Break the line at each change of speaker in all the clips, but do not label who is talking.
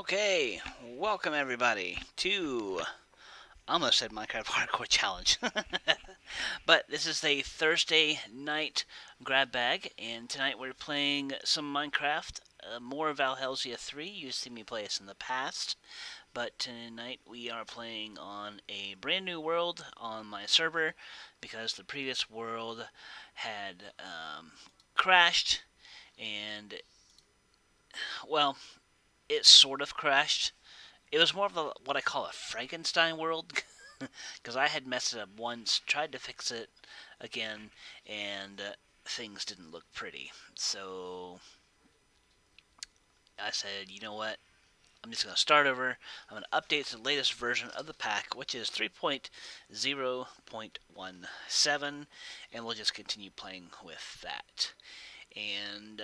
Okay, welcome everybody to, I almost said Minecraft Hardcore Challenge, but this is a Thursday night grab bag, and tonight we're playing some Minecraft, more Valhelsia 3. You've seen me play this in the past, but tonight we are playing on a brand new world on my server, because the previous world had crashed, and, well, it sort of crashed. It was more of what I call a Frankenstein world, because I had messed it up once, tried to fix it again, and things didn't look pretty. So I said, you know what? I'm just going to start over. I'm going to update to the latest version of the pack, which is 3.0.17, and we'll just continue playing with that. And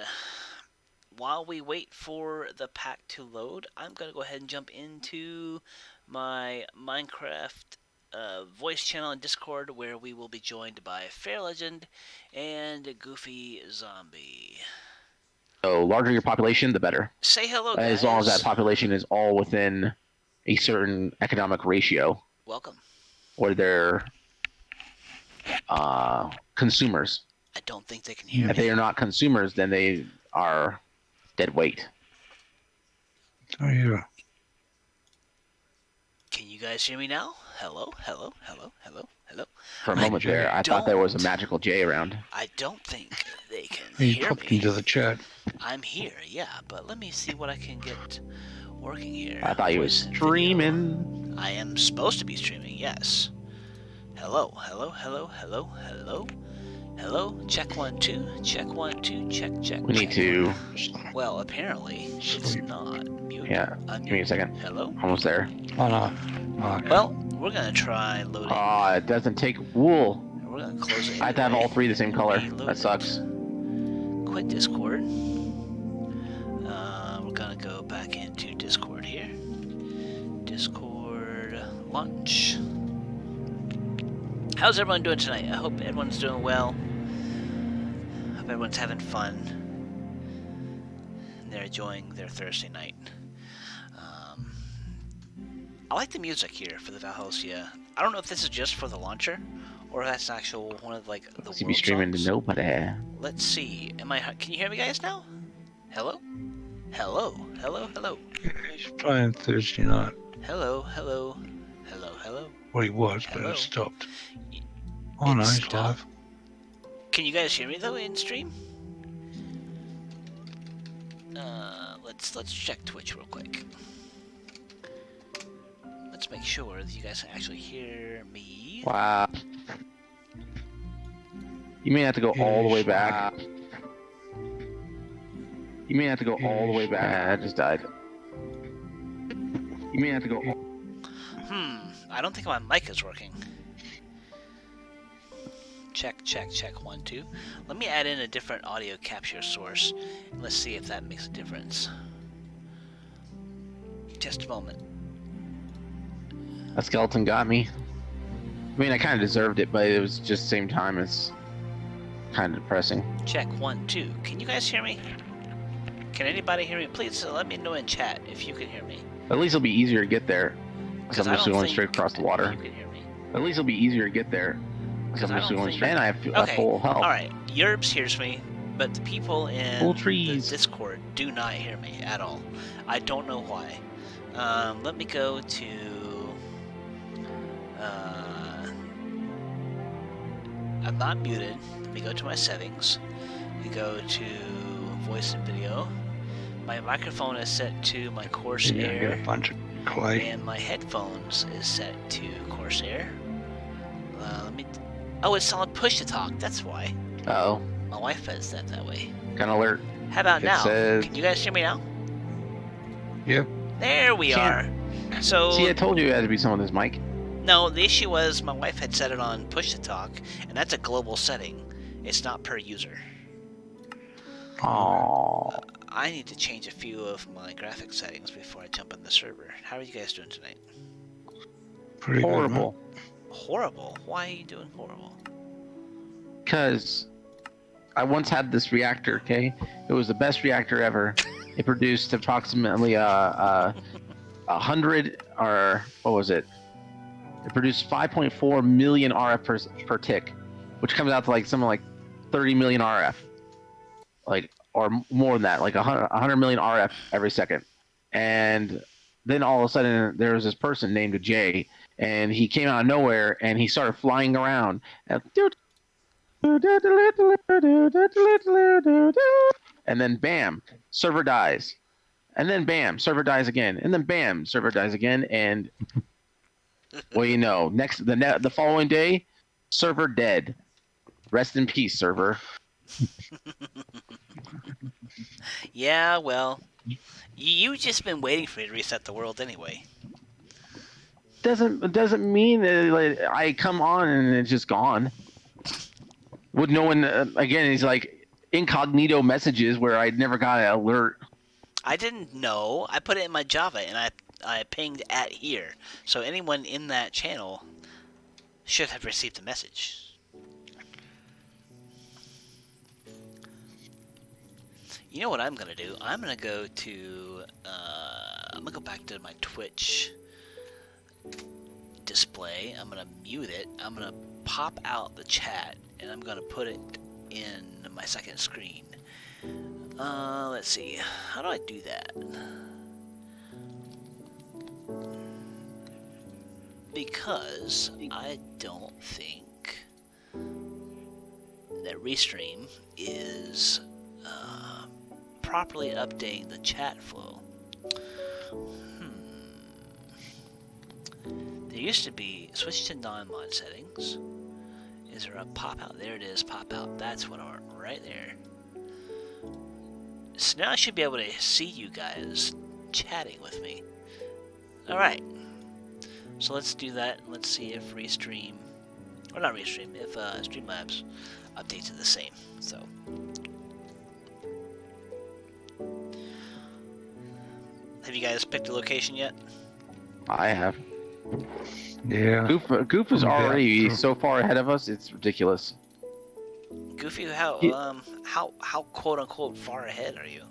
while we wait for the pack to load, I'm going to go ahead and jump into my Minecraft voice channel in Discord, where we will be joined by Fair Legend and Goofy Zombie.
So, larger your population, the better.
Say hello, guys.
As long as that population is all within a certain economic ratio.
Welcome.
Or they're consumers.
I don't think they can hear me.
If they are not consumers, then they are dead weight.
Oh, yeah.
Can you guys hear me now? Hello, hello, hello, hello, hello.
For a moment there, I thought there was a magical J around.
I don't think they can
He
hear
popped
me.
into the chat.
I'm here, yeah, but let me see what I can get working here.
I thought you was streaming.
I am supposed to be streaming, yes. Hello, hello, hello, hello, hello. Hello, check 1 2, check 1 2, check.
We need to.
Well, apparently it's not muted.
Yeah, give me a second.
Hello.
Almost there.
Oh, no. Okay.
Well, we're gonna try loading.
It doesn't take wool.
We're gonna close it.
I have to have all three the same color.
Reload
That
it.
sucks.
Quit Discord. We're gonna go back into Discord here. Discord launch. How's everyone doing tonight? I hope everyone's doing well. Hope everyone's having fun. And they're enjoying their Thursday night. I like the music here for the Valhelsia. I don't know if this is just for the launcher, or if that's actual one of like the
You be streaming to nobody.
Let's see. Can you hear me guys now? Hello? Hello? Hello? Hello?
He's playing Thursday night.
Hello? Hello? Hello? Hello?
Well, he was, but
Hello?
it stopped.
It
Oh, no, he's
stopped.
live.
Can you guys hear me though in stream? Let's check Twitch real quick. Let's make sure that you guys can actually hear me.
Wow. You may have to go all the way back. You may have to go all the way back. I just died. You may have to go.
I don't think my mic is working. Check 1 2. Let me add in a different audio capture source. Let's see if that makes a difference. Just a moment.
That skeleton got me. I mean, I kind of deserved it, but it was just the same time. It's kind of depressing.
Check 1 2. Can you guys hear me? Can anybody hear me? Please let me know in chat if you can hear me.
At least it'll be easier to get there. Because I'm
I
just
don't
going
think
straight across the water.
You can hear me.
At least it'll be easier to get there. Because I'm just going straight. And I have
Okay.
full health.
Alright, Yerbs hears me, but the people in
Full
the
trees.
Discord do not hear me at all. I don't know why. Let me go to... I'm not muted. Let me go to my settings. We go to voice and video. My microphone is set to my
You're
Corsair.
going to get a bunch of clay.
And my headphones is set to Corsair. Oh, it's on push to talk. That's why.
Uh-oh.
My wife has set that way.
Got an alert.
How about
It
now?
says-
Can you guys hear me now?
Yep.
There we are. So
See, I told you it had to be someone with this mic.
no, the issue was my wife had set it on push to talk, and that's a global setting. It's not per user.
Oh.
I need to change a few of my graphic settings before I jump on the server. How are you guys doing tonight?
Pretty
Horrible.
Horrible? Why are you doing horrible?
Because I once had this reactor, okay? It was the best reactor ever. it produced approximately 100, or what was it? It produced 5.4 million RF per tick, which comes out to like something like 30 million RF, like, or more than that, like 100 million RF every second. And then all of a sudden there was this person named Jay, and he came out of nowhere and he started flying around. And then bam, server dies. And then bam, server dies again. And then bam, server dies again. And well, you know, the following day, server dead. Rest in peace, server.
Yeah, well, you just been waiting for it to reset the world anyway.
Doesn't mean that, like, I come on and it's just gone. With no one again, it's like incognito messages where I never got an alert.
I didn't know. I put it in my Java and I pinged at here, so anyone in that channel should have received a message. You know what I'm gonna do? I'm gonna go to I'm gonna go back to my Twitch display. I'm gonna mute it. I'm gonna pop out the chat and I'm gonna put it in my second screen. Let's see. How do I do that? Because I don't think that Restream is properly updating the chat flow. There used to be, switch to non-mod settings. Is there a pop-out? There it is, pop-out. That's what I want right there. So now I should be able to see you guys chatting with me. Alright. So let's do that. Let's see if Restream, or not Restream, if Streamlabs updates it the same. So. Have you guys picked a location yet?
I have.
Yeah.
Goof is already so far ahead of us. It's ridiculous.
Goofy, how quote unquote far ahead are you?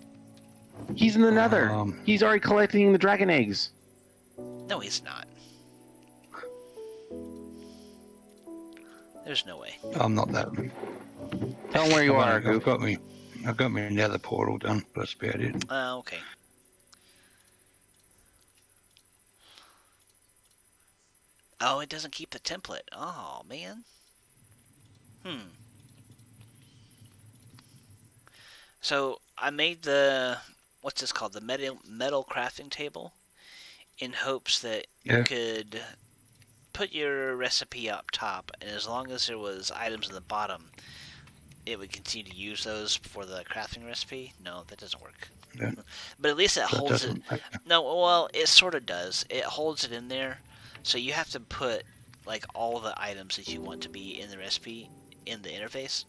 He's in the Nether. He's already collecting the dragon eggs.
No, he's not. There's no way.
I'm not that.
Tell him where you are,
I've
Goof.
got me Nether portal done. That's about it.
Okay. Oh, it doesn't keep the template. Oh, man. So, I made the, what's this called? The metal crafting table in hopes that you could put your recipe up top, and as long as there was items in the bottom, it would continue to use those for the crafting recipe. No, that doesn't work.
Yeah.
But at least it holds it. No, well, it sort of does. It holds it in there. So you have to put like all the items that you want to be in the recipe in the interface.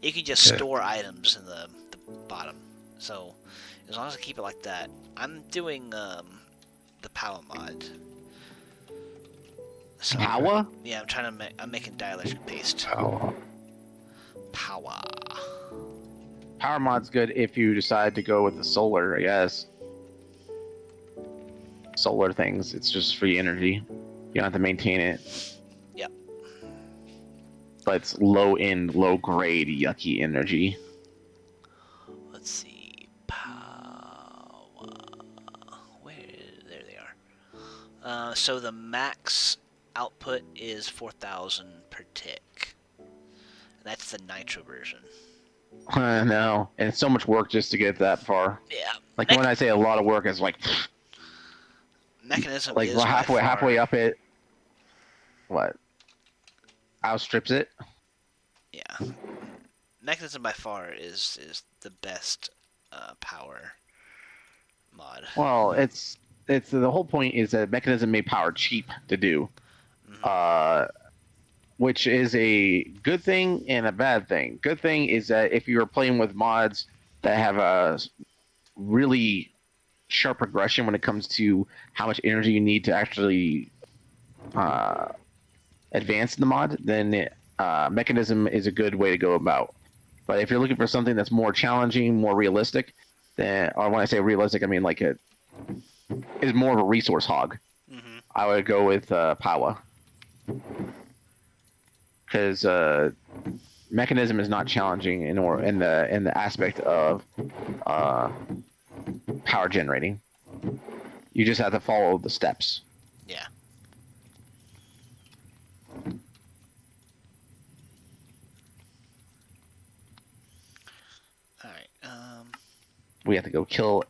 You can just store items in the bottom. So as long as I keep it like that, I'm doing the power mod. So,
Power?
Yeah, I'm trying to I'm making dielectric paste. Power.
Power mod's good if you decide to go with the solar, I guess. Solar things, it's just free energy. You don't have to maintain it.
Yep.
But it's low end, low grade, yucky energy.
Let's see. Power. Where? There they are. So the max output is 4,000 per tick. That's the nitro version.
I know, and it's so much work just to get that far.
Yeah.
Like when I say a lot of work, it's like
Mechanism
like
is
halfway up it. What? Outstrips it.
Yeah. Mechanism by far is the best power mod.
Well, it's the whole point is that Mechanism made power cheap to do, which is a good thing and a bad thing. Good thing is that if you're playing with mods that have a really sharp progression when it comes to how much energy you need to actually advance the mod, then Mechanism is a good way to go about. But if you're looking for something that's more challenging, more realistic, or when I say realistic, I mean like it is more of a resource hog.
Mm-hmm.
I would go with Powa, because mechanism is not challenging in the aspect of power generating. You just have to follow the steps.
Yeah. All right.
We have to go kill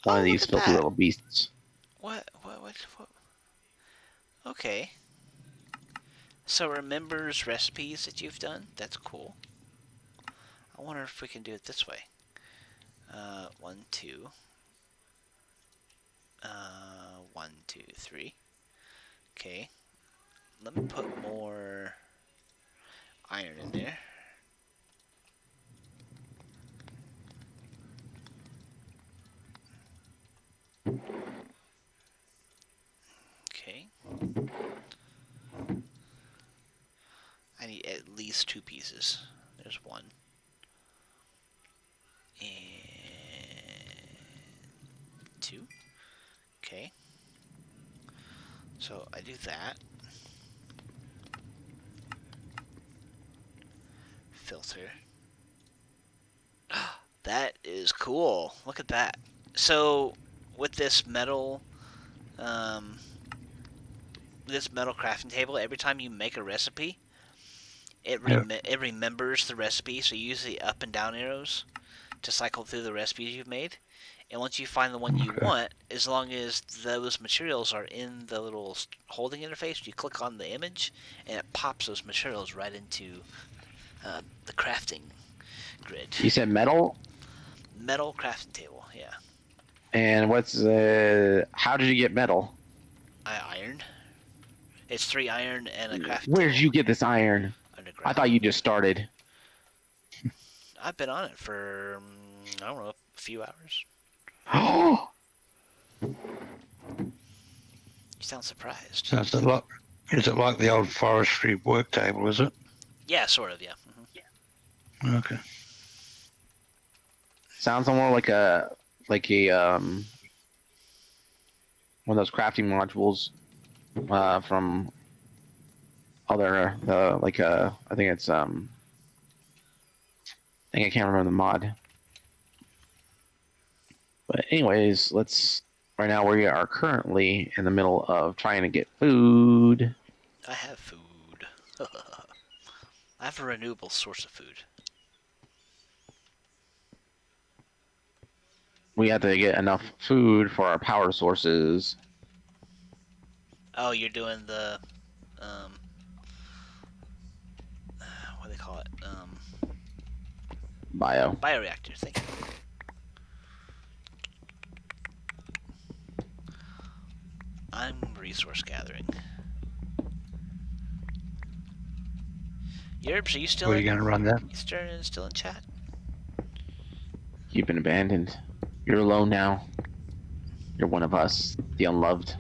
one of
Look
these
at
filthy
that.
little beasts.
What? Okay. So remembers recipes that you've done. That's cool. I wonder if we can do it this way. 1, 2. 1, 2, 3. Okay. Let me put more iron in there. Okay. I need at least 2 pieces. There's 1. And 2. Okay. So I do that. Filter. That is cool. Look at that. So with this metal crafting table, every time you make a recipe, it remembers the recipe, so you use the up and down arrows to cycle through the recipes you've made. And once you find the one you want, as long as those materials are in the little holding interface, you click on the image, and it pops those materials right into the crafting grid.
You said metal?
Metal crafting table, yeah.
And how did you get metal?
I iron. It's 3 iron and a crafting
Where did
table
you get this iron?
underground.
I thought you just started.
I've been on it for, I don't know, a few hours.
Oh!
You sound surprised.
So is it like the old forestry work table, is it?
Yeah, sort of, yeah.
Okay.
Sounds more like a one of those crafting modules from other I think it's I think I can't remember the mod. But anyways, right now we are currently in the middle of trying to get food.
I have food. I have a renewable source of food.
We have to get enough food for our power sources.
Oh, you're doing the, what do they call it? Bioreactor, thank you. I'm resource gathering. Yerbs, are you still
Where are you going to run that?
still in chat?
You've been abandoned. You're alone now. You're one of us, the unloved.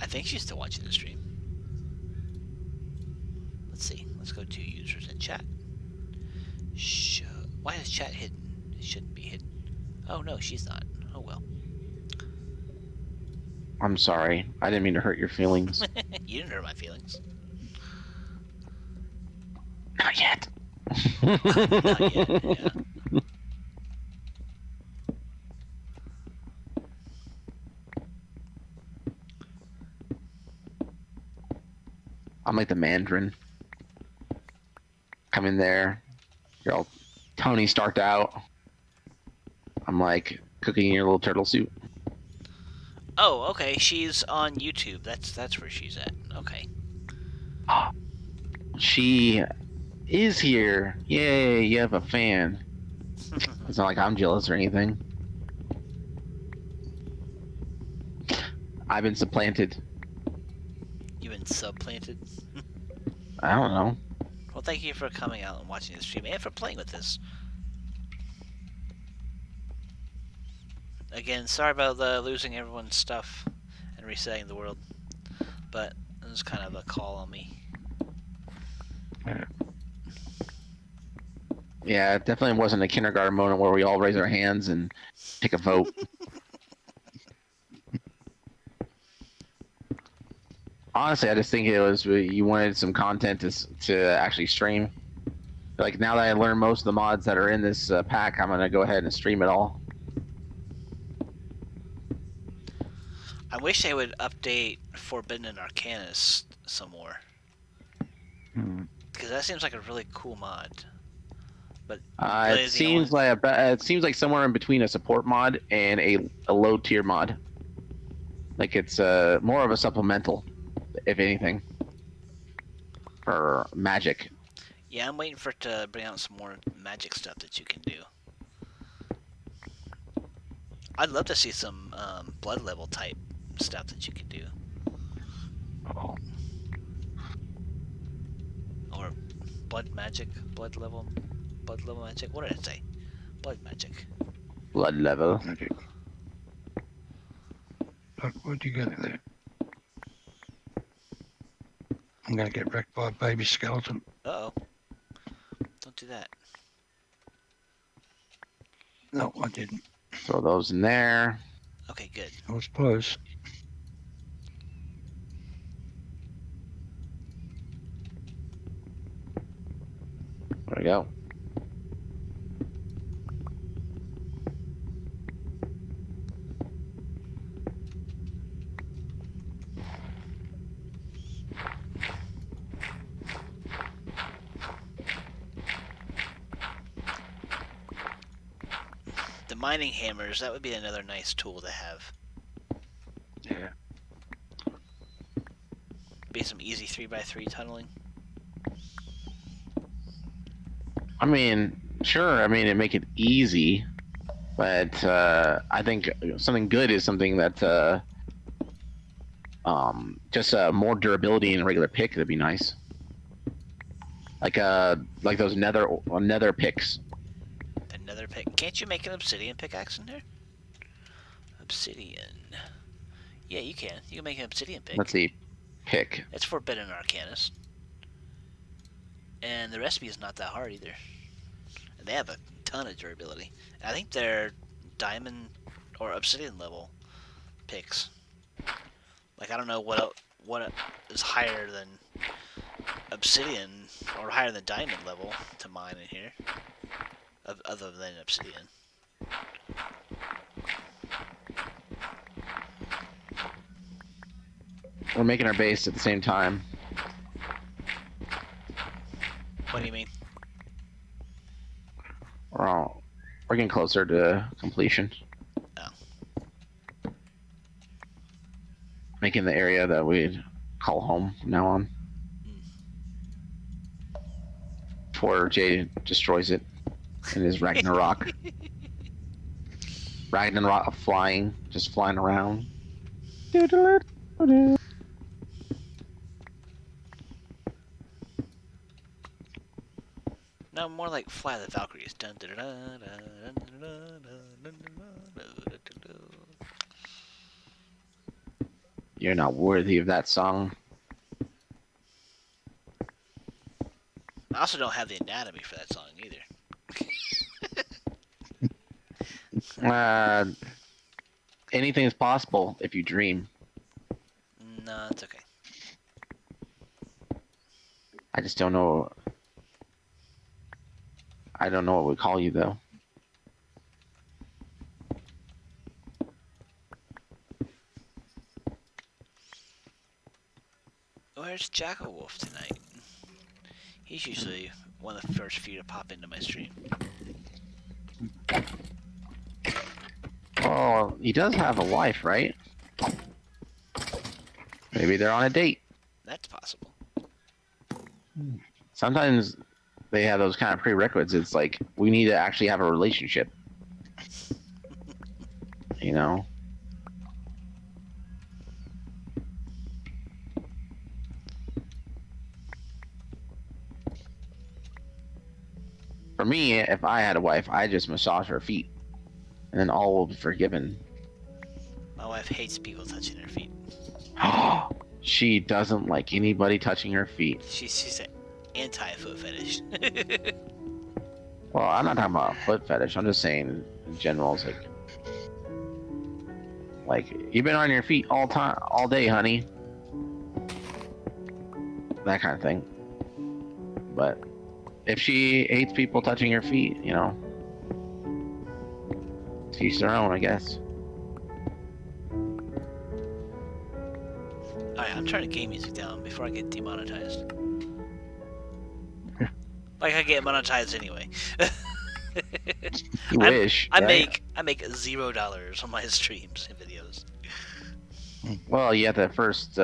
I think she's still watching the stream. Let's see. Let's go to users in chat. Why is chat hidden? It shouldn't be hidden. Oh no, she's not. Oh well.
I'm sorry. I didn't mean to hurt your feelings.
You didn't hurt my feelings.
Not yet.
Not yet, yeah.
I'm like the Mandarin. Come in there. You're all Tony Starked out. I'm like cooking in your little turtle suit.
Oh, okay. She's on YouTube. That's where she's at. Okay.
She is here. Yay, you have a fan. It's not like I'm jealous or anything. I've been supplanted.
You've been supplanted.
I don't know.
Well, thank you for coming out and watching the stream and for playing with this. Again, sorry about losing everyone's stuff and resetting the world, but it was kind of a call on me.
Yeah, it definitely wasn't a kindergarten moment where we all raise our hands and take a vote. Honestly, I just think it was you wanted some content to actually stream. Like now that I learned most of the mods that are in this pack, I'm gonna go ahead and stream it all.
I wish they would update Forbidden and Arcanus some more. Because that seems like a really cool mod. But really
It seems like somewhere in between a support mod and a low tier mod. Like it's more of a supplemental, if anything, for magic.
Yeah, I'm waiting for it to bring out some more magic stuff that you can do. I'd love to see some blood level type stuff that you can do.
Oh,
Or blood level magic. What did I say? Blood magic.
Blood level.
magic. Look, where'd you get it there? I'm gonna get wrecked by a baby skeleton.
Uh-oh. Don't do that.
No, I didn't.
Throw those in there.
Okay, good.
I was close.
There we go.
The mining hammers, that would be another nice tool to have.
Yeah.
Be some easy 3x3 tunneling.
I mean, sure. I mean, it make it easy, but I think something good is something that just more durability in a regular pick. That'd be nice. Like those nether picks.
Another pick. Can't you make an obsidian pickaxe in there? Obsidian. Yeah, you can. You can make an obsidian pick.
Let's see, pick.
It's Forbidden Arcanus. And the recipe is not that hard either. And they have a ton of durability. And I think they're diamond or obsidian level picks. Like, I don't know what is higher than obsidian or higher than diamond level to mine in here. Other than obsidian.
We're making our base at the same time.
What do you mean?
We're getting closer to completion.
Oh.
Making the area that we'd call home from now on. Before Jay destroys it in his Ragnarok. Ragnarok flying, just flying around.
No, more like Fly the Valkyries.
You're not worthy of that song.
I also don't have the anatomy for that song either.
Anything is possible if you dream.
No, it's okay.
I just don't know. I don't know what we call you though.
Where's Jackal Wolf tonight? He's usually one of the first few to pop into my stream.
Oh, he does have a wife, right? Maybe they're on a date.
That's possible.
Sometimes they have those kind of prerequisites. It's like, we need to actually have a relationship. You know? For me, if I had a wife, I'd just massage her feet. And then all will be forgiven.
My wife hates people touching her feet.
She doesn't like anybody touching her feet.
She's an anti-foot fetish.
Well, I'm not talking about a foot fetish. I'm just saying in general. It's like you've been on your feet all day, honey. That kind of thing. But if she hates people touching her feet, you know, to each their own, I guess.
Alright, I'm turning game music down before I get demonetized. Like I get monetized anyway.
You wish.
I
right?
make $0 on my streams and videos.
Well, you have to first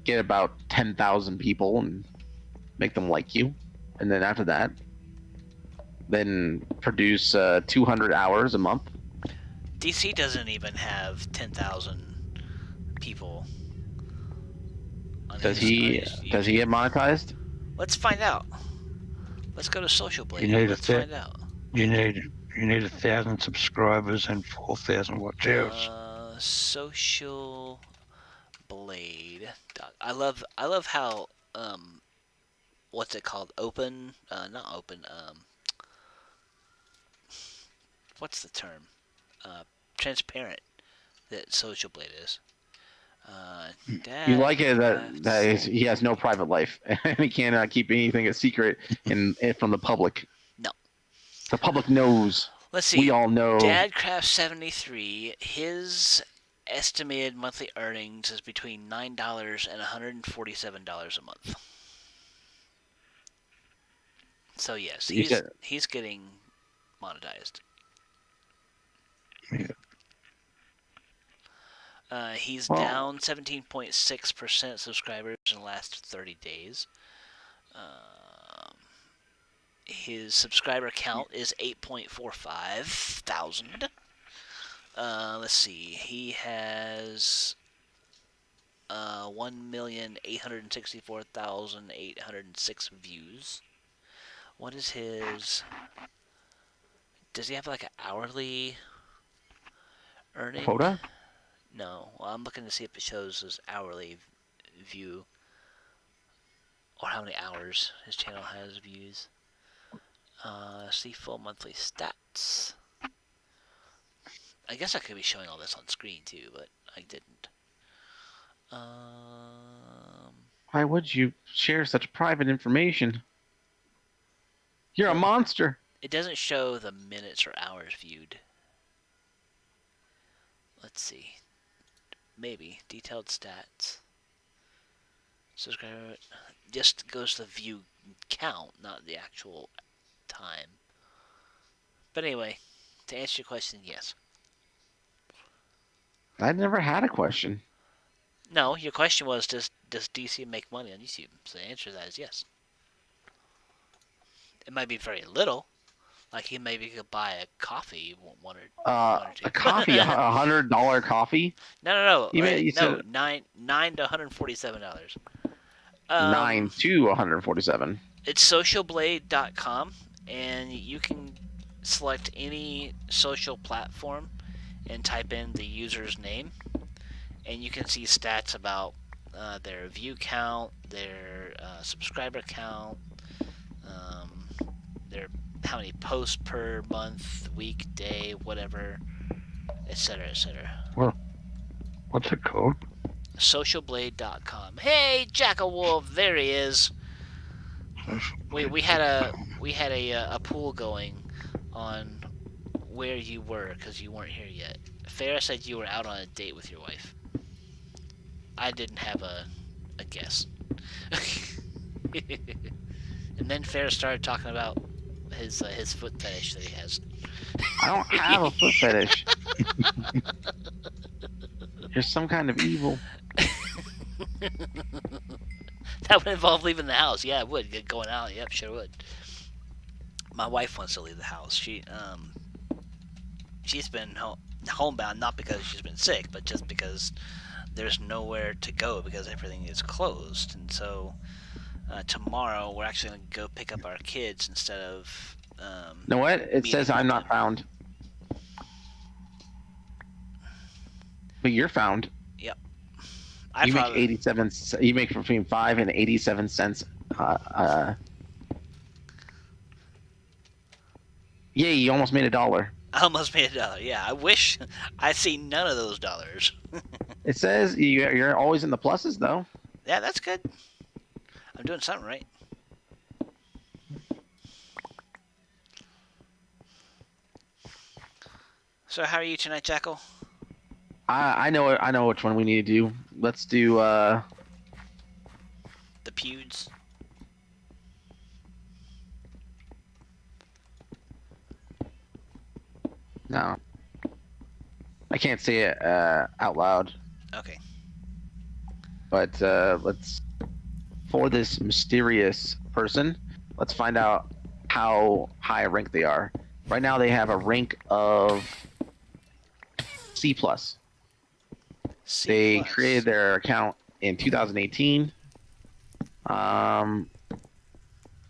get about 10,000 people and make them like you, and then after that, then produce 200 hours a month.
DC doesn't even have 10,000 people.
Does he get monetized?
Let's find out. Let's go to Social Blade.
You need
Let's find out.
You need 1,000 subscribers and 4,000 watch hours.
Social Blade. I love how what's it called? Open? Not open. What's the term? Transparent. That Social Blade is.
You like it that he has no private life and he cannot keep anything a secret from the public.
No.
The public knows.
Let's see.
We all know.
Dadcraft73, his estimated monthly earnings is between $9 and $147 a month. So yes, he's getting monetized.
Yeah.
He's down 17.6% subscribers in the last 30 days. His subscriber count is 8.45 thousand. Let's see. He has 1,864,806 views. What is his... Does he have like an hourly earning?
Quota?
No. Well, I'm looking to see if it shows his hourly view. Or how many hours his channel has views. See full monthly stats. I guess I could be showing all this on screen too, but I didn't.
Why would you share such private information? You're a monster.
It doesn't show the minutes or hours viewed. Let's see. Maybe. Detailed stats. Subscriber. Just goes to the view count, not the actual time. But anyway, to answer your question, yes.
I never had a question.
No, your question was, does DC make money on YouTube? So the answer to that is yes. It might be very little. Like he maybe could buy a coffee, one or two.
A coffee, $100 coffee?
No.
You
no, $9 to $147.
9 to 147.
It's socialblade.com, and you can select any social platform and type in the user's name, and you can see stats about their view count, their subscriber count, their how many posts per month, week, day, whatever, etc., etc.
Well, what's it called?
Socialblade.com. Hey, Jackal-Wolf, there he is. We had a pool going on where you were because you weren't here yet. Farrah said you were out on a date with your wife. I didn't have a guess. And then Farrah started talking about his foot fetish that he has.
I don't have a foot fetish. You're some kind of evil.
That would involve leaving the house. Yeah, it would. Going out. Yep, sure would. My wife wants to leave the house. She's been homebound, not because she's been sick, but just because there's nowhere to go because everything is closed. And so tomorrow we're actually going to go pick up our kids instead of...
You know what? It says I'm not found. But you're found.
Yep.
Make 87. You make between 5 and 87 cents. Yeah, you almost made $1.
I almost made $1. Yeah, I wish I'd seen none of those dollars.
It says you're always in the pluses though.
Yeah, that's good. I'm doing something right. So how are you tonight, Jackal?
I know which one we need to do. Let's do
The Pewds.
no. I can't say it out loud.
Okay.
But let's, for this mysterious person, let's find out how high a rank they are. Right now they have a rank of C+.
C+.
They created their account in 2018.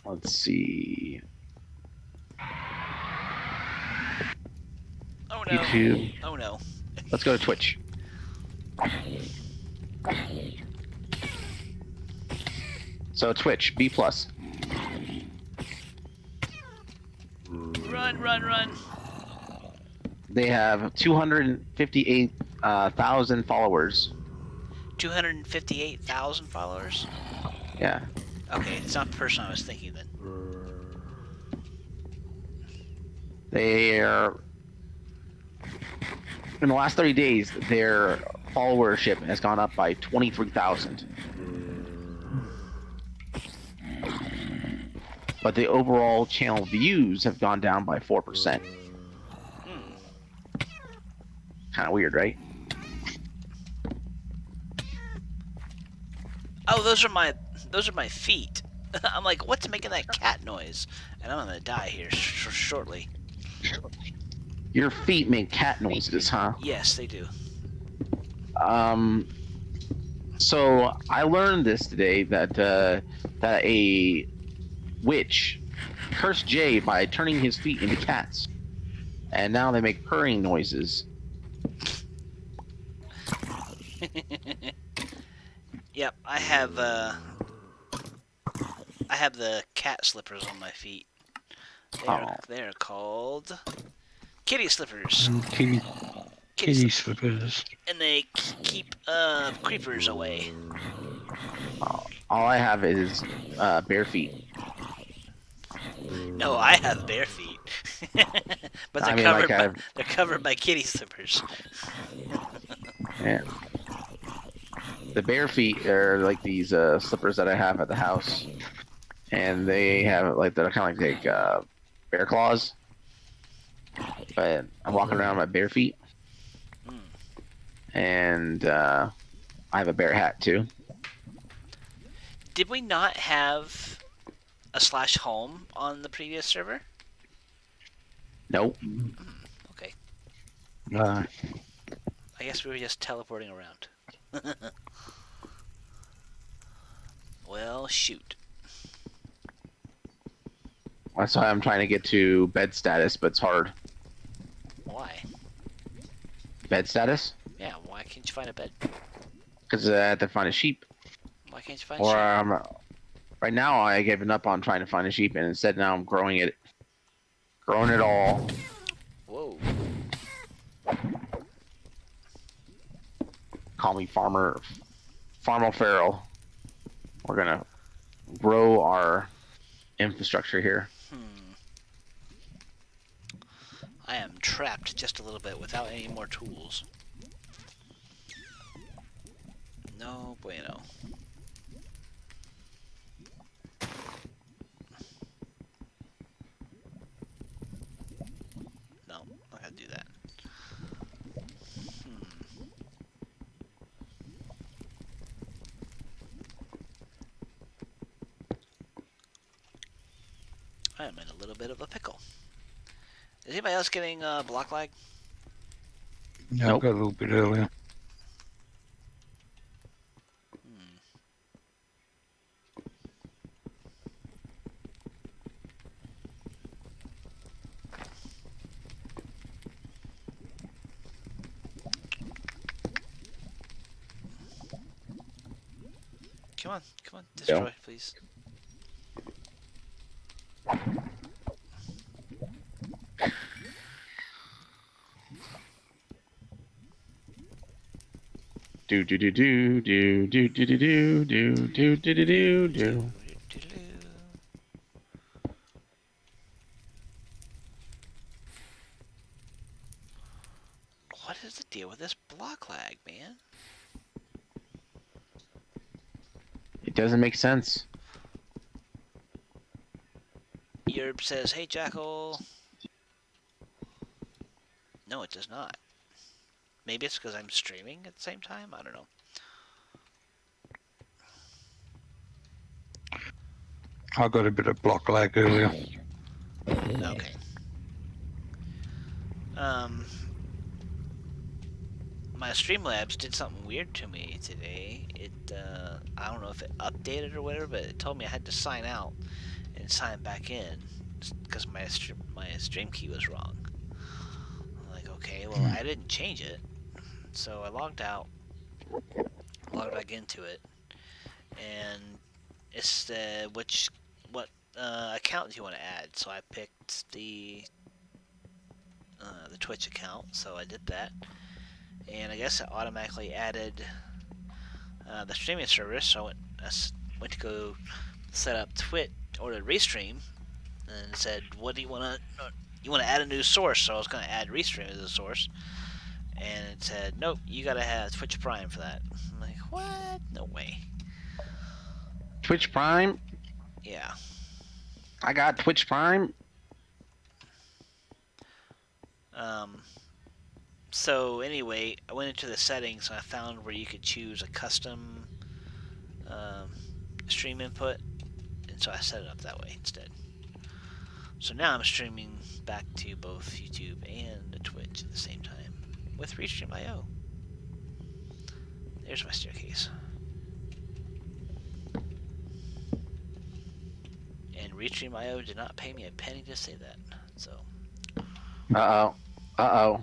Let's see.
Oh no.
YouTube.
Oh no.
Let's go to Twitch. So Twitch, B+.
Run, run, run.
They have 258,000 followers.
258,000 followers?
Yeah.
Okay, it's not the person I was thinking then.
They're, in the last 30 days, their followership has gone up by 23,000. But the overall channel views have gone down by 4%. Kind of weird, right?
Oh, those are my feet. I'm like, what's making that cat noise? And I'm gonna die here shortly.
Your feet make cat noises, huh?
Yes, they do.
So I learned this today that that a witch cursed Jay by turning his feet into cats, and now they make purring noises.
Yep, I have the cat slippers on my feet. They're called kitty slippers.
Kitty slippers.
And they keep creepers away.
All I have is bare feet.
No, I have bare feet. But they're they're covered by kitty slippers.
Yeah. The bare feet are like these slippers that I have at the house, and they have like they're kind of like bear claws. But I'm walking around with my bare feet, and I have a bear hat too.
Did we not have a /home on the previous server?
Nope.
Okay.
No.
I guess we were just teleporting around. Well, shoot.
That's why I'm trying to get to bed status, but it's hard.
Why?
Bed status?
Yeah, why can't you find a bed?
Because I have to find a sheep.
Why can't you find
Or
sheep?
right now I given up on trying to find a sheep, and instead now I'm growing it. Growing it all.
Whoa.
Call me Farmer Farrell. We're gonna grow our infrastructure here.
I am trapped just a little bit without any more tools. No bueno. No, not gonna do that. I am in a little bit of a pickle. Is anybody else getting block lag?
No,
Nope.
got a little bit earlier.
Come on, destroy,
Yeah.
please.
Do do do do do do do do do do do do do do.
What is the deal with this block lag, man?
It doesn't make sense.
Yerb says, "Hey, Jackal." No, it does not. Maybe it's because I'm streaming at the same time? I don't know.
I got a bit of block lag earlier.
Okay. My Streamlabs did something weird to me today. I don't know if it updated or whatever, but it told me I had to sign out and sign back in because my stream key was wrong. I'm like, okay, well, I didn't change it. So I logged out, logged back into it, and it said what account do you want to add? So I picked the Twitch account, so I did that, and I guess it automatically added the streaming service. So I went to go set up Twitch or the restream, and it said, "What do you want to? You want to add a new source?" So I was going to add restream as a source, and it said, "Nope, you got to have Twitch Prime for that." I'm like, "What? No way."
Twitch Prime?
Yeah.
I got Twitch Prime.
So anyway, I went into the settings and I found where you could choose a custom stream input, and so I set it up that way instead. So now I'm streaming back to both YouTube and Twitch at the same time with Restream.io. There's my staircase. And Restream.io did not pay me a penny to say that, so.
Uh-oh. Uh-oh.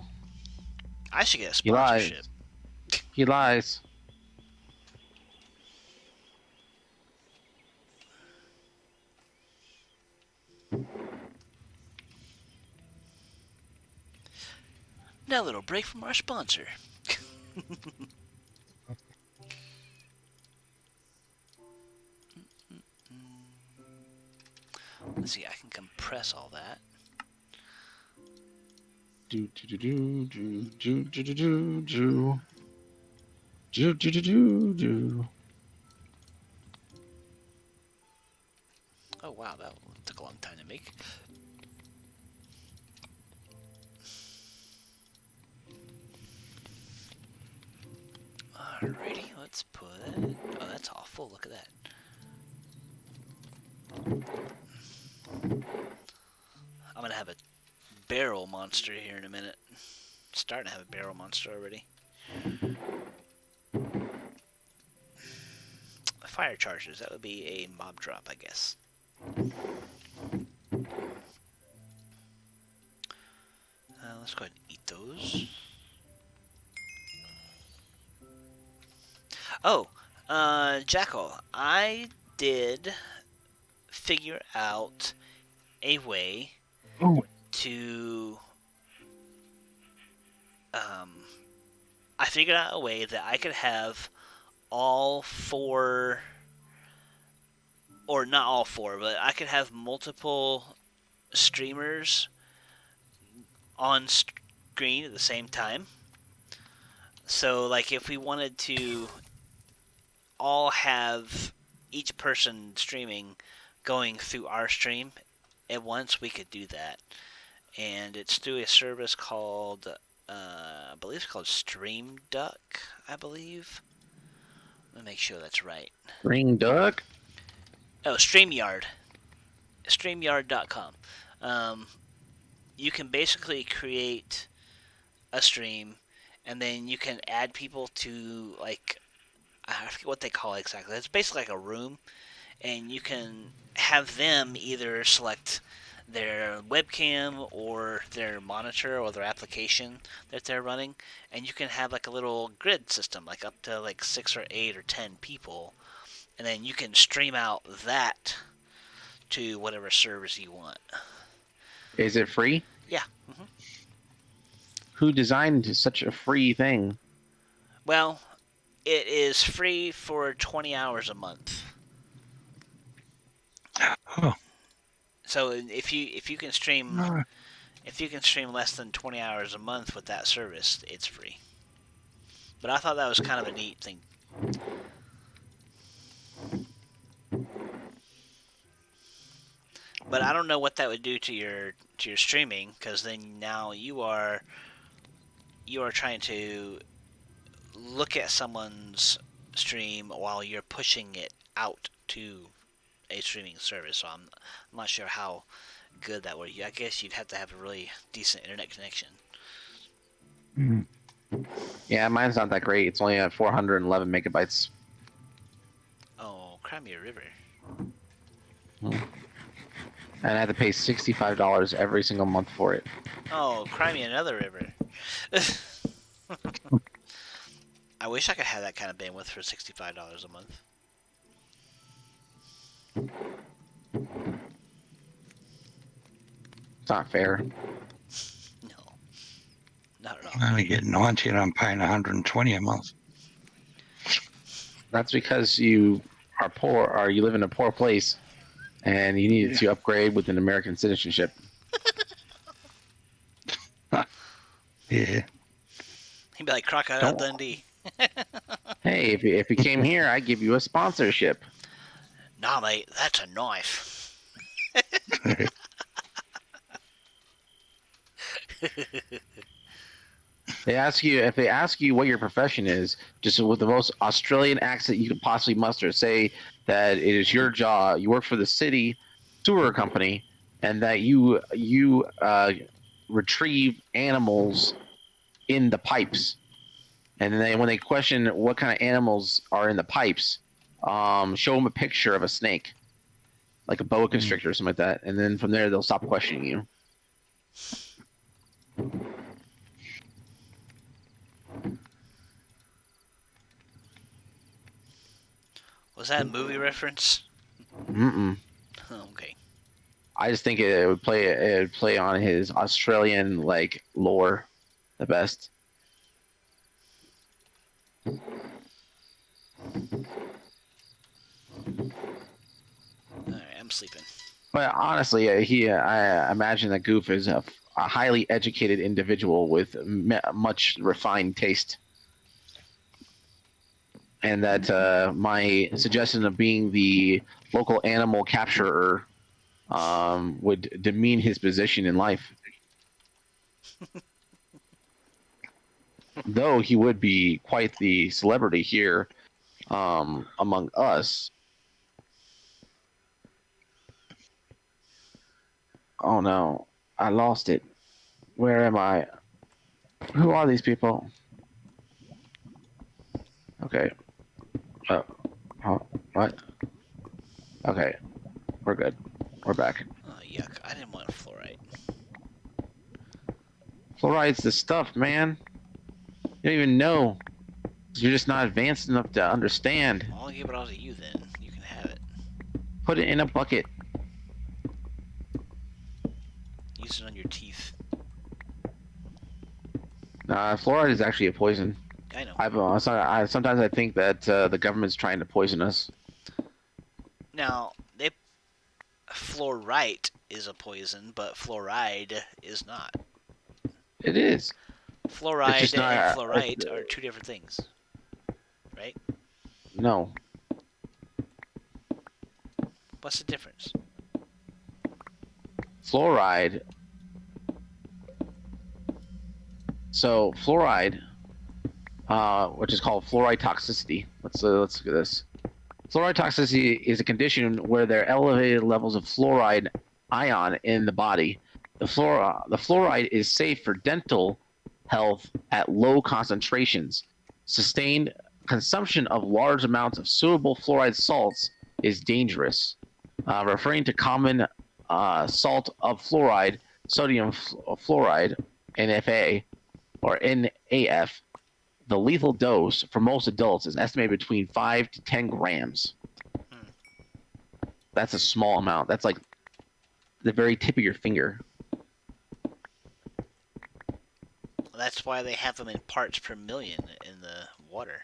I should get a
He lies.
sponsorship.
He lies.
Now a little break from our sponsor. Let's see, I can compress all that.
Do do do do do do do do do do do do do do.
Oh wow, that took a long time to make. Alrighty, let's put. Oh, that's awful. Look at that. I'm gonna have a barrel monster here in a minute. Starting to have a barrel monster already. Fire charges. That would be a mob drop, I guess. Let's go ahead and eat those. Oh, Jackal, I did figure out a way to, I figured out a way that I could have all four, or not all four, but I could have multiple streamers on screen at the same time. So, like, if we wanted to all have each person streaming going through our stream at once, we could do that. And it's through a service called, I believe it's called Stream Duck, I believe. Let me make sure that's right.
Ring duck?
Oh, StreamYard. StreamYard.com. You can basically create a stream, and then you can add people to, like, I forget what they call it exactly. It's basically like a room, and you can have them either select their webcam or their monitor or their application that they're running, and you can have like a little grid system, like up to like 6 or 8 or 10 people, and then you can stream out that to whatever servers you want.
Is it free?
Yeah. Mm-hmm.
Who designed such a free thing?
Well, It is free for 20 hours a month.
Oh,
So if you can stream
no.
less than 20 hours a month with that service, it's free. But I thought that was kind of a neat thing. But I don't know what that would do to your streaming, because then now you are trying to look at someone's stream while you're pushing it out to a streaming service. So I'm not sure how good that would. I guess you'd have to have a really decent internet connection.
Mm.
Yeah, mine's not that great. It's only at 411 megabytes.
Oh, cry me a river.
And I have to pay $65 every single month for it.
Oh, cry me another river. I wish I could have that kind of bandwidth for $65 a month.
It's not fair.
No, not at all.
I only get 90 and I'm paying 120 a month.
That's because you are poor, or you live in a poor place, and you need to upgrade with an American citizenship.
Yeah.
He'd be like Crocodile Dundee.
Hey, if you came here, I'd give you a sponsorship.
Nah, mate, that's a knife.
If they ask you what your profession is, just with the most Australian accent you could possibly muster, say that it is your job, you work for the city sewer company, and that you retrieve animals in the pipes. And then when they question what kind of animals are in the pipes, show them a picture of a snake, like a boa constrictor or something like that, and then from there they'll stop questioning you.
Was that a movie reference?
Mm-mm.
Okay.
I just think it would play on his Australian like lore the best.
Alright, I'm sleeping.
But honestly, I imagine that Goof is a highly educated individual with much refined taste, and that my suggestion of being the local animal capturer would demean his position in life. Though he would be quite the celebrity here among us. Oh no, I lost it. Where am I? Who are these people? Okay. What? Okay, we're good. We're back.
Oh, yuck. I didn't want fluoride.
Fluoride's the stuff, man. You don't even know. You're just not advanced enough to understand.
I'll give it all to you then. You can have it.
Put it in a bucket.
Use it on your teeth.
Fluoride is actually a poison.
I know.
Sometimes I think that the government's trying to poison us.
Now, fluorite is a poison, but fluoride is not.
It is.
Fluoride
just not-
and fluorite are two different things, right?
No.
What's the difference?
Fluoride. So fluoride, which is called fluoride toxicity. Let's look at this. Fluoride toxicity is a condition where there are elevated levels of fluoride ion in the body. The fluoride is safe for dental health at low concentrations. Sustained consumption of large amounts of suitable fluoride salts is dangerous. Referring to common salt of fluoride, sodium fluoride, NFA, or NAF, the lethal dose for most adults is estimated between 5 to 10 grams. That's a small amount. That's like the very tip of your finger.
Well, that's why they have them in parts per million in the water.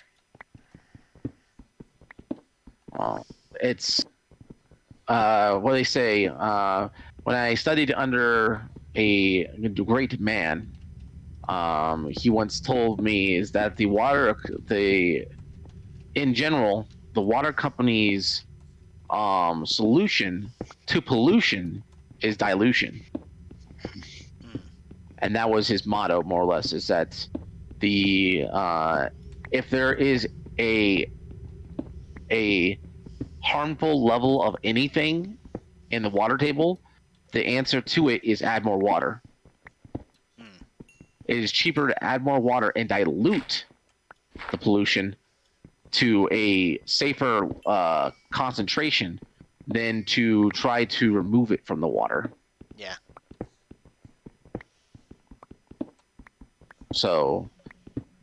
It's what they say. When I studied under a great man, he once told me is that in general, the water company's solution to pollution is dilution, and that was his motto, more or less. Is that the if there is a harmful level of anything in the water table, the answer to it is add more water. It is cheaper to add more water and dilute the pollution to a safer concentration than to try to remove it from the water.
Yeah.
So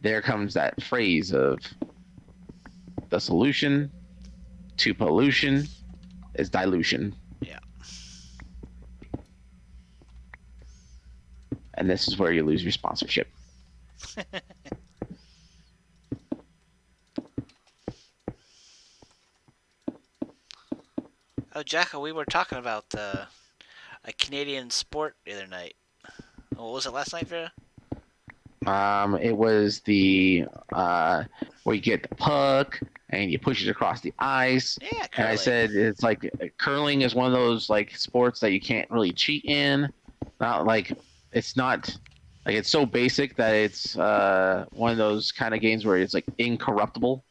there comes that phrase of the solution to pollution is dilution.
Yeah.
And this is where you lose your sponsorship.
Oh, Jacko, we were talking about a Canadian sport the other night. What was it last night, Vera?
It was the where you get the puck and you push it across the ice.
Yeah, curling.
And I said it's like curling is one of those like sports that you can't really cheat in. Not like it's not like it's so basic that it's one of those kind of games where it's like incorruptible.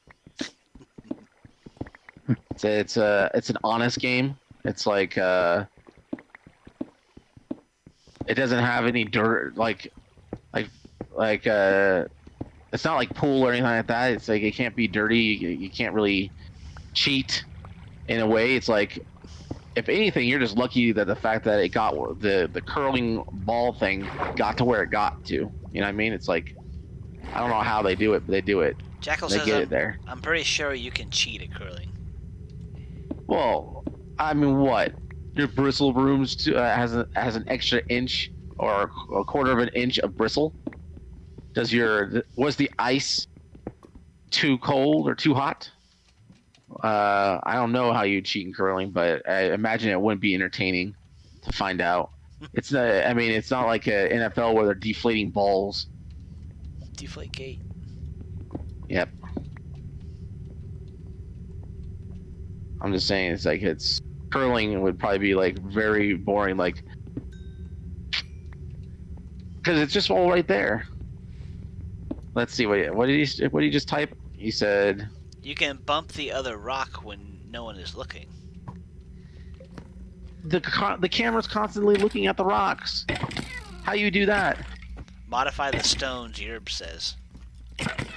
It's an honest game. It's like it doesn't have any dirt like it's not like pool or anything like that. It's like it can't be dirty. You can't really cheat in a way. It's like if anything, you're just lucky that the fact that it got the curling ball thing got to where it got to. You know what I mean? It's like I don't know how they do it, but they do it.
Jackal
They
says
get it there.
I'm pretty sure you can cheat at curling.
Well, I mean, what? Your bristle rooms has an extra inch or a quarter of an inch of bristle. Was the ice too cold or too hot? I don't know how you cheat in curling, but I imagine it wouldn't be entertaining to find out. It's not. I mean, it's not like a NFL where they're deflating balls.
Deflate gate.
Yep. I'm just saying, it's like curling would probably be like very boring, like because it's just all right there. Let's see what did he just type? He said
You can bump the other rock when no one is looking.
the camera's constantly looking at the rocks. How you do that?
Modify the stones, Yerb says.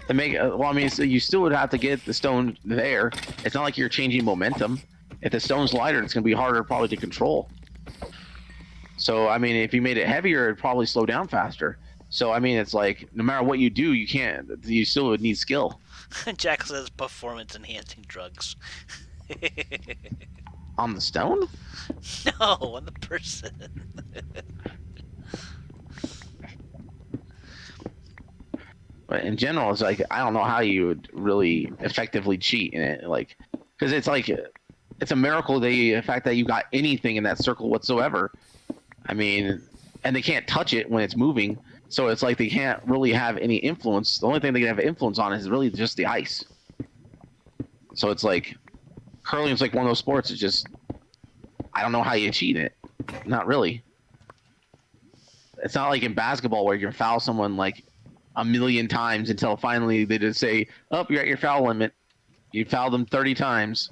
To make well, I mean, so you still would have to get the stone there. It's not like you're changing momentum. If the stone's lighter, it's going to be harder probably to control. So I mean, if you made it heavier, it'd probably slow down faster. So I mean, it's like no matter what you do, you still would need skill.
Jack says performance enhancing drugs.
On the stone?
No, on the person.
But in general, it's like I don't know how you would really effectively cheat in it, like because it's like it's a miracle the fact that you got anything in that circle whatsoever. I mean, and they can't touch it when it's moving, so it's like they can't really have any influence. The only thing they can have influence on is really just the ice. So it's like curling is like one of those sports. It's just I don't know how you cheat it. Not really. It's not like in basketball where you can foul someone like a million times until finally they just say, "Oh, you're at your foul limit. You fouled them 30 times."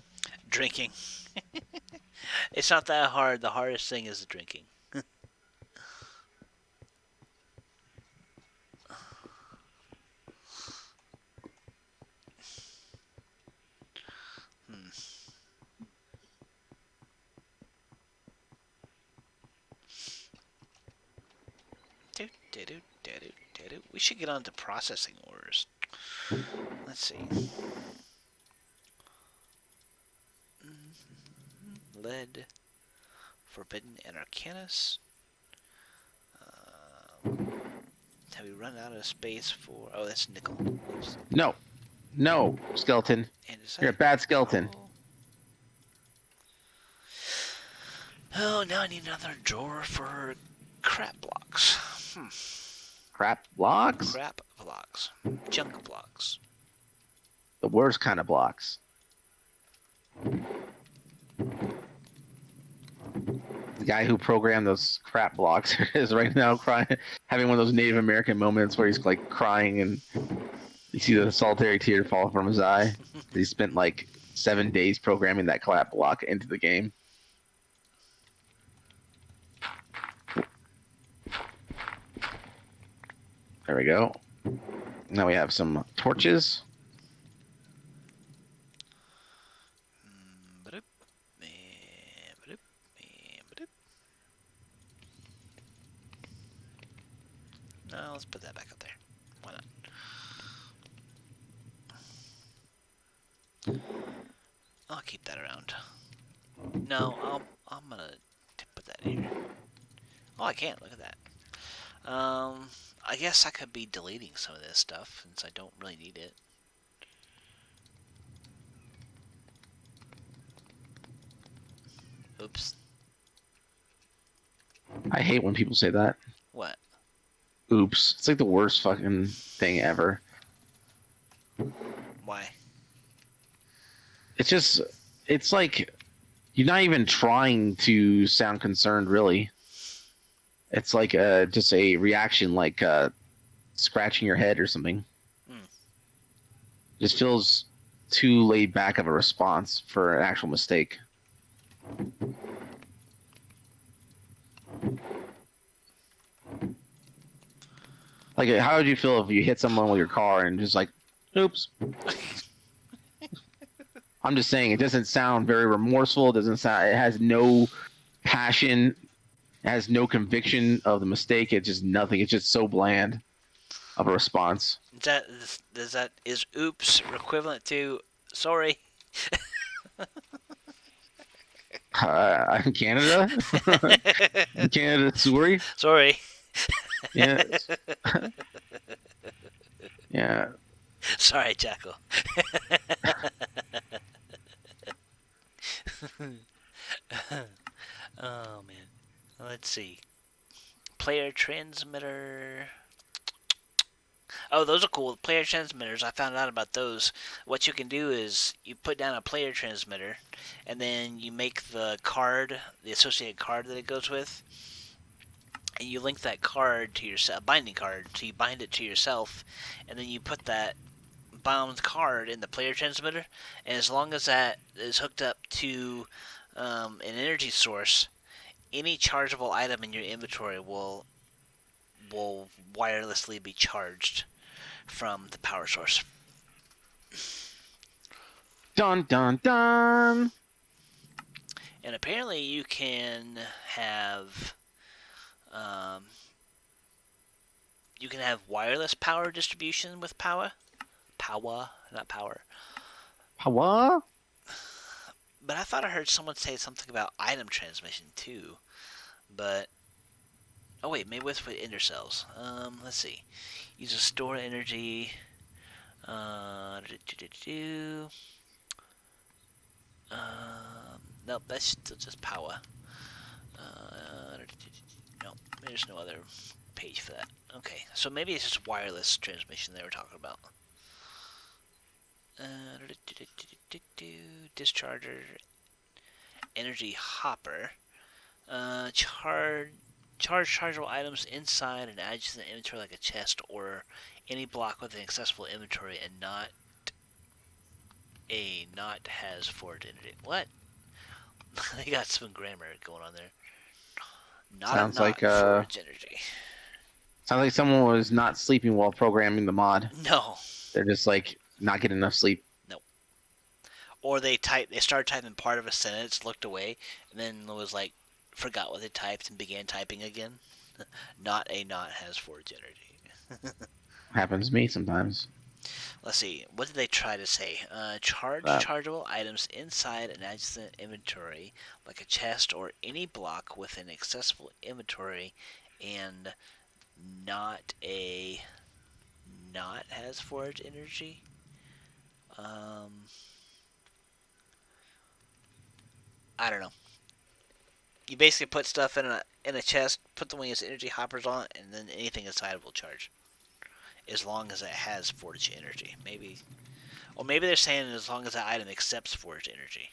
Drinking. It's not that hard. The hardest thing is drinking. We should get on to processing orders. Let's see. Lead, Forbidden and Arcanus. Have we run out of space for... Oh, that's nickel.
No, skeleton.
And
You're a bad skeleton.
Oh, now I need another drawer for crap blocks.
Crap blocks?
Crap blocks. Junk blocks.
The worst kind of blocks. The guy who programmed those crap blocks is right now crying, having one of those Native American moments where he's like crying and you see the solitary tear fall from his eye. He spent like 7 days programming that crap block into the game. There we go. Now we have some torches.
No, let's put that back up there. Why not? I'll keep that around. No, I'm gonna put that here. Oh, I can't. Look at that. I guess I could be deleting some of this stuff since I don't really need it. Oops.
I hate when people say that.
What?
Oops. It's like the worst fucking thing ever.
Why?
It's like you're not even trying to sound concerned, really. It's like just a reaction, like scratching your head or something. Just feels too laid back of a response for an actual mistake. Like, how would you feel if you hit someone with your car and just like, oops? I'm just saying, it doesn't sound very remorseful. It doesn't sound. It has no passion. It has no conviction of the mistake. It's just nothing. It's just so bland of a response.
Is oops equivalent to sorry?
In Canada? In Canada, sorry?
Sorry.
Yeah. Yeah.
Sorry, Jackal. Oh, man. Let's see. Player transmitter. Oh, those are cool. Player transmitters. I found out about those. What you can do is you put down a player transmitter, and then you make the card, the associated card that it goes with, and you link that card to yourself, binding card. So you bind it to yourself, and then you put that bound card in the player transmitter, and as long as that is hooked up to an energy source, any chargeable item in your inventory will wirelessly be charged from the power source.
Dun dun dun.
And apparently you can have wireless power distribution with power, not power.
Power?
But I thought I heard someone say something about item transmission too. But oh wait, maybe with ender cells. Let's see. Use a store energy. Nope, that's still just power. Nope, there's no other page for that. Okay, so maybe it's just wireless transmission they were talking about. Discharger, energy hopper, chargeable items inside an adjacent inventory like a chest or any block with an accessible inventory and not has forward energy. What? They got some grammar going on there.
Sounds like
forward energy.
Sounds like someone was not sleeping while programming the mod.
No.
They're just like not getting enough sleep.
No. Or they started typing part of a sentence, looked away, and then was like, forgot what they typed and began typing again. Not has forward energy.
Happens to me sometimes.
Let's see. What did they try to say? Chargeable items inside an adjacent inventory, like a chest or any block with an accessible inventory, and not has forward energy. I don't know. You basically put stuff in a chest, put the wings energy hoppers on it, and then anything inside will charge. As long as it has forage energy. Maybe. Or maybe they're saying as long as that item accepts forage energy.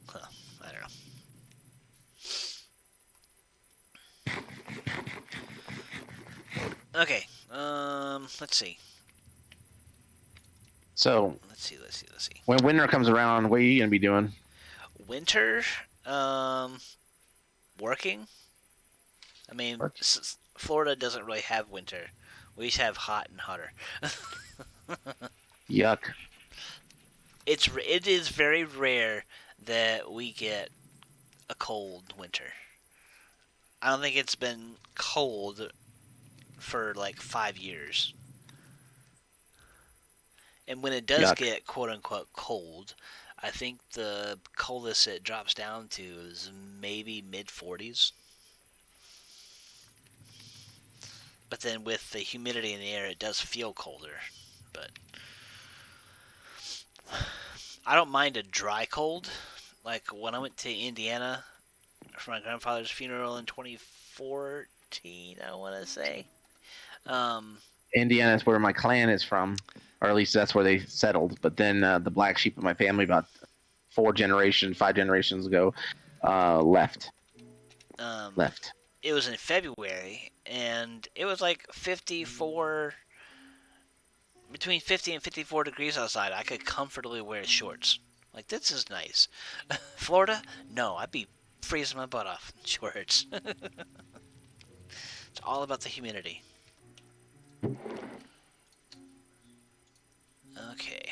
Huh. I don't know. Okay. Let's see.
So
Let's see.
when winter comes around, what are you gonna be doing?
Winter, working. I mean, Florida doesn't really have winter. We just have hot and hotter.
Yuck.
It is very rare that we get a cold winter. I don't think it's been cold for like 5 years. And when it does get quote unquote cold, I think the coldest it drops down to is maybe mid 40s. But then with the humidity in the air, it does feel colder. But I don't mind a dry cold. Like when I went to Indiana for my grandfather's funeral in 2014, I want to say.
Indiana is where my clan is from, or at least that's where they settled. But then the black sheep of my family, about 5 generations ago, left. Left.
It was in February, and it was like 54, between 50 and 54 degrees outside. I could comfortably wear shorts. Like, this is nice. Florida? No, I'd be freezing my butt off in shorts. It's all about the humidity. Okay.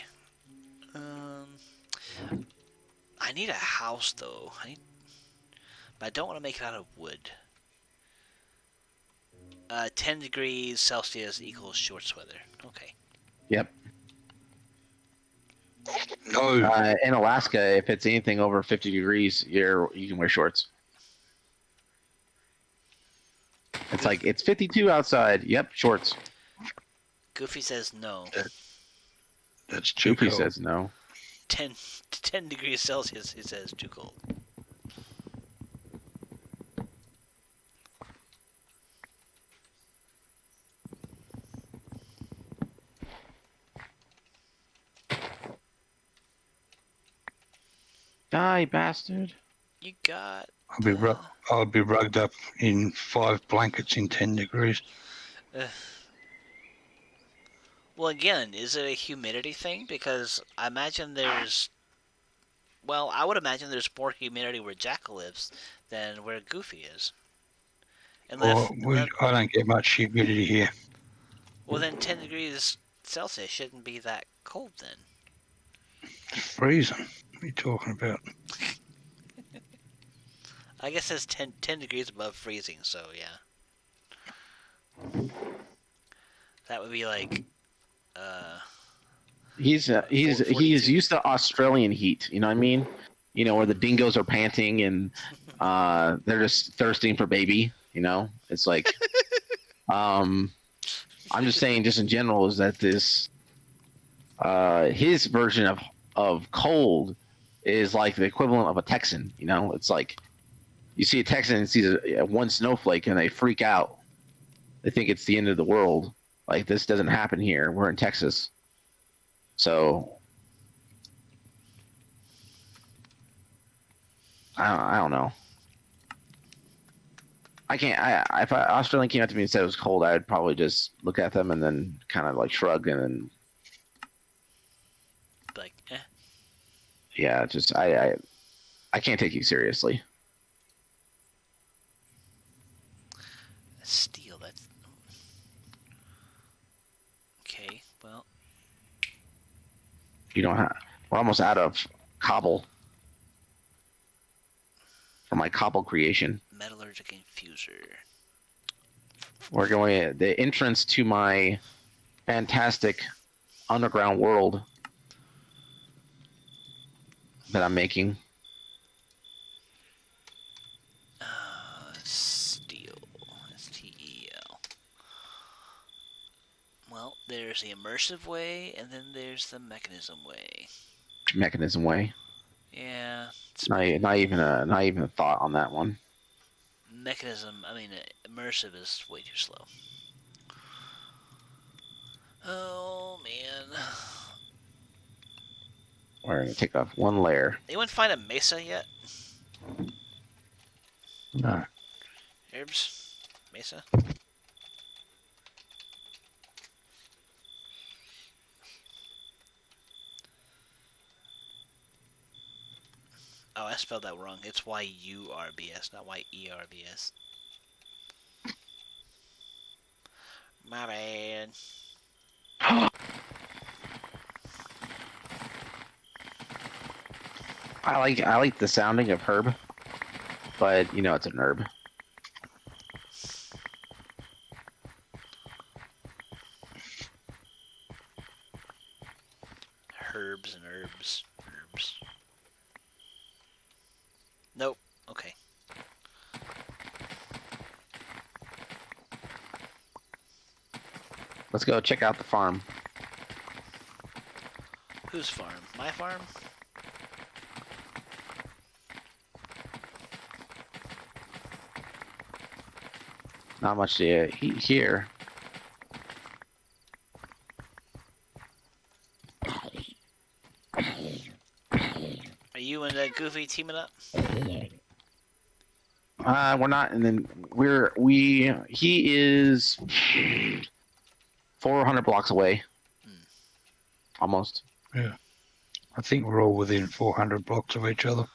I need a house, though. But I don't want to make it out of wood. 10 degrees Celsius equals shorts weather. Okay.
Yep.
No.
In Alaska, if it's anything over 50 degrees, you can wear shorts. It's like, it's 52 outside. Yep, shorts.
Goofy says no.
That's too
Goofy
cold.
says no.
10 degrees Celsius, he says, too cold.
Die, bastard.
You got...
I'll be rugged up in 5 blankets in 10 degrees.
Well, again, is it a humidity thing? Because I imagine there's... Well, I would imagine there's more humidity where Jackal lives than where Goofy is.
I don't get much humidity here.
Well, then 10 degrees Celsius shouldn't be that cold then.
It's freezing. What are you talking about?
I guess it's 10 degrees above freezing, so yeah. That would be like...
He's
42.
used to Australian heat. You know what I mean? You know, where the dingoes are panting and they're just thirsting for baby. You know, it's like I'm just saying, just in general, is that this his version of cold is like the equivalent of a Texan. You know, it's like you see a Texan and sees one snowflake and they freak out. They think it's the end of the world. Like, this doesn't happen here. We're in Texas. So I don't know. I can't. If Australian came up to me and said it was cold, I'd probably just look at them and then kind of like shrug and then
like, eh.
Yeah, just I can't take you seriously.
Steel, that's... Okay, well...
You don't have. We're almost out of cobble for my cobble creation.
Metallurgic infuser.
We're going the entrance to my fantastic underground world that I'm making.
Steel. S-T-E-L. Well, there's the immersive way, and then there's the mechanism way.
Mechanism way.
Yeah, it's
Not even a thought on that one.
mechanism. I mean, immersive is way too slow. Oh man.
We're gonna take off one layer.
Anyone find a mesa yet?
No.
Herbs? Mesa? Oh, I spelled that wrong. It's Y-U-R-B-S, not Y-E-R-B-S. My bad.
I like the sounding of herb, but you know it's an herb.
Herbs and herbs. Herbs. Nope. Okay.
Let's go check out the farm.
Whose farm? My farm?
Not much to eat here.
Are you and Goofy teaming up?
We're not, and then he is 400 blocks away. Almost.
Yeah. I think we're all within 400 blocks of each other.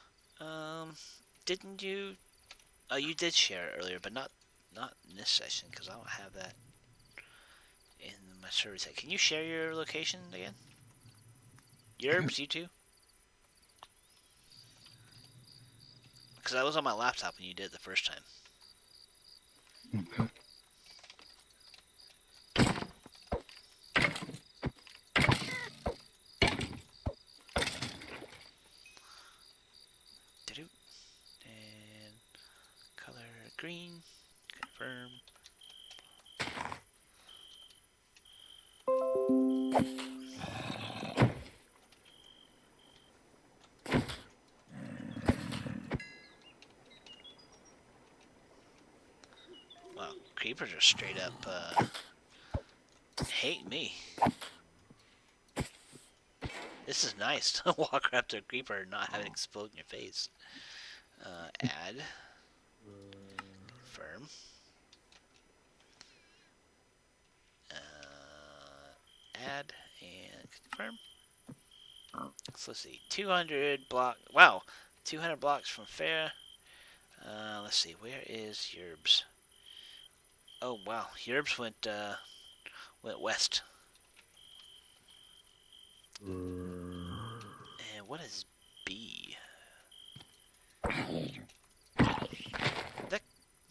Didn't you? Oh, you did share it earlier, but not in this session, because I don't have that in my server set. Can you share your location again? Yerbs, you too? Because I was on my laptop when you did it the first time.
Okay.
And color green. Confirm. Wow, creepers are straight up hate me. This is nice to walk up to a creeper and not have it explode in your face. Add. Confirm. Add and confirm. So let's see. 200 block. Wow. 200 blocks from Fair. Let's see. Where is Yerbs? Oh, wow. Yerbs went west. And what is B? That,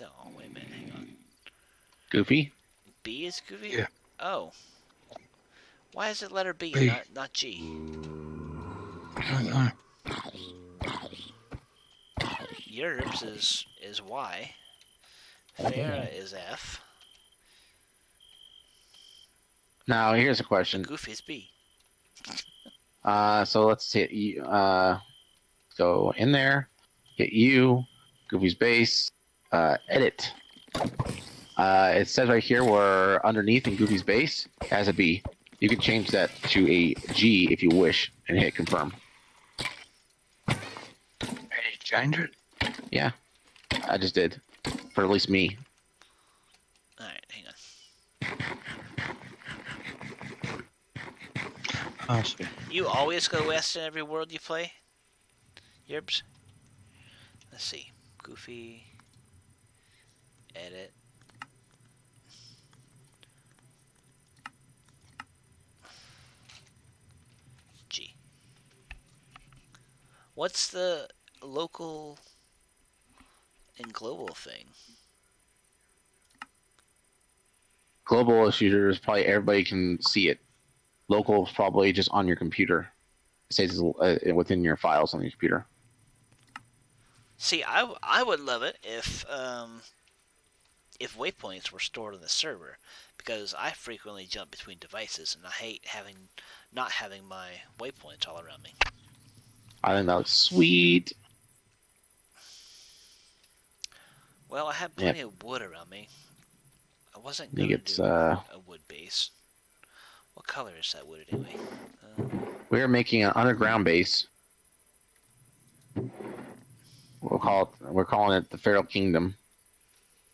no, wait a minute, hang on.
Goofy?
B is Goofy?
Yeah.
Oh. Why is it letter B,
B.
and not G?
I don't know.
Yerbs is Y. Farah is F.
Now here's a question.
Goofy is B.
So let's see. Go in there. Hit U. Goofy's base. Edit. It says right here we're underneath in Goofy's base has a B. You can change that to a G if you wish and hit confirm.
Can you change it?
Yeah, I just did. For at least me.
Alright, hang on.
I see.
You always go west in every world you play? Yerbs? Let's see. Goofy. Edit. G. What's the local and global thing?
Global shooter is probably everybody can see it. Local is probably just on your computer. It says within your files on your computer.
See, I would love it if waypoints were stored on the server, because I frequently jump between devices and I hate not having my waypoints all around me.
I think that looks sweet.
Well, I have plenty of wood around me. I wasn't
I think
gonna
it's
do a wood base. What color is that wood anyway?
we're making an underground base. We're calling it the Feral Kingdom.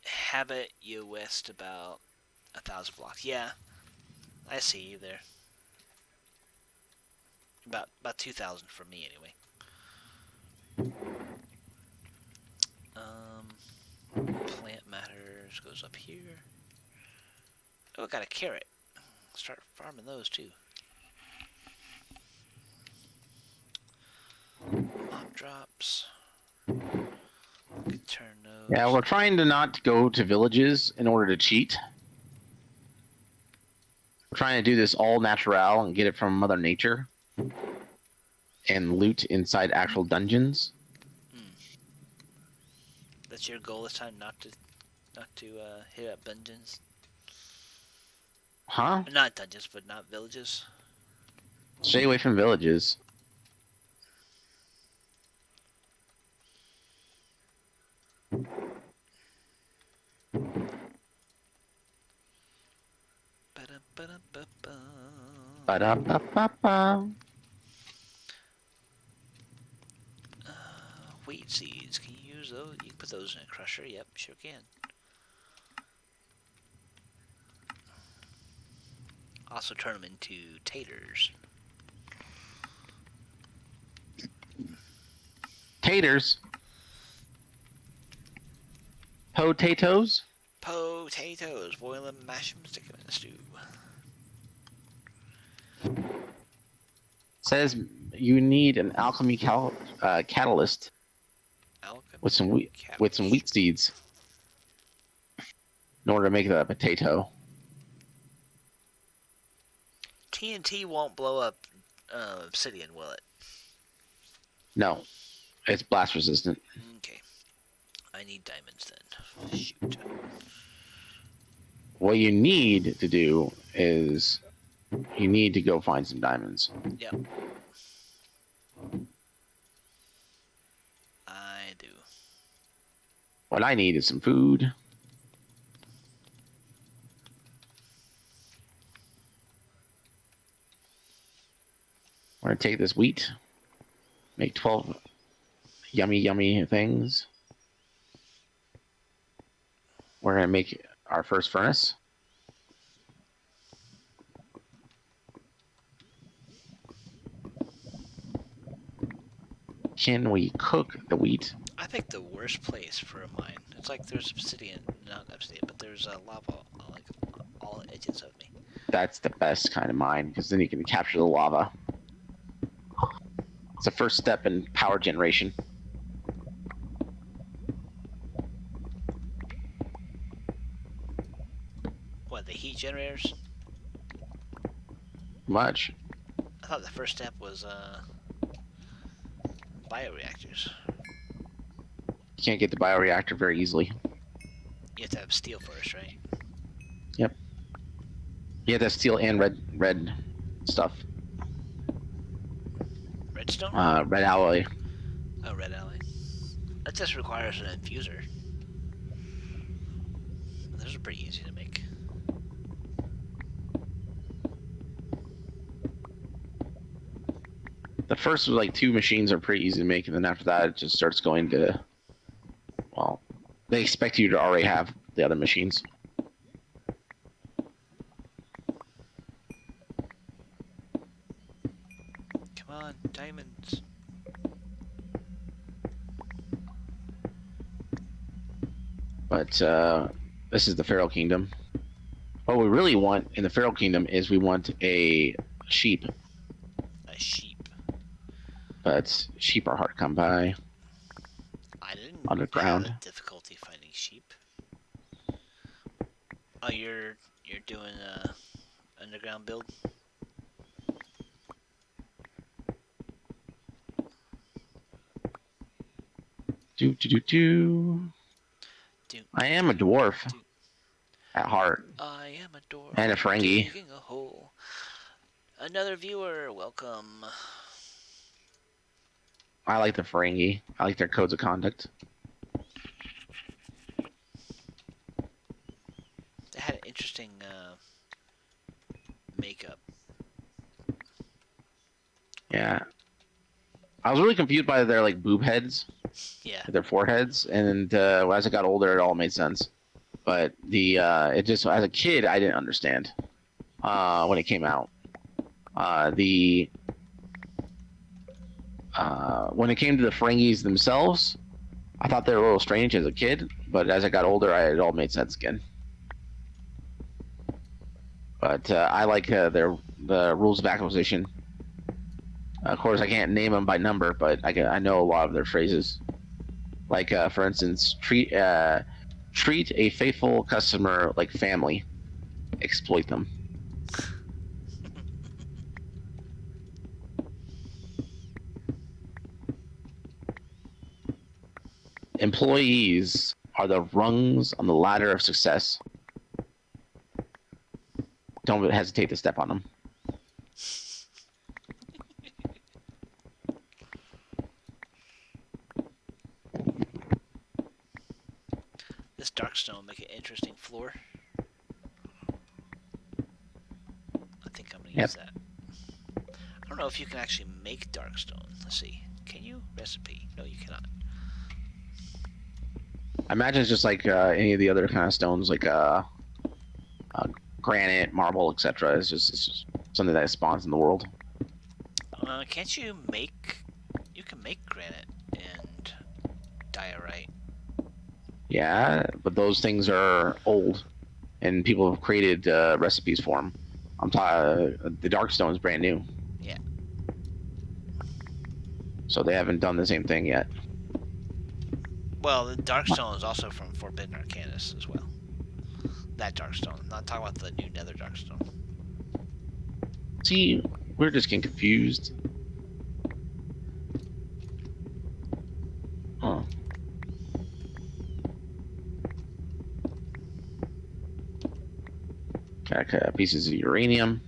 Habit you west about 1,000 blocks. Yeah, I see you there. About 2,000 for me anyway. Plant matters goes up here. Oh, I got a carrot. Start farming those too. Mob drops. Could turn those.
Yeah, we're trying to not go to villages in order to cheat. We're trying to do this all natural and get it from Mother Nature and loot inside actual dungeons.
That's your goal this time, not to hit up dungeons.
Huh?
Not dungeons, but not villages.
Stay away from villages. Ba-da-ba-ba-ba.
Wheat seeds. Can you use those? You can put those in a crusher. Yep, sure can. Also turn them into taters.
Taters. Potatoes.
Potatoes. Boil them, mash them, stick them in the stew.
Says you need an alchemy catalyst with some wheat seeds in order to make the potato.
TNT won't blow up obsidian, will it?
No, it's blast resistant.
Okay. I need diamonds then. Shoot.
What you need to do is you need to go find some diamonds.
Yep. I do.
What I need is some food. We're going to take this wheat, make 12 yummy things. We're going to make our first furnace. Can we cook the wheat?
I think the worst place for a mine. It's like there's obsidian, not obsidian, but there's lava like all edges of me.
That's the best kind of mine because then you can capture the lava. It's the first step in power generation.
What, the heat generators?
Much.
I thought the first step was bioreactors.
You can't get the bioreactor very easily.
You have to have steel first, right?
Yep. You have to have steel and red stuff.
Redstone?
Red alloy.
Oh, red alloy. That just requires an infuser. Those are pretty easy to make.
The first like 2 machines are pretty easy to make, and then after that it just starts going to, well, they expect you to already have the other machines.
Come on, diamonds.
But this is the Feral Kingdom. What we really want in the Feral Kingdom is we want a sheep.
A sheep.
But sheep are hard to come by.
I didn't
Underground.
have difficulty finding sheep. Oh, you're doing a underground build?
I am a dwarf at heart.
I am a dwarf.
And a Ferengi.
Digging a hole. Another viewer, welcome.
I like the Ferengi. I like their codes of conduct.
They had an interesting makeup.
Yeah. I was really confused by their like boob heads,
Yeah.
their foreheads, and as I got older, it all made sense. But it just as a kid, I didn't understand when it came out. When it came to the Ferengis themselves, I thought they were a little strange as a kid, but as I got older, it all made sense again. But I like the rules of acquisition. Of course, I can't name them by number, but I know a lot of their phrases. Like, for instance, treat a faithful customer like family, exploit them. Employees are the rungs on the ladder of success. Don't hesitate to step on them.
This Darkstone will make an interesting floor. I think I'm going to use that. I don't know if you can actually make Darkstone. Let's see. Can you? Recipe. No, you cannot.
I imagine it's just like any of the other kind of stones, like granite, marble, etc. It's just something that spawns in the world.
Can't you make... You can make granite and diorite.
Yeah, but those things are old, and people have created recipes for them. I'm talking the Darkstone is brand new.
Yeah.
So they haven't done the same thing yet.
Well, the Darkstone is also from Forbidden Arcanus as well. That Darkstone. I'm not talking about the new Nether Darkstone.
See, we're just getting confused. Huh. Got pieces of uranium.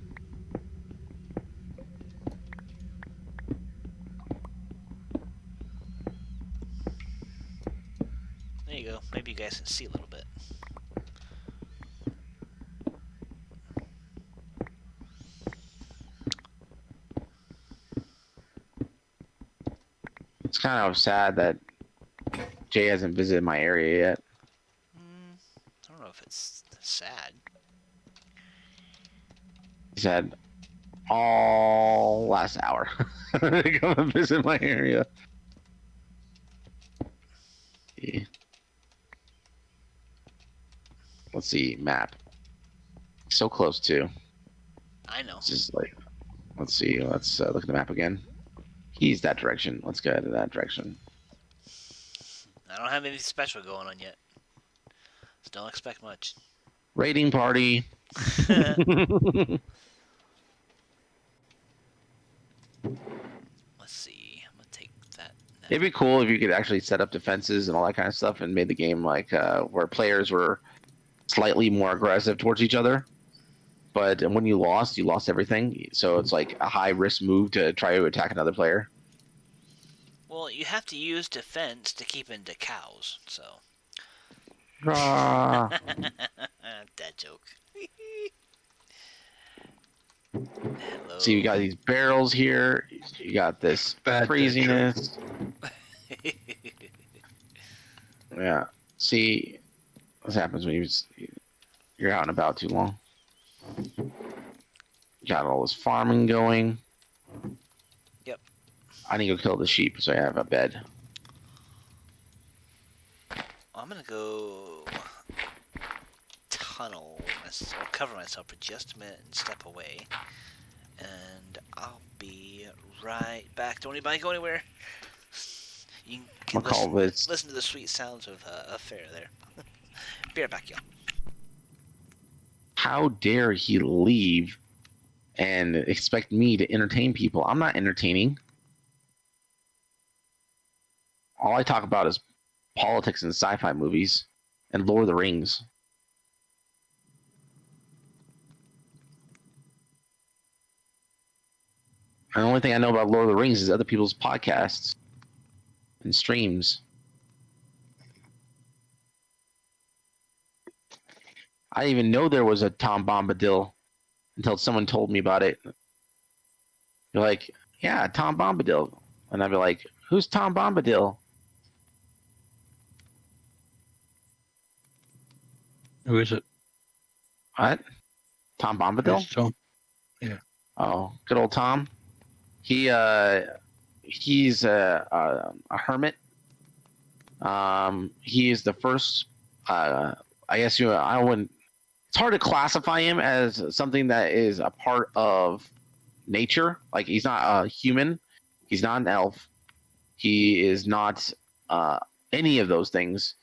There you go. Maybe you guys can see a little bit.
It's kind of sad that Jay hasn't visited my area yet.
I don't know if it's sad.
He said all last hour to come and visit my area. Yeah. Let's see, map. So close too.
I know.
It's just like, let's see. Let's look at the map again. He's that direction. Let's go to that direction.
I don't have anything special going on yet. So don't expect much.
Raiding party.
Let's see. I'm gonna take that.
It'd be cool if you could actually set up defenses and all that kind of stuff and made the game like where players were slightly more aggressive towards each other. But when you lost everything. So it's like a high risk move to try to attack another player.
Well, you have to use defense to keep into cows, so.
Ah.
That joke. Hello.
See, you got these barrels here. You got this craziness. Yeah. See, what happens when you're out and about too long. Got all this farming going.
Yep.
I need to go kill the sheep so I have a bed.
I'm gonna go tunnel. I'll cover myself for just a minute and step away, and I'll be right back. Don't anybody go anywhere. You can listen to the sweet sounds of a fair there. Be right back, y'all.
How dare he leave and expect me to entertain people? I'm not entertaining. All I talk about is politics and sci-fi movies and Lord of the Rings. And the only thing I know about Lord of the Rings is other people's podcasts. and streams. I didn't even know there was a Tom Bombadil until someone told me about it. You're like, yeah, Tom Bombadil. And I'd be like, who's Tom Bombadil?
Who is it?
What? Tom Bombadil?
Who's Tom?
Oh, good old Tom. He's a hermit. He is the first. I guess I wouldn't. It's hard to classify him as something that is a part of nature. Like he's not a human. He's not an elf. He is not any of those things.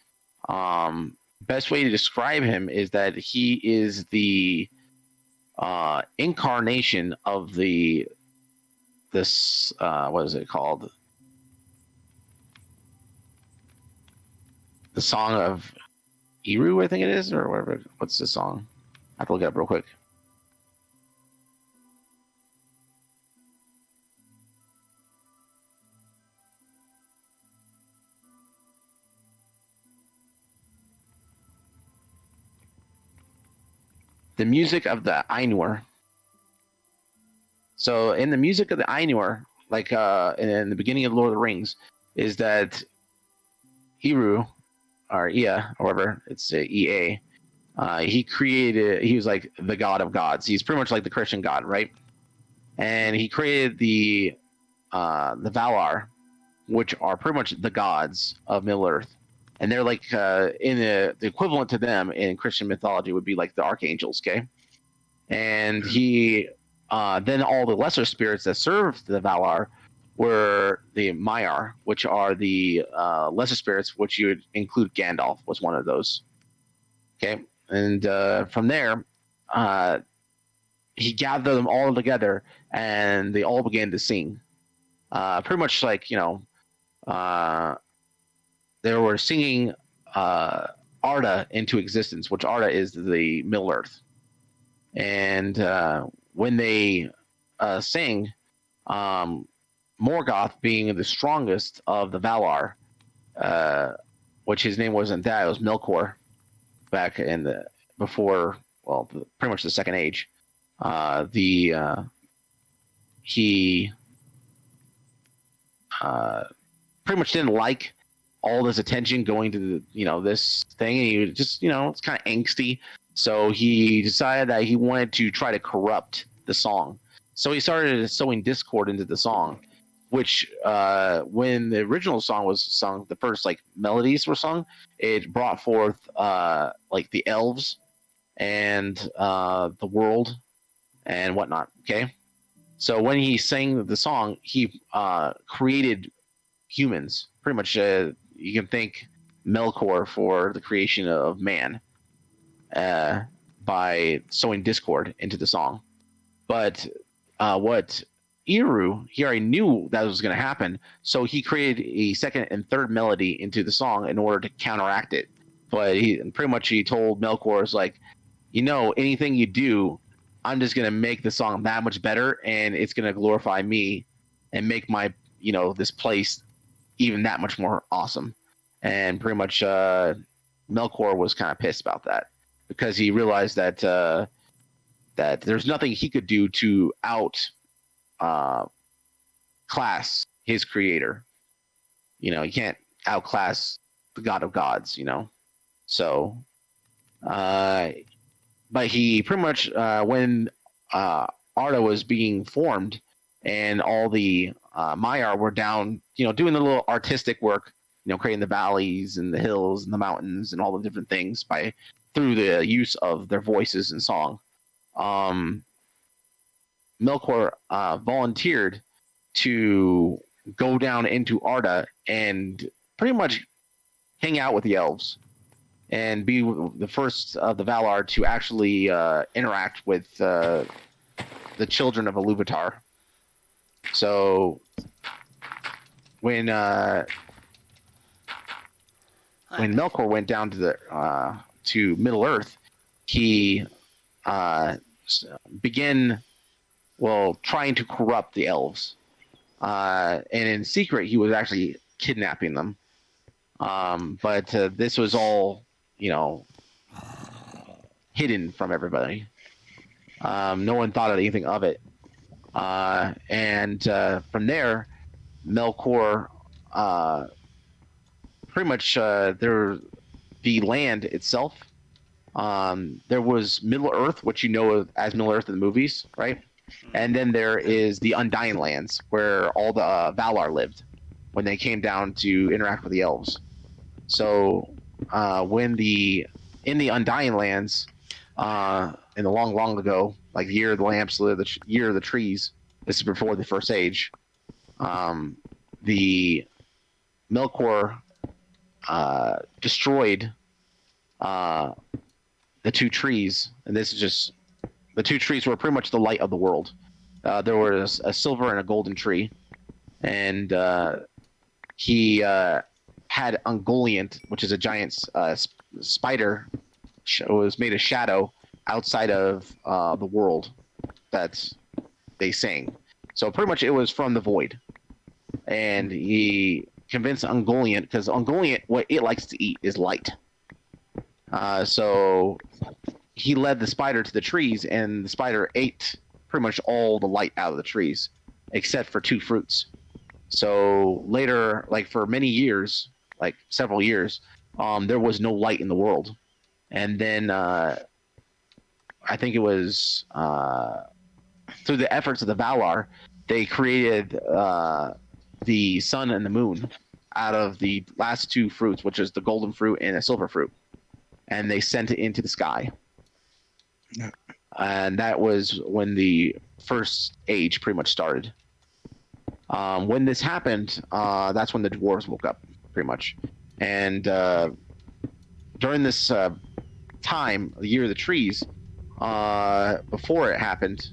Best way to describe him is that he is the incarnation of this what is it called? The Song of Eru, I think it is, or whatever. What's the song? I have to look it up real quick. The music of the Ainur. So in the music of the Ainur, like in the beginning of Lord of the Rings, is that Eru, or Ea, however, it's EA. He was like the god of gods. He's pretty much like the Christian god, right? And he created the Valar, which are pretty much the gods of Middle Earth. And they're like in the equivalent to them in Christian mythology would be like the archangels, okay? And he then all the lesser spirits that served the Valar were the Maiar, which are the lesser spirits, which you would include Gandalf was one of those. Okay, and from there, he gathered them all together, and they all began to sing. Pretty much like they were singing Arda into existence, which Arda is the Middle Earth. And when they sing, Morgoth being the strongest of the Valar, which his name wasn't that, it was Melkor, back in the before, well, pretty much the Second Age. He pretty much didn't like all this attention going to this thing, and he just it's kind of angsty. So he decided that he wanted to try to corrupt the song. So he started sowing discord into the song, which when the original song was sung, the first like melodies were sung, it brought forth like the elves and the world and whatnot. Okay, so when he sang the song, he created humans. Pretty much, you can thank Melkor for the creation of man by sowing discord into the song. But what Eru, he already knew that was going to happen, so he created a second and third melody into the song in order to counteract it. But he told Melkor, is like, anything you do, I'm just going to make the song that much better, and it's going to glorify me and make my this place even that much more awesome. And pretty much Melkor was kind of pissed about that, because he realized that that there's nothing he could do to class his creator. You can't outclass the god of gods, So, but he pretty much, when Arda was being formed and all the Maiar were down, doing the little artistic work, creating the valleys and the hills and the mountains and all the different things through the use of their voices and song. Melkor volunteered to go down into Arda and pretty much hang out with the elves and be the first of the Valar to actually interact with the children of Iluvatar. So when Melkor went down to Middle Earth, he began trying to corrupt the elves, and in secret he was actually kidnapping them. But this was all, hidden from everybody. No one thought of anything of it. And from there, Melkor, pretty much the land itself. There was Middle Earth, which you know as Middle Earth in the movies, right? And then there is the Undying Lands, where all the Valar lived when they came down to interact with the elves. So in the Undying Lands, in the long, long ago, like the year of the lamps, the year of the trees, this is before the First Age, the Melkor destroyed the two trees, and this is just the two trees were pretty much the light of the world. There was a silver and a golden tree, and he had Ungoliant, which is a giant spider, was made a shadow outside of the world that they sang. So pretty much it was from the void, and he convinced Ungoliant, because Ungoliant, what it likes to eat is light. So he led the spider to the trees, and the spider ate pretty much all the light out of the trees, except for two fruits. So later, like for many years, like several years, there was no light in the world. And then I think it was through the efforts of the Valar, they created the sun and the moon out of the last two fruits, which is the golden fruit and a silver fruit. And they sent it into the sky.
Yeah.
And that was when the First Age pretty much started. When this happened, that's when the dwarves woke up, pretty much. And during this time, the Year of the Trees, before it happened,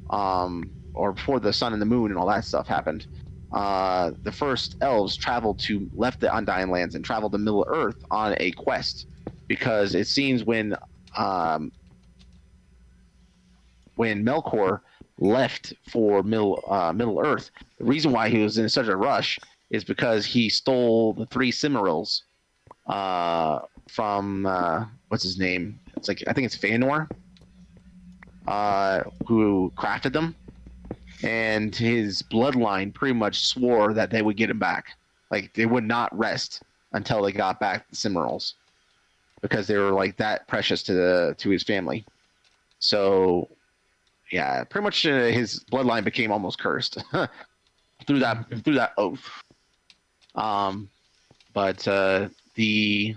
or before the sun and the moon and all that stuff happened, the first elves left the Undying Lands and traveled to Middle Earth on a quest, because it seems when Melkor left for Middle Earth, the reason why he was in such a rush is because he stole the three Silmarils from what's his name? It's like, I think it's Fëanor, who crafted them, and his bloodline pretty much swore that they would get him back. Like, they would not rest until they got back the Silmarils, because they were like that precious to his family. So yeah, pretty much his bloodline became almost cursed through that oath. But the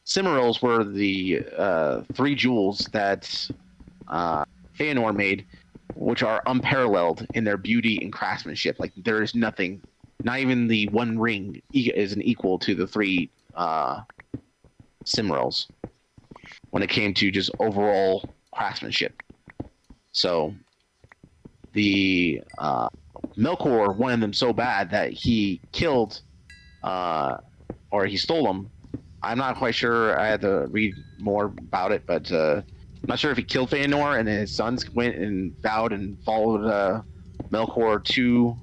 Silmarils were the three jewels that Fëanor made, which are unparalleled in their beauty and craftsmanship. Like, there is nothing, not even the one ring is an equal to the three Silmarils when it came to just overall craftsmanship. So the Melkor wanted them so bad that he killed or he stole them. I'm not quite sure. I had to read more about it, but I'm not sure if he killed Fëanor and his sons went and vowed and followed Melkor to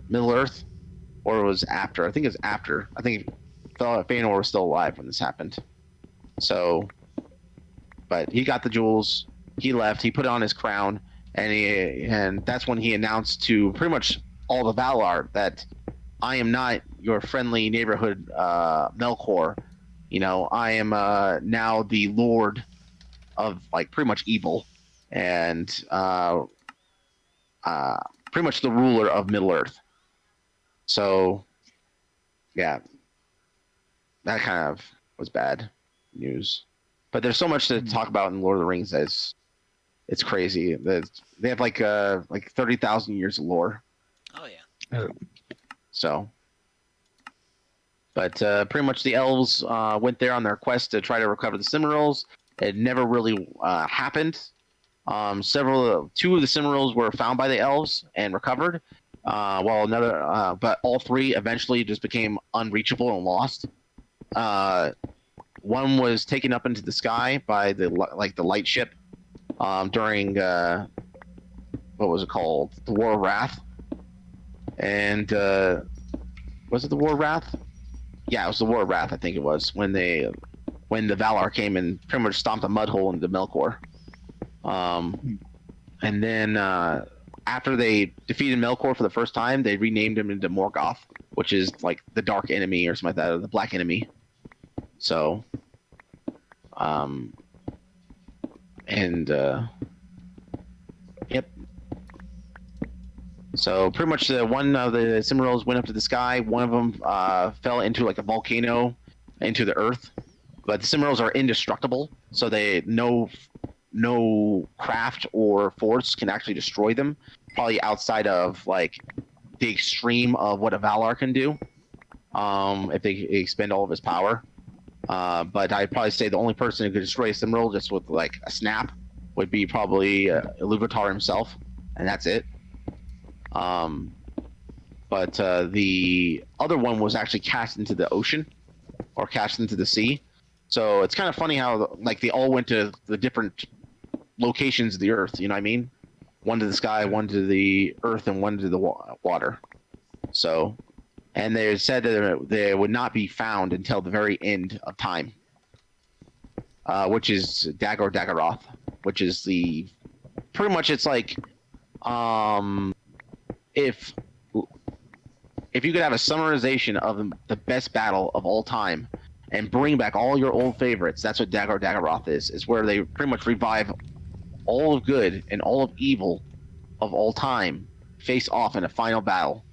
Middle Earth, or it was after. I think it was after. I think Fëanor was still alive when this happened. So, but he got the jewels. He left. He put on his crown, and that's when he announced to pretty much all the Valar that I am not your friendly neighborhood Melkor. You know, I am now the lord of, like, pretty much evil, and pretty much the ruler of Middle Earth. So, yeah, that kind of was bad news. But there's so much to talk about in Lord of the Rings that it's crazy. They have like 30,000 years of lore.
Oh yeah.
So, but pretty much the elves went there on their quest to try to recover the Silmarils. It never really happened. Two of the Silmarils were found by the elves and recovered, but all three eventually just became unreachable and lost. One was taken up into the sky by the light ship during what was it called? The War of Wrath. And was it the War of Wrath? Yeah, it was the War of Wrath. I think it was when the Valar came and pretty much stomped a mud hole into Melkor. And then after they defeated Melkor for the first time, they renamed him into Morgoth, which is like the dark enemy or something like that, or the black enemy. So, yep. So pretty much one of the Cimmerals went up to the sky. One of them fell into like a volcano into the earth. But the Cimmerals are indestructible, so they no craft or force can actually destroy them. Probably outside of like the extreme of what a Valar can do, if they expend all of his power. But I'd probably say the only person who could destroy a Cimmeral just with like a snap would be probably Ilúvatar himself, and that's it. But the other one was actually cast into the ocean or cast into the sea. So it's kind of funny how like they all went to the different locations of the earth. You know what I mean? One to the sky, one to the earth, and one to the water. So, and they said that they would not be found until the very end of time, which is Dagor Daggerath, which is the pretty much it's like if you could have a summarization of the best battle of all time and bring back all your old favorites, that's what Dagor Daggerath is where they pretty much revive all of good and all of evil of all time face off in a final battle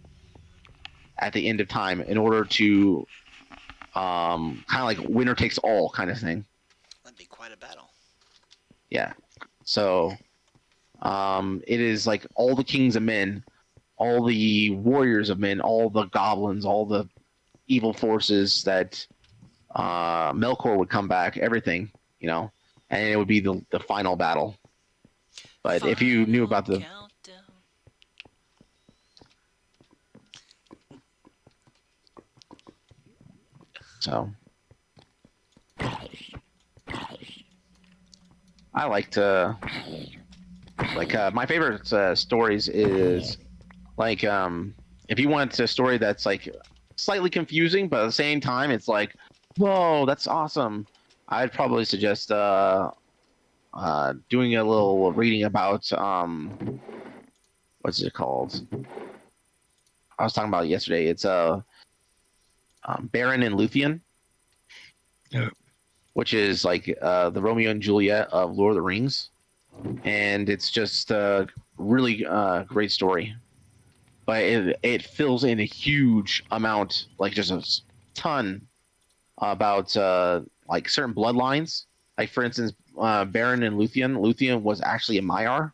at the end of time in order to kind of like winner takes all kind of thing.
That'd be quite a battle.
Yeah. So it is like all the kings of men, all the warriors of men, all the goblins, all the evil forces that Melkor would come back, everything, you know, and it would be the final battle. But if you knew about the
countdown.
So I like to my favorite stories is like if you want a story that's like slightly confusing but at the same time it's like, whoa, that's awesome, I'd probably suggest doing a little reading about what's it called? I was talking about it yesterday. It's Baron and Luthien.
Yeah.
Which is like the Romeo and Juliet of Lord of the Rings, and it's just a really great story. But it fills in a huge amount, like just a ton about like certain bloodlines. Like for instance, Baron and Luthien. Luthien was actually a Maiar,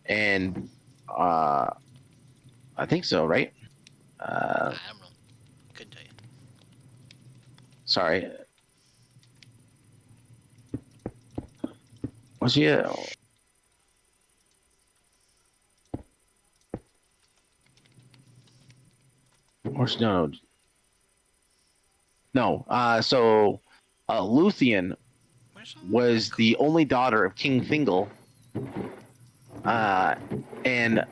and I think so, right?
I don't know. Couldn't tell you.
Sorry. Was he a... Or no. No. So Luthien was the only daughter of King Thingol and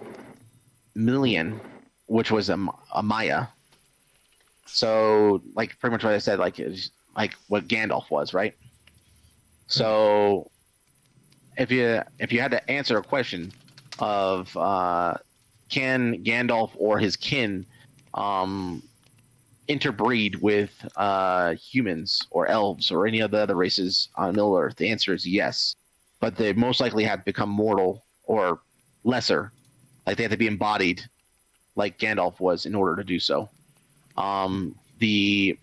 Milian, which was a Maya. So, like, pretty much what I said, like, it's like what Gandalf was, right? So, if you had to answer a question of can Gandalf or his kin interbreed with humans or elves or any of the other races on Middle Earth, the answer is yes. But they most likely have to become mortal or lesser, like they have to be embodied, like Gandalf was, in order to do so. The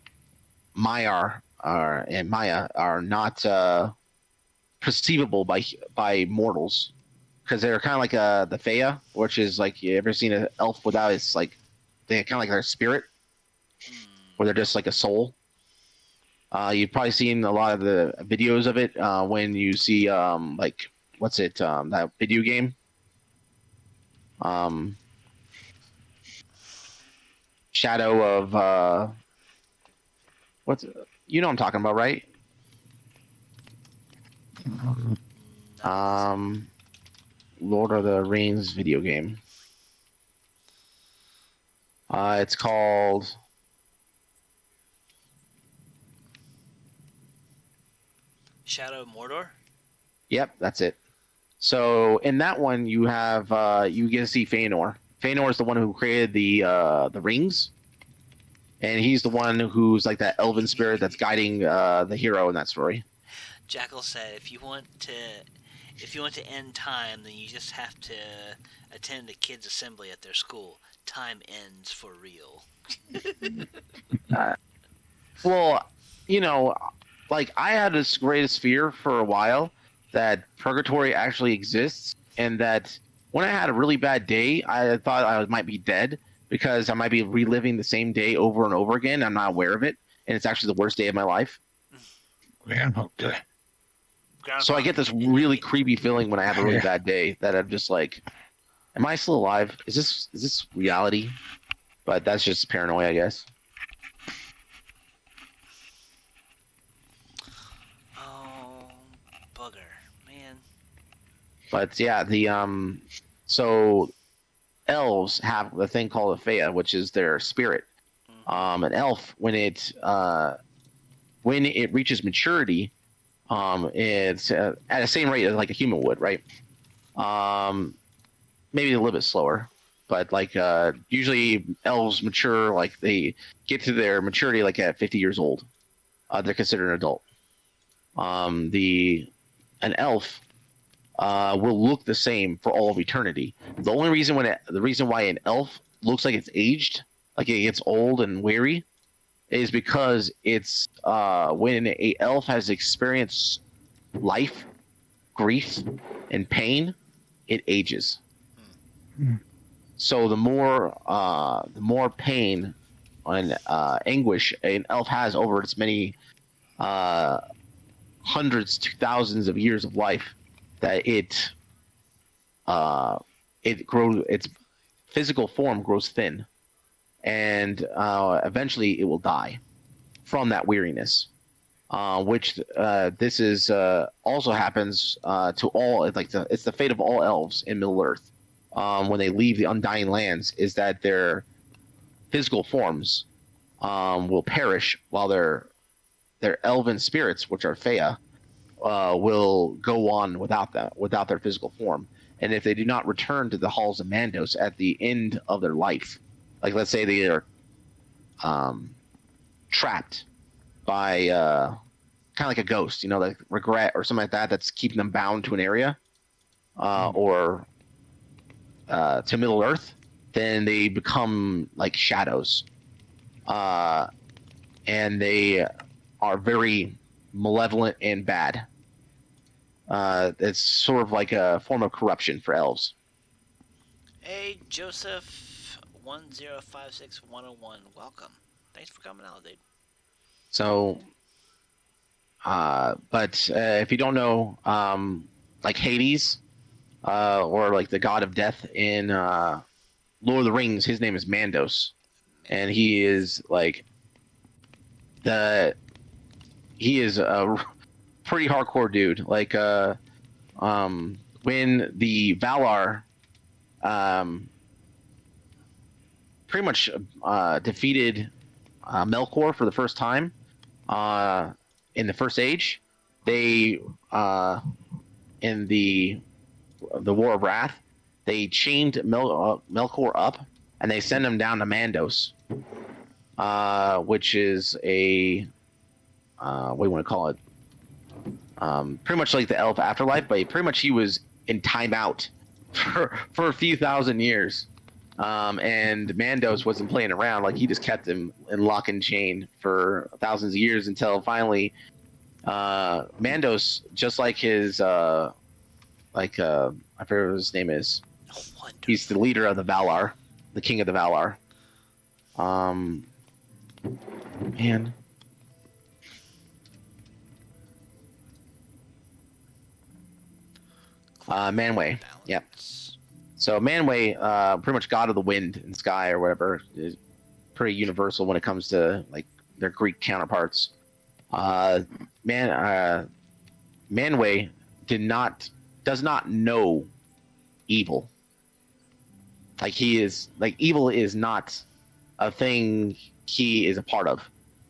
Maiar and Maya are not perceivable by mortals because they're kind of like the Fea, which is like, you ever seen an elf without its like, they kind of like their spirit, where they're just like a soul. You've probably seen a lot of the videos of it when you see like what's it that video game. Shadow of what's, you know what I'm talking about, right? Lord of the Rings video game. It's called.
Shadow of Mordor?
Yep, that's it. So in that one, you have you get to see Feanor. Feanor is the one who created the rings, and he's the one who's like that elven spirit that's guiding the hero in that story.
Jackal said, if you want to end time, then you just have to attend a kids' assembly at their school. Time ends for real.
Well, you know, like I had this greatest fear for a while that purgatory actually exists, and that when I had a really bad day, I thought I might be dead because I might be reliving the same day over and over again. I'm not aware of it, and it's actually the worst day of my life.
Groundhog Day.
So I get this really creepy feeling when I have a really bad day that I'm just like, am I still alive? Is this reality? But that's just paranoia, I guess.
Oh, bugger, man.
But yeah, so elves have the thing called a Fea, which is their spirit. An elf, when it reaches maturity, it's at the same rate as like a human would, right? Maybe a little bit slower, but like usually elves mature, like they get to their maturity like at 50 years old. They're considered an adult. An elf will look the same for all of eternity. The only reason why an elf looks like it's aged, like it gets old and weary, is because it's when a elf has experienced life, grief, and pain, it ages. So the more pain and anguish an elf has over its many hundreds to thousands of years of life, that it grows, its physical form grows thin, and eventually it will die from that weariness. Which this is also happens to all. It's the fate of all elves in Middle Earth when they leave the Undying Lands, is that their physical forms will perish, while their elven spirits, which are Fea, will go on without their physical form. And if they do not return to the halls of Mandos at the end of their life, like let's say they are trapped by kind of like a ghost, like regret or something like that, that's keeping them bound to an area, or to Middle Earth, then they become like shadows, and they are very malevolent and bad. It's sort of like a form of corruption for elves.
Hey, Joseph 1056101, welcome. Thanks for coming out, dude.
So, but if you don't know, like Hades, or like the god of death in Lord of the Rings, his name is Mandos, and he is like he is a pretty hardcore dude. Like when the Valar pretty much defeated Melkor for the first time in the First Age, they in the War of Wrath, they chained Melkor up and they send him down to Mandos, which is a what do you want to call it? Pretty much like the elf afterlife, but pretty much he was in timeout for a few thousand years. And Mandos wasn't playing around. Like, he just kept him in lock and chain for thousands of years until finally Mandos, just like his I forget what his name is. He's the leader of the Valar, the king of the Valar. Man. Manwë. Yep. So Manwë, pretty much god of the wind and sky or whatever, is pretty universal when it comes to like their Greek counterparts. Manwë does not know evil. Like, he is like, evil is not a thing he is a part of.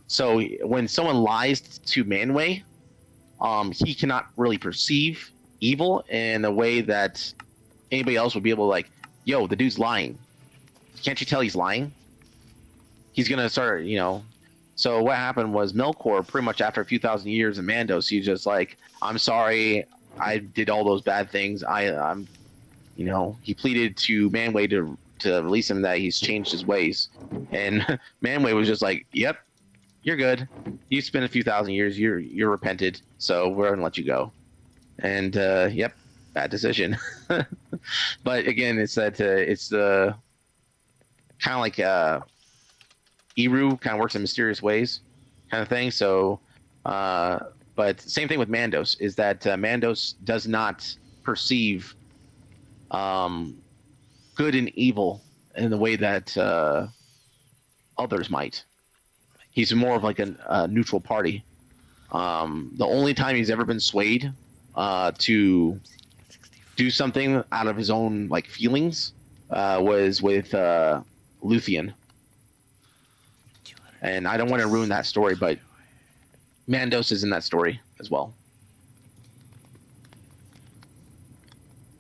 So when someone lies to Manway, he cannot really perceive evil in a way that anybody else would be able to, like, yo, the dude's lying. Can't you tell he's lying? He's gonna start, So what happened was Melkor, pretty much after a few thousand years in Mandos, he's just like, I'm sorry, I did all those bad things. I'm, he pleaded to Manway to release him, that he's changed his ways, and Manway was just like, yep, you're good. You spent a few thousand years, you're repented, so we're gonna let you go. And yep, bad decision. But again, it's that it's the kind of like Eru kind of works in mysterious ways, kind of thing. So, but same thing with Mandos is that Mandos does not perceive good and evil in the way that others might. He's more of like a neutral party. The only time he's ever been swayed to do something out of his own like feelings was with Luthien. And I don't want to ruin that story, but Mandos is in that story as well.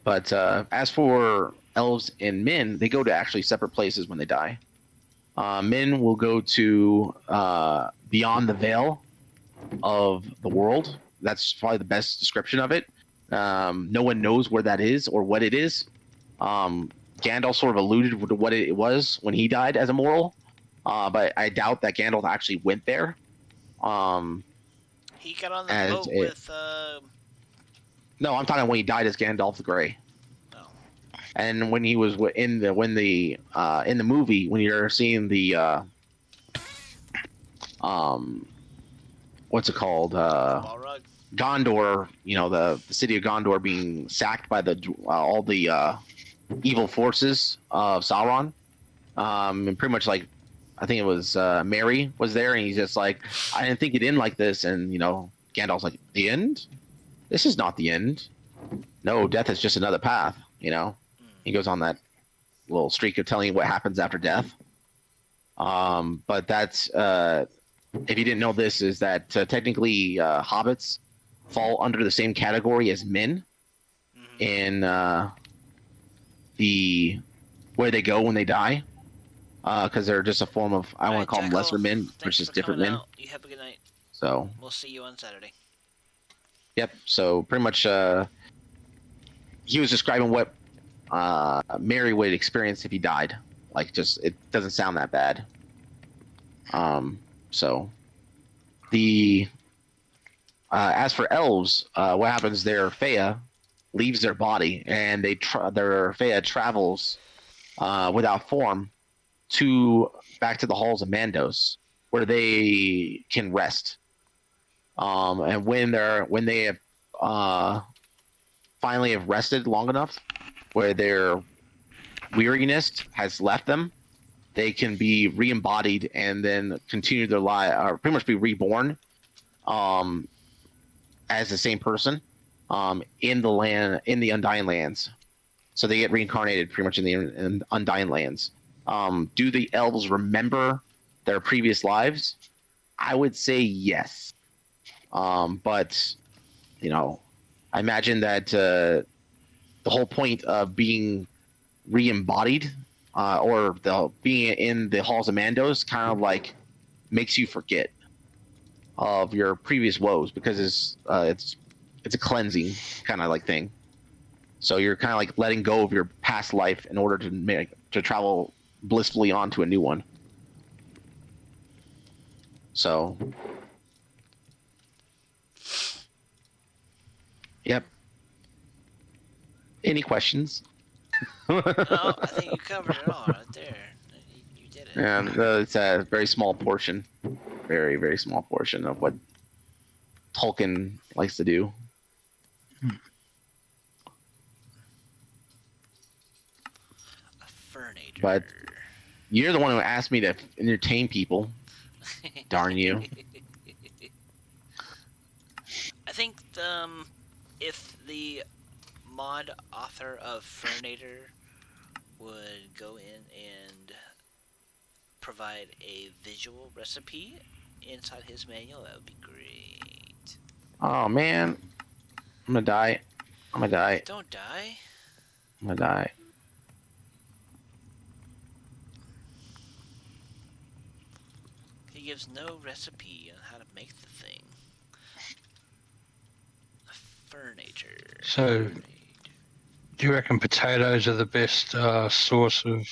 But as for elves and men, they go to actually separate places when they die. Men will go to beyond the veil of the world. That's probably the best description of it. No one knows where that is or what it is. Gandalf sort of alluded to what it was when he died as a mortal. But I doubt that Gandalf actually went there.
He got on the boat with.
No, I'm talking when he died as Gandalf the Grey.
Oh.
And when he was in the movie, when you're seeing the what's it called?
Balrog.
Gondor. The city of Gondor being sacked by all the evil forces of Sauron. And pretty much like. I think it was Mary was there, and he's just like, I didn't think it'd end like this. And, Gandalf's like, the end? This is not the end. No, death is just another path, He goes on that little streak of telling you what happens after death. But that's, if you didn't know this, is that technically hobbits fall under the same category as men in the where they go when they die. Because they're just a form of, I want to call them lesser men, versus different men.
You have a good night.
So
we'll see you on Saturday.
Yep. So pretty much, he was describing what Mary would experience if he died. Like, just it doesn't sound that bad. So the as for elves, what happens there? Fea leaves their body, and their Fea travels without form back to the halls of Mandos, where they can rest. And when they have finally have rested long enough, where their weariness has left them, they can be re-embodied and then continue their life, or pretty much be reborn as the same person in the Undying Lands. So they get reincarnated pretty much in the Undying Lands. Do the elves remember their previous lives? I would say yes. But, I imagine that the whole point of being re-embodied or being in the halls of Mandos kind of like makes you forget of your previous woes, because it's a cleansing kind of like thing. So you're kind of like letting go of your past life in order to travel blissfully on to a new one. So, yep. Any questions?
No, I think you covered it all right there. You did it.
And it's a very small portion, very, very small portion of what Tolkien likes to do.
A Fernator.
But you're the one who asked me to entertain people. Darn you.
I think if the mod author of Fernator would go in and provide a visual recipe inside his manual, that would be great.
Oh man, I'm gonna die. I'm gonna die.
Don't die.
I'm gonna die.
He gives no recipe on how to make the thing. Furniture.
So, do you reckon potatoes are the best source of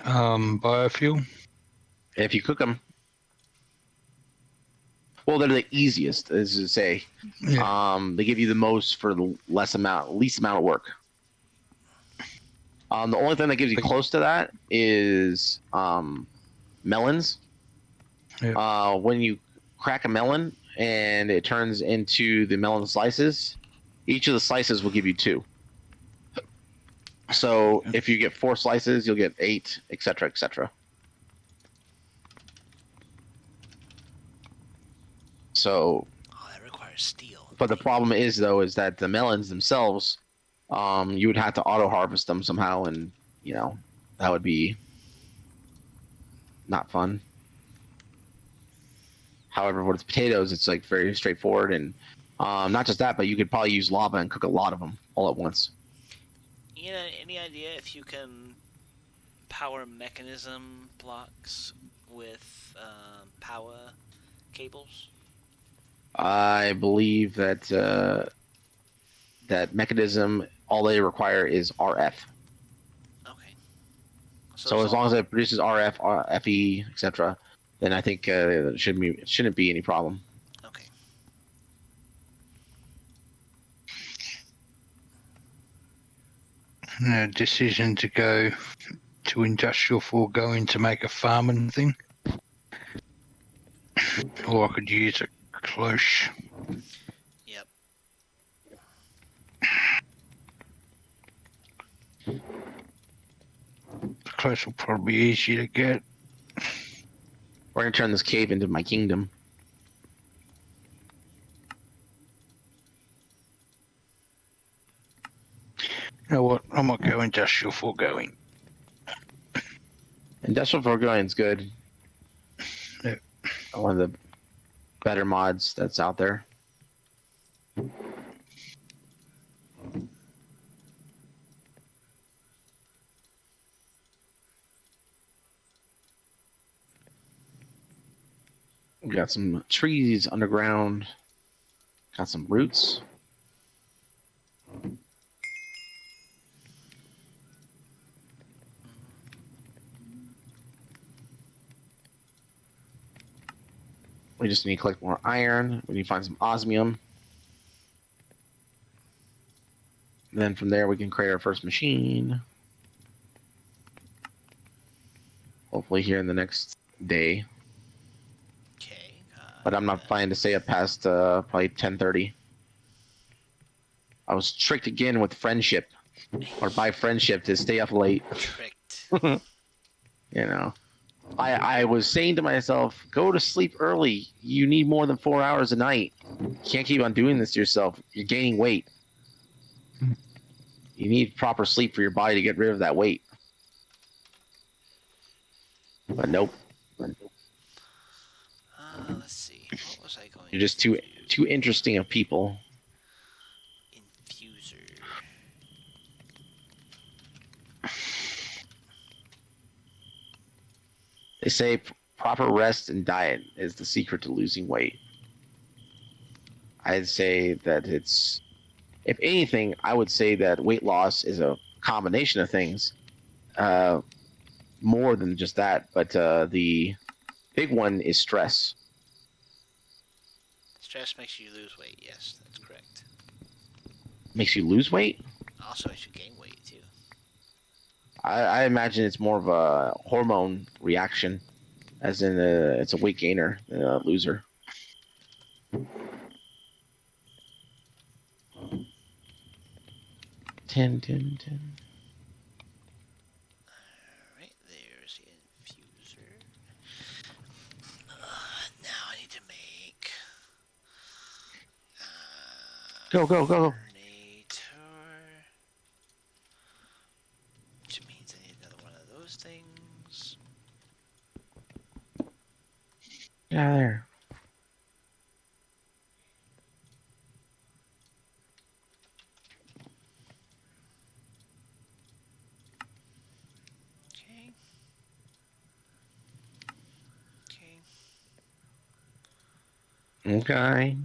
biofuel?
If you cook them, well, they're the easiest, as to say.
Yeah.
They give you the most for the least amount of work. The only thing that gives you close to that is melons.
Yeah.
When you crack a melon and it turns into the melon slices, each of the slices will give you 2. So if you get 4 slices, you'll get 8, etc., etc. So,
that requires steel.
but the problem is though, is that the melons themselves, you would have to auto harvest them somehow, and that would be not fun. However, with potatoes, it's like very straightforward, and not just that, but you could probably use lava and cook a lot of them all at once.
Any idea if you can power mechanism blocks with power cables?
I believe that that mechanism, all they require is RF.
Okay.
So as long as it produces RF, FE, etc., then I think it shouldn't be any problem.
Okay.
No decision to go to industrial for going to make a farming thing, or I could use a cloche.
Yep.
The cloche will probably be easier to get.
We're gonna turn this cave into my kingdom.
You know what? I might go industrial for going.
Industrial foregoing is good.
Yeah.
One of the better mods that's out there. We got some trees underground. Got some roots. We just need to collect more iron. We need to find some osmium. Then from there we can create our first machine. Hopefully here in the next day.
Okay.
But I'm not planning to stay up past probably 10:30. I was tricked again with friendship, or by friendship, to stay up late.
Tricked.
I was saying to myself, go to sleep early. You need more than 4 hours a night. You can't keep on doing this to yourself. You're gaining weight. You need proper sleep for your body to get rid of that weight. But nope.
Let's see. What was I going?
You're just too interesting of people.
Infuser.
They say proper rest and diet is the secret to losing weight. I'd say that it's, if anything, I would say that weight loss is a combination of things, more than just that. But the big one is stress.
Stress makes you lose weight. Yes, that's correct.
Makes you lose weight?
Also makes you gain weight too.
I imagine it's more of a hormone reaction, as in it's a weight gainer, loser. Ten.
Alright, there's the infuser. Now I need to make...
Go.
Alternator. Which means I need another one of those things.
Get out of there.
Okay.
Okay.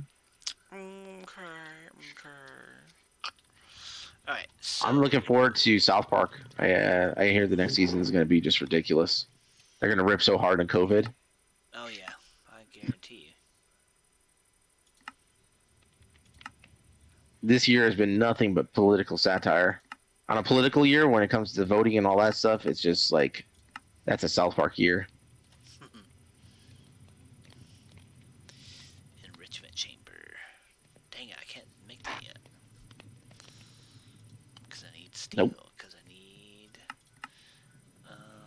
Alright, so...
I'm looking forward to South Park. I hear the next season is going to be just ridiculous. They're going to rip so hard on COVID.
Oh, yeah. I guarantee you.
This year has been nothing but political satire. On a political year, when it comes to voting and all that stuff, it's just like, that's a South Park year.
Enrichment chamber. Dang it, I can't make that yet. Because I need steel.
Nope.
Because I need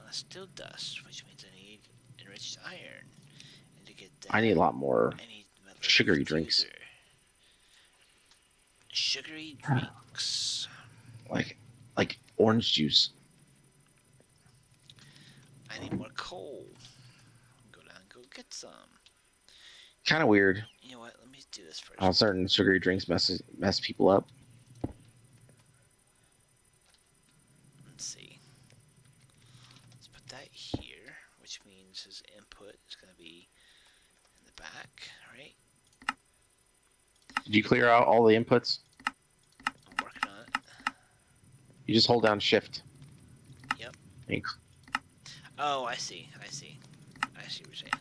steel dust, which means I need enriched iron. And to get that,
I need a lot more
I need
sugary drinks.
Sugary drinks.
Like orange juice.
I need more coal. Go down and go get some.
Kind of weird.
You know what? Let me do this first.
How certain sugary drinks mess people up.
Let's see. Let's put that here, which means his input is going to be in the back, right?
Did you clear out all the inputs?
I'm working on it.
You just hold down shift.
Yep.
And
Oh, I see. I see what you're saying.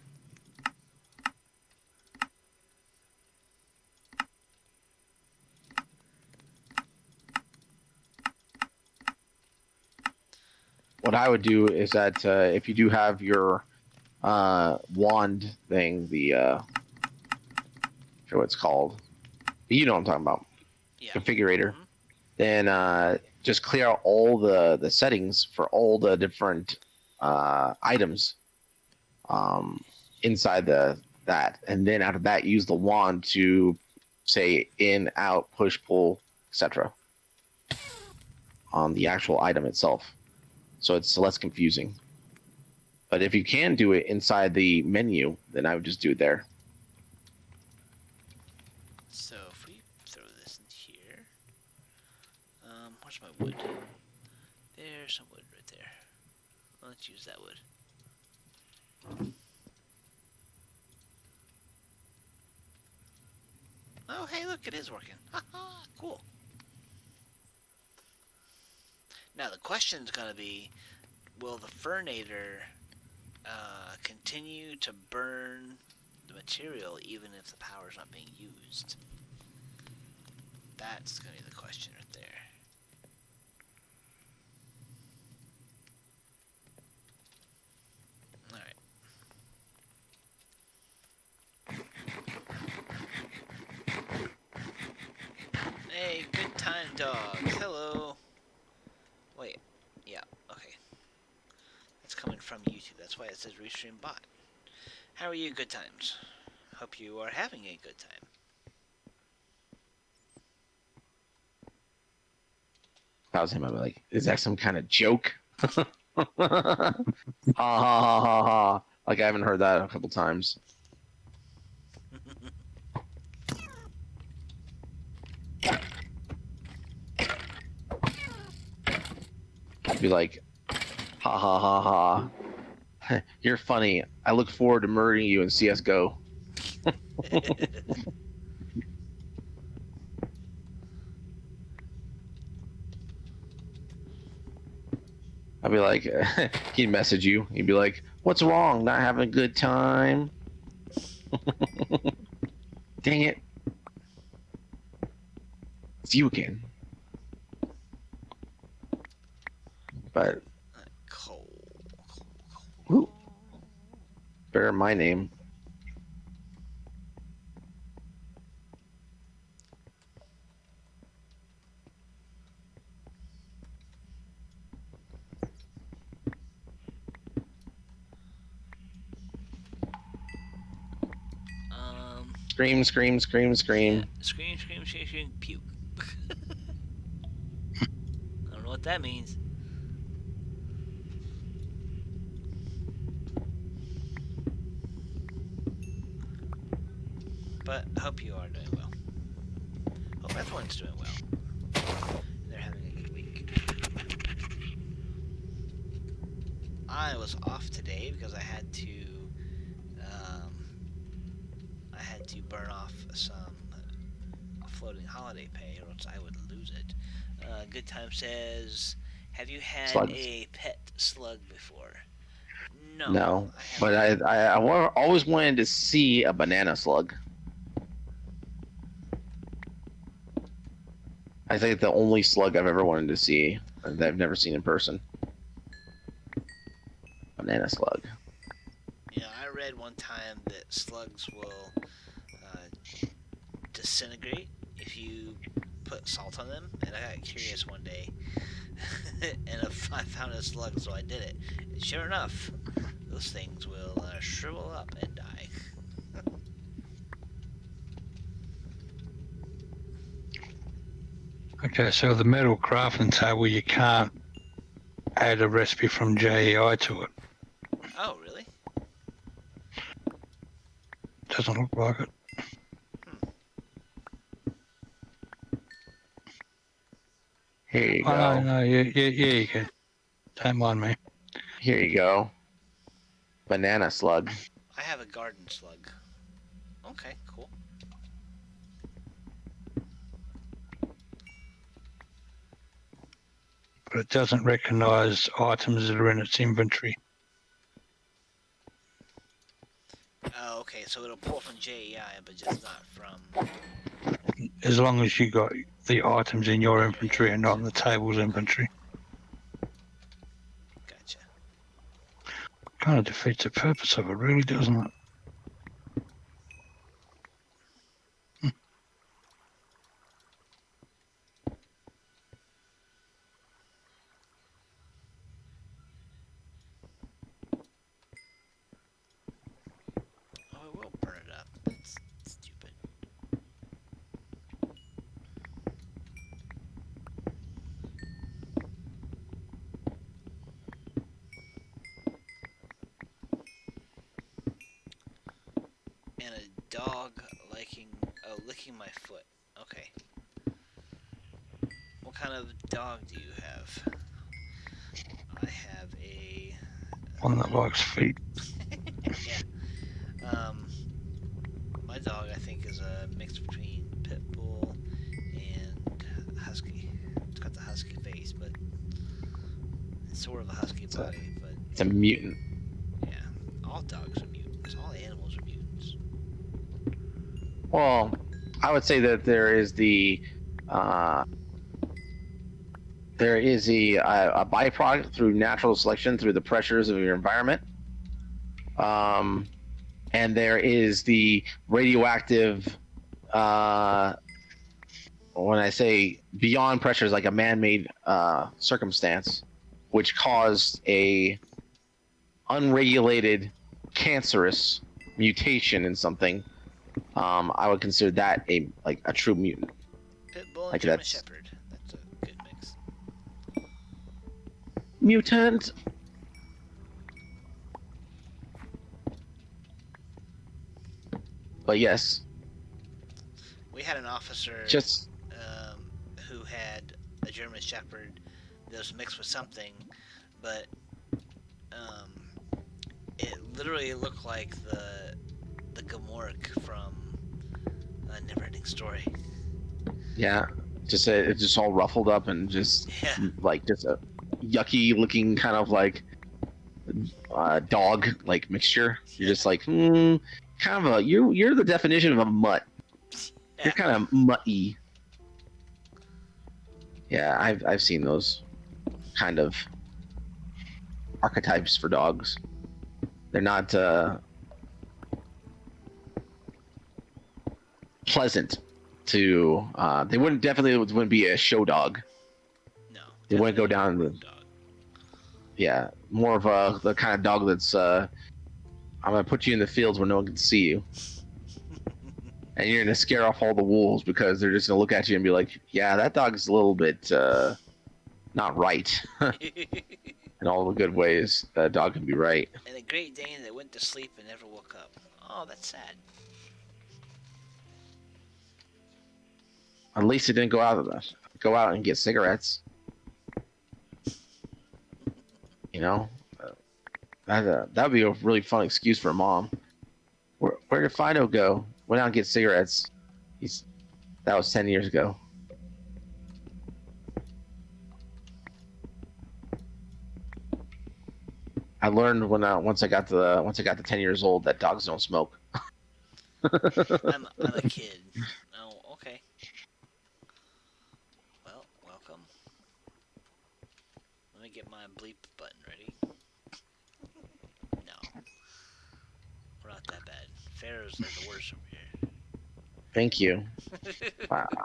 what I would do is that if you do have your wand thing, the I forget what it's called. You know what I'm talking about.
Yeah.
Configurator.
Mhm.
Then just clear out all the settings for all the different items inside that, and then out of that use the wand to say in, out, push, pull, etc. on the actual item itself, so it's less confusing. But if you can do it inside the menu, then I would just do it there.
So if we throw this in here, where's my wood? There's some wood right there. Let's use that wood. Oh, hey, look, it is working. Haha, cool. Now the question's gonna be, will the Furnator continue to burn the material even if the power's not being used? That's gonna be the question right there. Hey, good time dogs. Hello. Wait. Yeah, okay. That's coming from YouTube. That's why it says Restream Bot. How are you, good times? Hope you are having a good time.
If I was him, I'd be like, is that some kind of joke? Ha ha ha ha ha. Like, I haven't heard that a couple times. I'd be like, ha ha ha ha. You're funny. I look forward to murdering you in CSGO. I'd be like, he'd message you. He'd be like, what's wrong? Not having a good time? Dang it. It's you again. But
Coal.
ooh, better my name. Scream, scream, scream, scream.
Yeah. Scream, scream, scream, scream, puke. I don't know what that means. But I hope you are doing well. Hope everyone's doing well. They're having a good week. I was off today because I had to burn off some floating holiday pay, or else I would lose it. Good Time says, have you had
Slugs.
a pet slug before? No.
No,
I
but
haven't.
I always wanted to see a banana slug. I think the only slug I've ever wanted to see that I've never seen in person. Banana slug.
I read one time that slugs will disintegrate if you put salt on them, and I got curious one day, and I found a slug, so I did it. And sure enough, those things will shrivel up and die.
Okay, so the metal crafting table, you can't add a recipe from JEI to it.
Oh, really?
Doesn't look like it.
Here you go.
Oh, no, yeah, you can. Don't mind me.
Here you go. Banana slug.
I have a garden slug. Okay, cool.
But it doesn't recognize items that are in its inventory.
Oh, okay, so it'll pull from JEI, but just not from...
As long as you got the items in your inventory and not in the table's inventory.
Gotcha.
Kind of defeats the purpose of it, really, doesn't it?
Oh, it will burn it up. That's stupid. And a dog licking my foot. Okay. What kind of dog do you have? I have a...
One that likes feet.
yeah. My dog, I think, is a mix between pit bull and husky. It's got the husky face, but it's sort of a husky body. But
It's a mutant.
yeah, all dogs are mutants. All animals are mutants.
Well, I would say that there is a byproduct through natural selection through the pressures of your environment. And there is the radioactive, when I say beyond pressures, like a man-made circumstance, which caused a unregulated cancerous mutation in something. I would consider that a true mutant.
Pit bull and
Like
German
that's-
Shepherd. That's a good mix.
Mutant. But yes,
We had an officer
just
who had a German Shepherd that was mixed with something, but it literally looked like the Gamorreek from Neverending Story.
yeah, it's just all ruffled up and just
Yeah.
like just a yucky looking kind of like dog like mixture. You're just like kind of you're the definition of a mutt. You're kind of mutty. Yeah, I've seen those kind of archetypes for dogs. They're not pleasant to. They wouldn't be a show dog.
No.
They wouldn't go
definitely
down
a
the.
dog.
Yeah, more of the kind of dog that's. I'm gonna put you in the fields where no one can see you, and you're gonna scare off all the wolves because they're just gonna look at you and be like, "Yeah, that dog's a little bit not right." In all the good ways, that dog can be right.
And a Great Dane that went to sleep and never woke up. Oh, that's sad.
At least it didn't go out and get cigarettes. You know, that would be a really fun excuse for a mom. Where did Fido go? Went out and get cigarettes. That was 10 years ago. I learned once I got to 10 years old that dogs don't smoke.
I'm a kid. Oh, okay. Well, welcome. Let me get my bleep button ready. No, we're not that bad. Pharaoh's like the worst over here.
Thank you.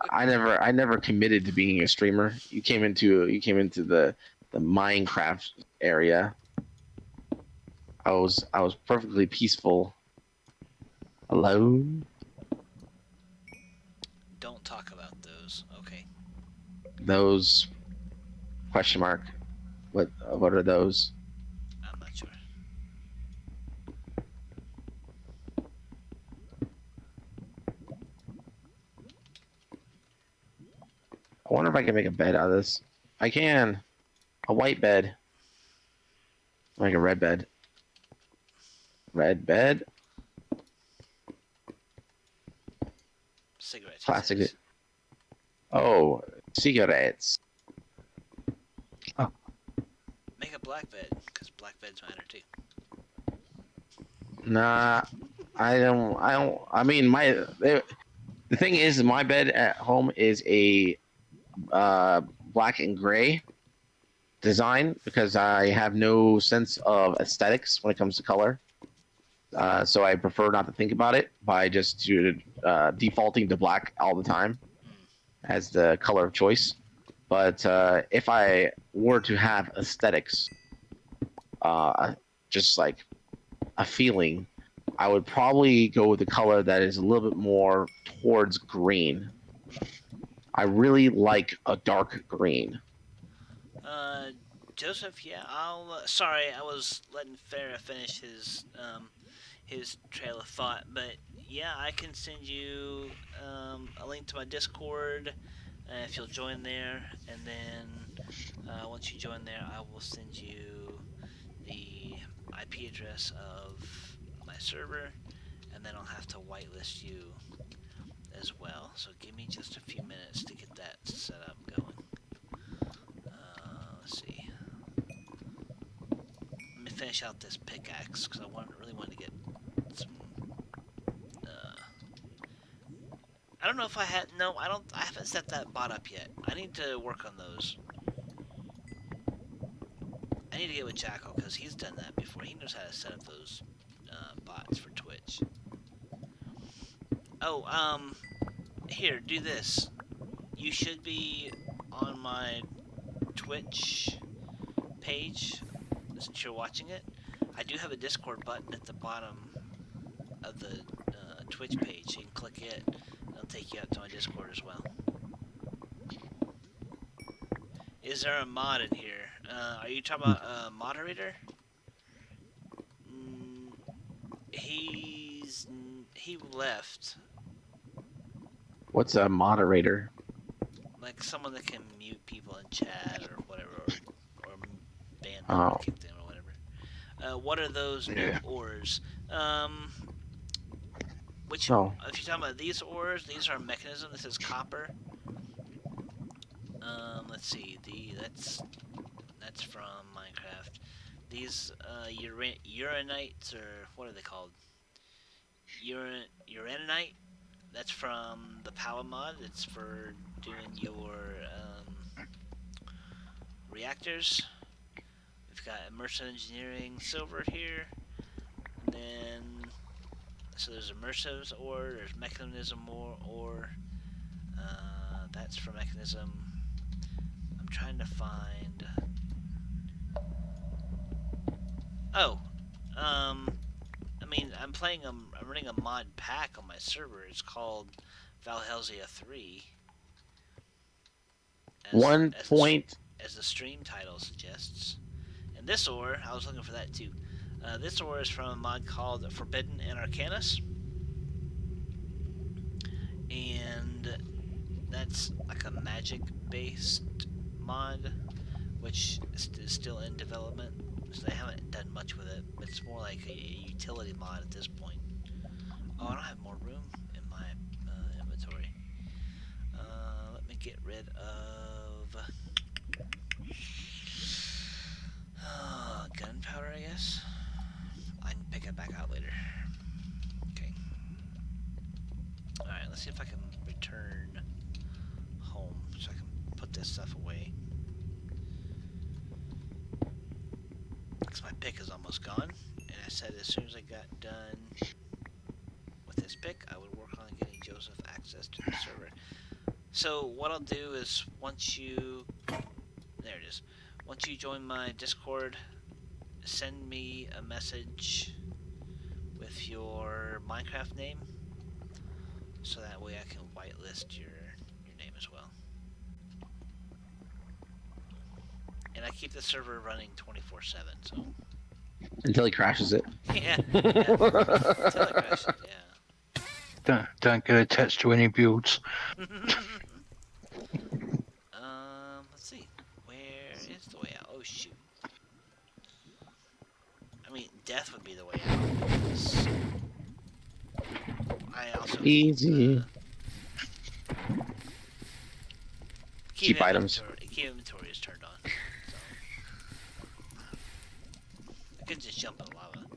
I never committed to being a streamer. You came into the Minecraft area. I was perfectly peaceful. Hello?
Don't talk about those. Okay.
Those question mark. What are those?
I'm not sure.
I wonder if I can make a bed out of this. I can. A white bed. Like a red bed. Red bed.
Cigarettes.
Plastic. Oh, cigarettes.
Make a black bed, because black beds matter too.
Nah, I don't. I mean, the thing is, my bed at home is a black and gray design because I have no sense of aesthetics when it comes to color. So I prefer not to think about it by just defaulting to black all the time as the color of choice. But if I were to have aesthetics, just like a feeling, I would probably go with a color that is a little bit more towards green. I really like a dark green.
Joseph, yeah, sorry, I was letting Farah finish his trail of thought, but yeah, I can send you a link to my Discord if you'll join there, and then once you join there, I will send you the IP address of my server, and then I'll have to whitelist you as well. So give me just a few minutes to get that set up going. Let's see. Let me finish out this pickaxe because I really want to get some. I don't know if I had. No, I don't. I haven't set that bot up yet. I need to work on those. I need to get with Jackal because he's done that before. He knows how to set up those bots for Twitch. Oh, here, do this. You should be on my Twitch page since you're watching it. I do have a Discord button at the bottom of the Twitch page. You can click it. It'll take you out to my Discord as well. Is there a mod in here? Are you talking about a moderator? He left.
What's a moderator?
Like someone that can mute people in chat or whatever, or ban them or kick them or whatever. What are those new ores? If you're talking about these ores, these are mechanism. This is copper. Let's see. That's from Minecraft. These uranites, or what are they called? Uraninite. That's from the power mod. It's for doing your reactors. We've got immersive engineering silver here, and then so there's immersive ore. There's mechanism ore. That's for mechanism. I'm trying to find. I'm running a mod pack on my server. It's called Valhelsia 3. As the stream title suggests. And this ore, I was looking for that too. This ore is from a mod called Forbidden and Arcanus. And that's like a magic-based mod, which is still in development, so they haven't done much with it. But it's more like a utility mod at this point. Oh, I don't have more room in my inventory. Let me get rid of gunpowder, I guess. I can pick it back out later. Okay. Alright, let's see if I can return home so I can put this stuff away. Because my pick is almost gone. And I said as soon as I got done with this pick, I would work on getting Joseph access to the server. So what I'll do is once you... There it is. Once you join my Discord, send me a message with your Minecraft name, so that way I can whitelist your name as well. And I keep the server running 24/7, so
Until he crashes it.
yeah, until it crashes, yeah.
Don't get attached to any builds.
Let's see. Where is the way out? Oh shoot. I mean, death would be the way out. Because I also
Easy. Cheap items.
Keep inventory is turned on. So I could just jump in lava.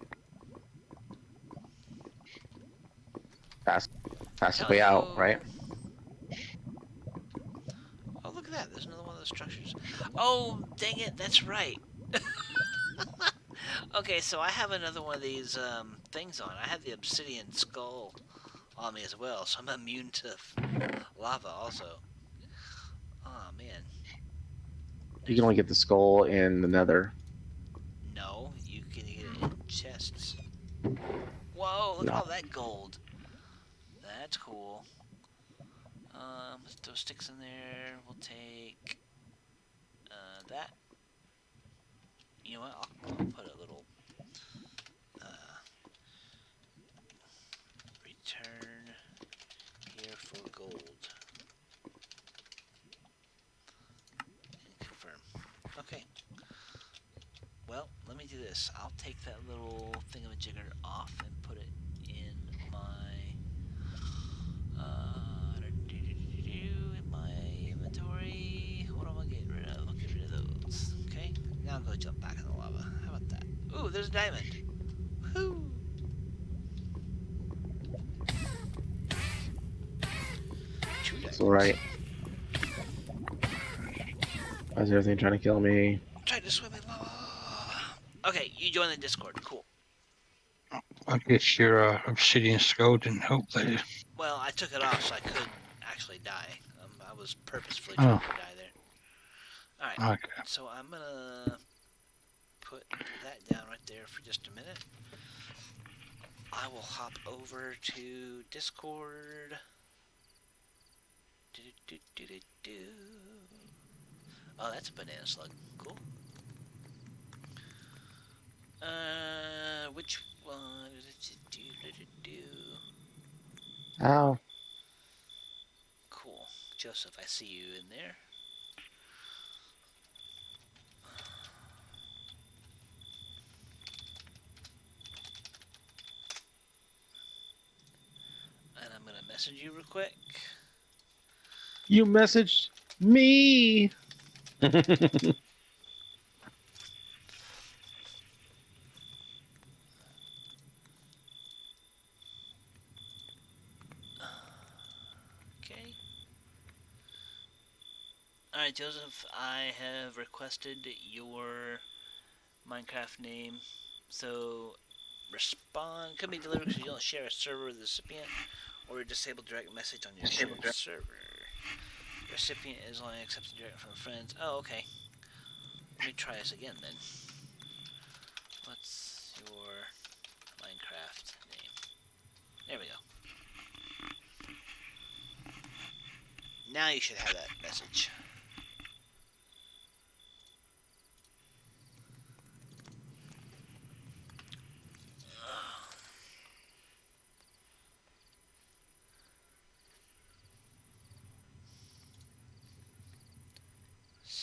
Fastest way out, right?
Oh, look at that. There's another one of those structures. Oh, dang it. That's right. Okay, so I have another one of these things on. I have the obsidian skull on me as well, so I'm immune to lava also. Oh, man.
You can only get the skull in the nether.
No, you can get it in chests. Whoa, look at all that gold. That's cool. Let's throw sticks in there. We'll take that. You know what? I'll put a little return here for gold. And confirm. Okay. Well, let me do this. I'll take that little thingamajigger off and put it in my inventory. What am I getting rid of? I'll get rid of those. Okay. Now I'll go jump back in the lava. How about that? Ooh, there's a diamond. Woohoo!
It's alright. Why is everything trying to kill me?
Try to swim in lava. Okay, you join the Discord. Cool.
I guess your obsidian skull didn't help there.
Well, I took it off so I could actually die. I was purposefully trying to die there. Alright,
Okay.
so I'm gonna put that down right there for just a minute. I will hop over to Discord. Oh, that's a banana slug. Cool. Which one did it do?
Ow.
Cool. Joseph, I see you in there. And I'm gonna message you real quick.
You messaged me.
Okay. Alright, Joseph, I have requested your Minecraft name. So, respond. Could be delivered because you don't share a server with the recipient, or disable direct message on your shared server. Recipient is only accepted direct from friends. Oh, okay. Let me try this again then. What's your Minecraft name? There we go. Now you should have that message.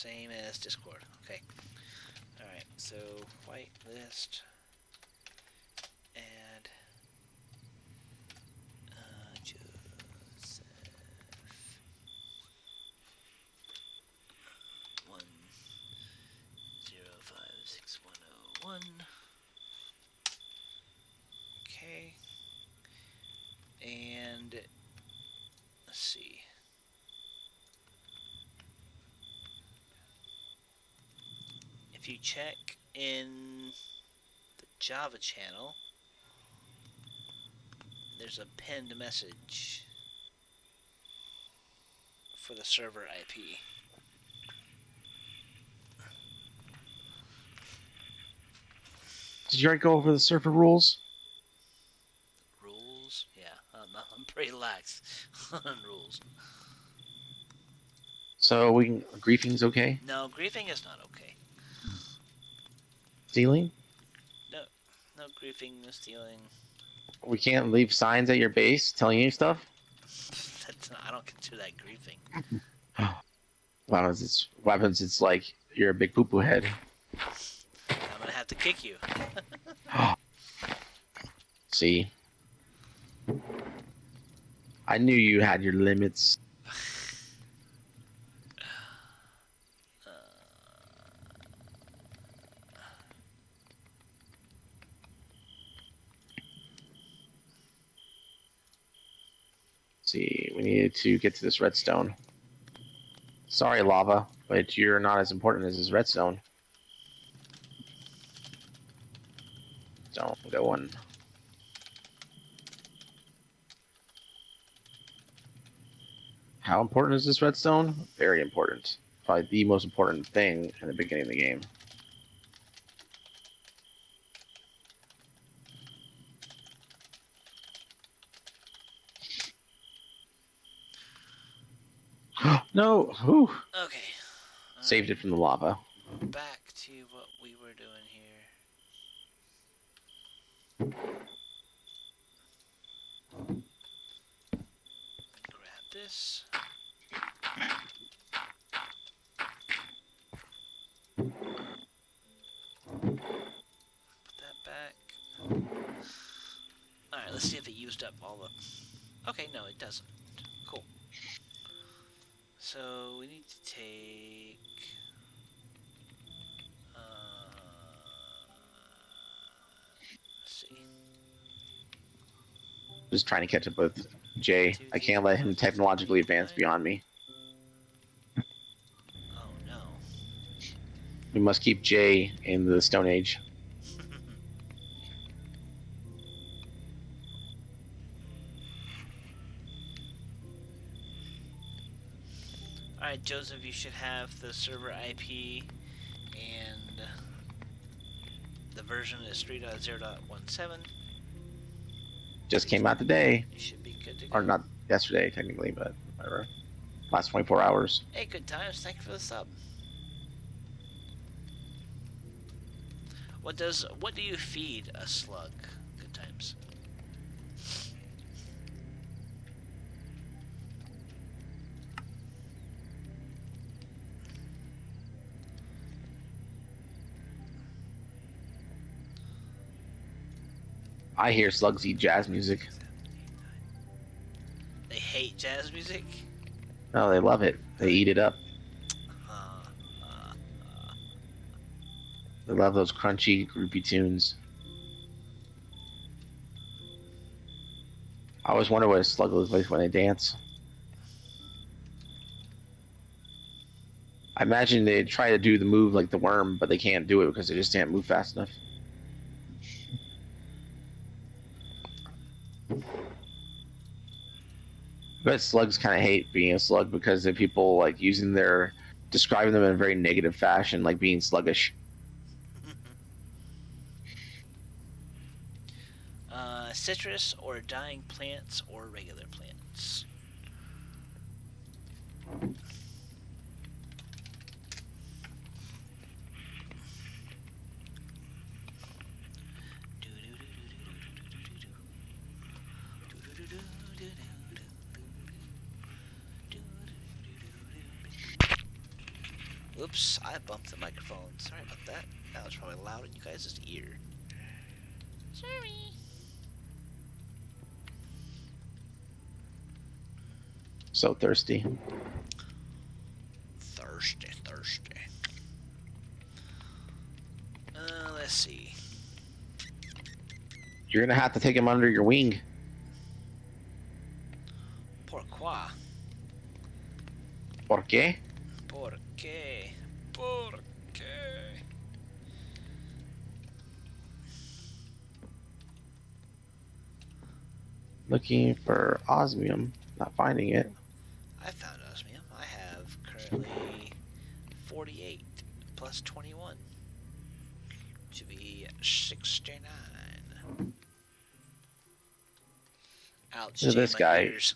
Same as Discord. Okay. Alright, so whitelist. Add Joseph 10561001. Okay. And let's see. If you check in the Java channel, there's a pinned message for the server IP.
Did you already go over the server rules?
Rules? Yeah, I'm pretty lax on rules.
So griefing's okay?
No, griefing is not okay.
Stealing?
No griefing, no stealing.
We can't leave signs at your base telling you stuff?
That's not, I don't consider that griefing.
Weapons, it's like you're a big poo-poo head.
I'm gonna have to kick you.
See? I knew you had your limits. See, we needed to get to this redstone. Sorry, lava, but you're not as important as this redstone. Don't go on. How important is this redstone? Very important. Probably the most important thing in the beginning of the game. No! Whew.
Okay.
Saved it from the lava.
Back to what we were doing here. Grab this. Put that back. Alright, let's see if it used up all the... Okay, no, it doesn't. Cool. So, we need to take... let's see.
Just trying to catch up with Jay. I can't let him technologically advance beyond me.
Oh, no.
We must keep Jay in the Stone Age.
Alright, Joseph, you should have the server IP and the version is 3.0.17.
Just came out today.
You should be good to go.
Or not yesterday, technically, but whatever. Last 24 hours.
Hey, good times. Thank you for the sub. What do you feed a slug? Good times.
I hear slugs eat jazz music.
They hate jazz music?
No, they love it. They eat it up. They love those crunchy, groupie tunes. I always wonder what a slug looks like when they dance. I imagine they try to do the move like the worm, but they can't do it because they just can't move fast enough. I bet slugs kind of hate being a slug because of people like describing them in a very negative fashion, like being sluggish.
Citrus or dying plants or regular plants? Oops, I bumped the microphone. Sorry about that. That was probably loud in you guys' ear. Sorry.
So thirsty.
Thirsty. Let's see.
You're gonna have to take him under your wing.
Pourquoi?
¿Por qué?
¿Por qué?
Looking for osmium, not finding it.
I found osmium. I have currently 48 plus 21 to be 69. Ouch!
Look at this
my
guy.
ears.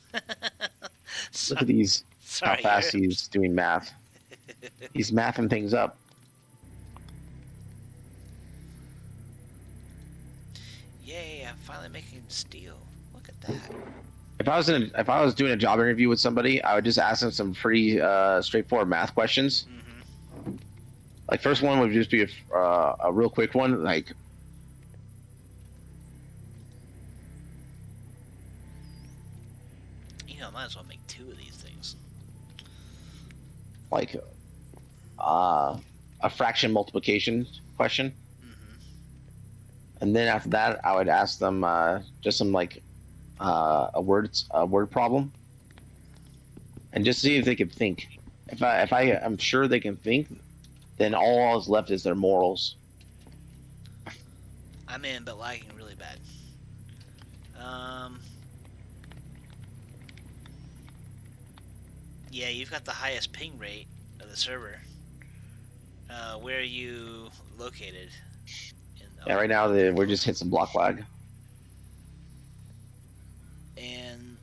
Look at these.
Sorry,
How fast
ears.
he's doing math. He's mathing things up.
Yay! I'm finally making steel. Look at that.
If I was doing a job interview with somebody, I would just ask them some pretty straightforward math questions.
Mm-hmm.
Like first one would just be a real quick one, like
You know, I might as well make 2 of these things.
like a fraction multiplication question,
Mm-hmm.
and then after that, I would ask them just some like a word problem, and just see if they could think. If I am sure they can think, then all is left is their morals.
I'm in, but lagging really bad. Yeah, you've got the highest ping rate of the server. Where are you located?
Yeah, right now we're just hit some block lag.
And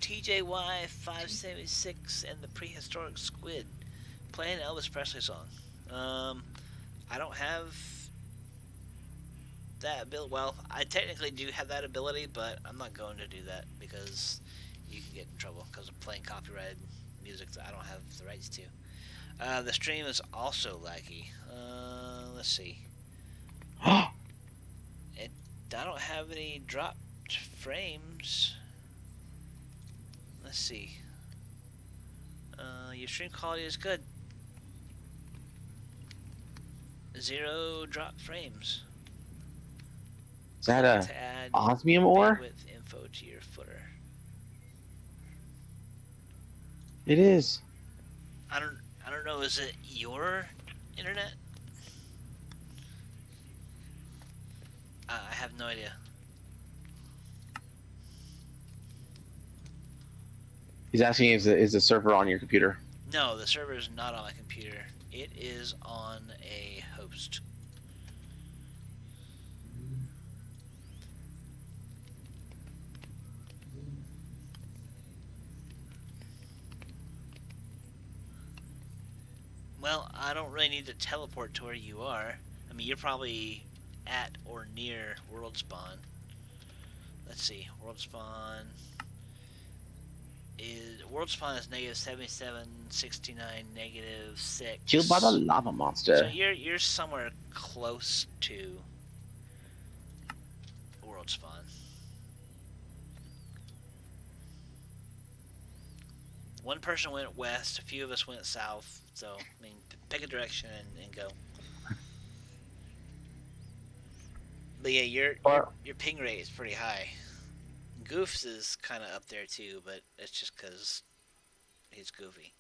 TJY 576 and the Prehistoric Squid playing an Elvis Presley song. I don't have that ability. Well, I technically do have that ability, but I'm not going to do that because you can get in trouble because of playing copyrighted music that I don't have the rights to. The stream is also laggy. Let's see. I don't have any dropped frames. Let's see. Your stream quality is good. 0 drop frames.
Is that a
To add
osmium ore?
bandwidth info to your footer.
It is.
I don't know. Is it your internet? I have no idea.
He's asking is the server on your computer?
No, the server is not on my computer. It is on a host. Well, I don't really need to teleport to where you are. I mean, you're probably at or near world spawn. Let's see. World spawn is negative 77, 69, negative 6.
Killed by the lava monster.
So you're somewhere close to world spawn. One person went west, a few of us went south. So I mean, pick a direction and go. But yeah, your ping rate is pretty high. Goof's is kind of up there too, but it's just because he's goofy.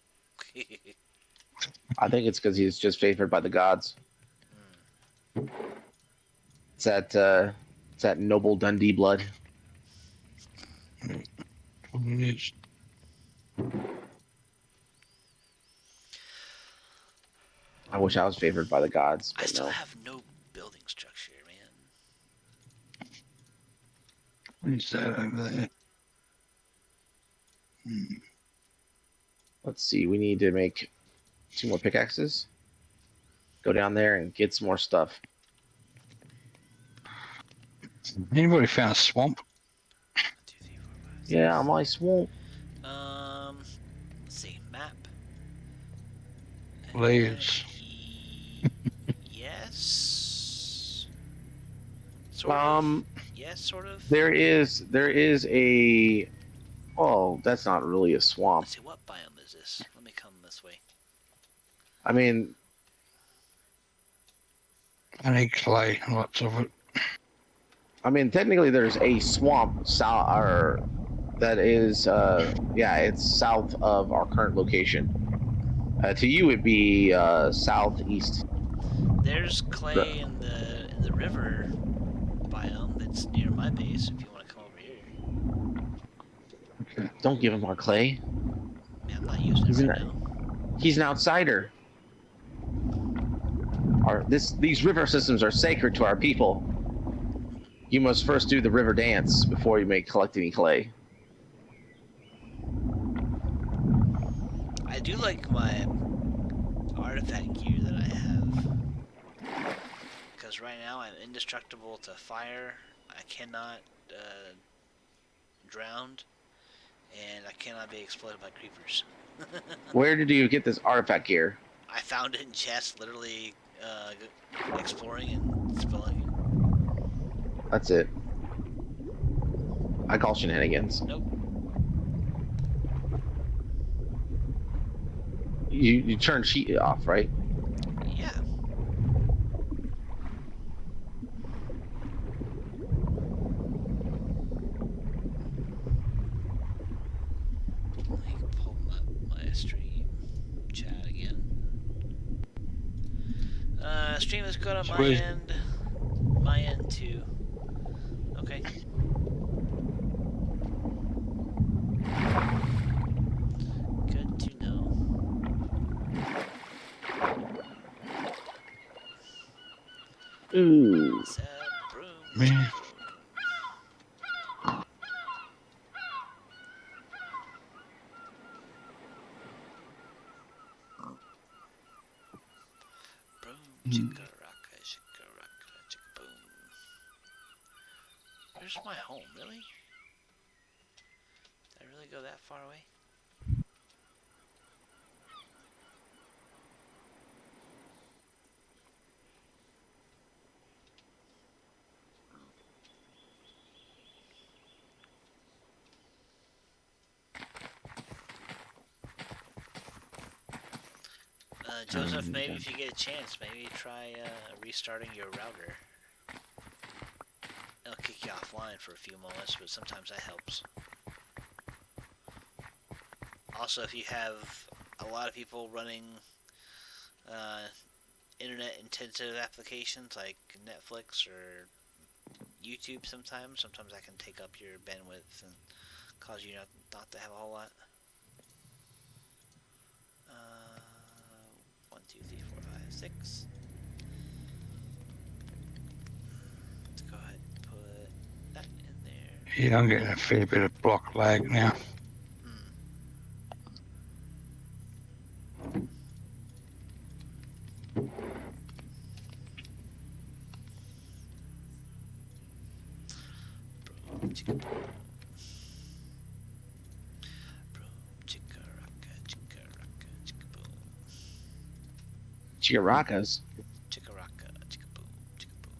I think it's because he's just favored by the gods. It's that noble Dundee blood.
Yes.
I wish I was favored by the gods,
I
but
still
no.
have no building structure, man.
What is that over there?
Let's see. We need to make 2 more pickaxes. Go down there and get some more stuff.
Anybody found a swamp?
1, 2, 3, 4, 5, 6.
Yeah, I'm like swamp.
layers.
Yes. Sort of. Yes, sort of.
There is a. Oh, that's not really a swamp.
Let's see, what biome is this? Let me come this way.
I mean,
I need clay, lots of it.
technically, there's a swamp south, or that is, it's south of our current location. To you, it'd be southeast.
There's clay in the river biome that's near my base. If you want to come over here.
Okay.
Don't give him our clay.
Man, I'm not using it right now.
He's an outsider. These river systems are sacred to our people. You must first do the river dance before you may collect any clay.
I do like my artifact gear that I have. Because right now I'm indestructible to fire. I cannot drown. And I cannot be exploded by creepers.
Where did you get this artifact gear?
I found it in chests, literally exploring and spilling.
That's it. I call shenanigans.
Nope.
You turn sheet off, right?
Yeah. Let me pull my stream chat again. Stream is good on my
Sweet.
end. My end too. Okay. Good to know.
Ooh.
Man.
Chicka-rocka, chicka-rocka, chicka-boom. Where's my home, really? Did I really go that far away? Joseph, maybe if you get a chance, maybe try restarting your router. It'll kick you offline for a few moments, but sometimes that helps. Also, if you have a lot of people running internet-intensive applications like Netflix or YouTube sometimes that can take up your bandwidth and cause you not to have a whole lot. 1, 2, 3, 4, 5, 6. Let's go ahead and put that in there.
Yeah, I'm getting a fair bit of block lag now.
Chickaracas.
Chicka-rocka, chicka-boom, chicka-boom.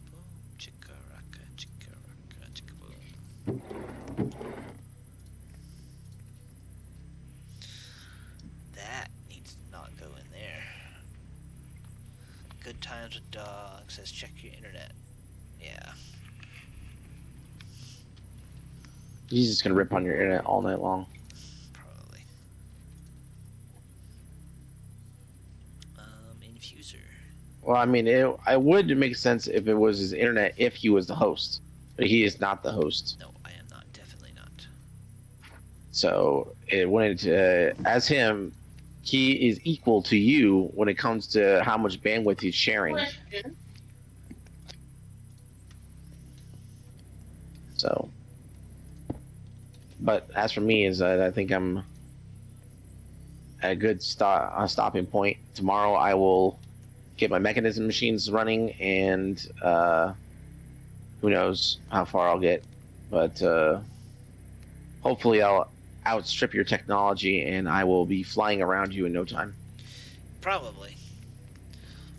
Boom, chicka-rocka, chicka-rocka, chicka-boom. That needs to not go in there. Good times with dog says check your internet. Yeah.
He's just gonna rip on your internet all night long.
Probably. Infuser.
Well, I mean, it would make sense if it was his internet if he was the host, but he is not the host.
No, I am not. Definitely not.
So it went as him. He is equal to you when it comes to how much bandwidth he's sharing. So, but as for me, is I think I'm at a good stopping point. Tomorrow I will get my mechanism machines running, and who knows how far I'll get, but hopefully I'll outstrip your technology, and I will be flying around you in no time.
Probably.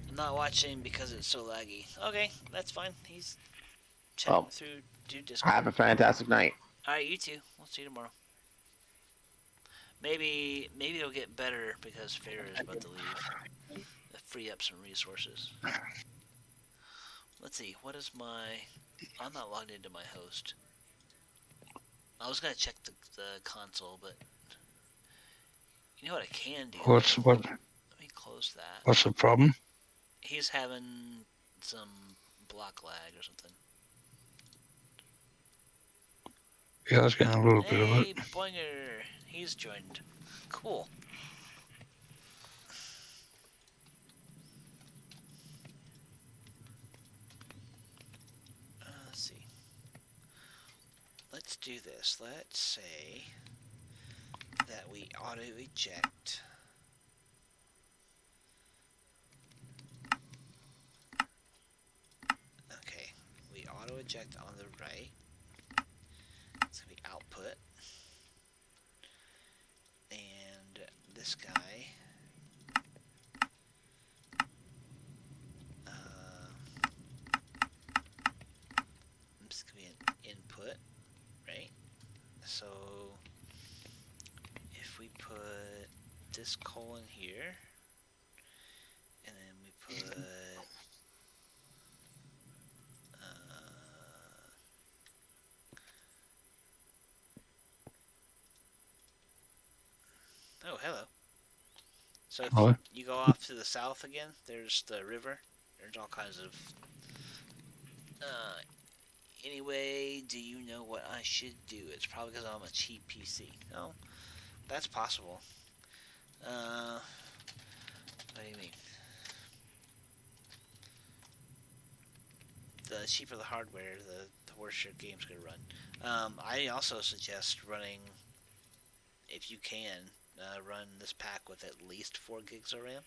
I'm not watching because it's so laggy. Okay, that's fine. He's chatting
Well,
through Discord.
have a fantastic night.
Alright, you too. We'll see you tomorrow. Maybe it'll get better because Farrah is about to leave. To free up some resources. Let's see, what is my... I'm not logged into my host. I was gonna check the console, but... You know what I can do?
What?
Let me close that.
What's the problem?
He's having some block lag or something.
Yeah, I was getting a little bit of it.
Hey, Boinger! He's joined. Cool. Let's see. Let's do this. Let's say that we auto-eject. Okay, we auto-eject on the right. It's going to be output. And this guy, this is going to be an input, right? So if we put this colon here, and then we put oh, hello. So if you go off to the south again, there's the river. There's all kinds of... anyway, do you know what I should do? It's probably because I'm a cheap PC. No, that's possible. What do you mean? The cheaper the hardware, the worse your game's going to run. I also suggest running, if you can, run this pack with at least 4 gigs of RAM.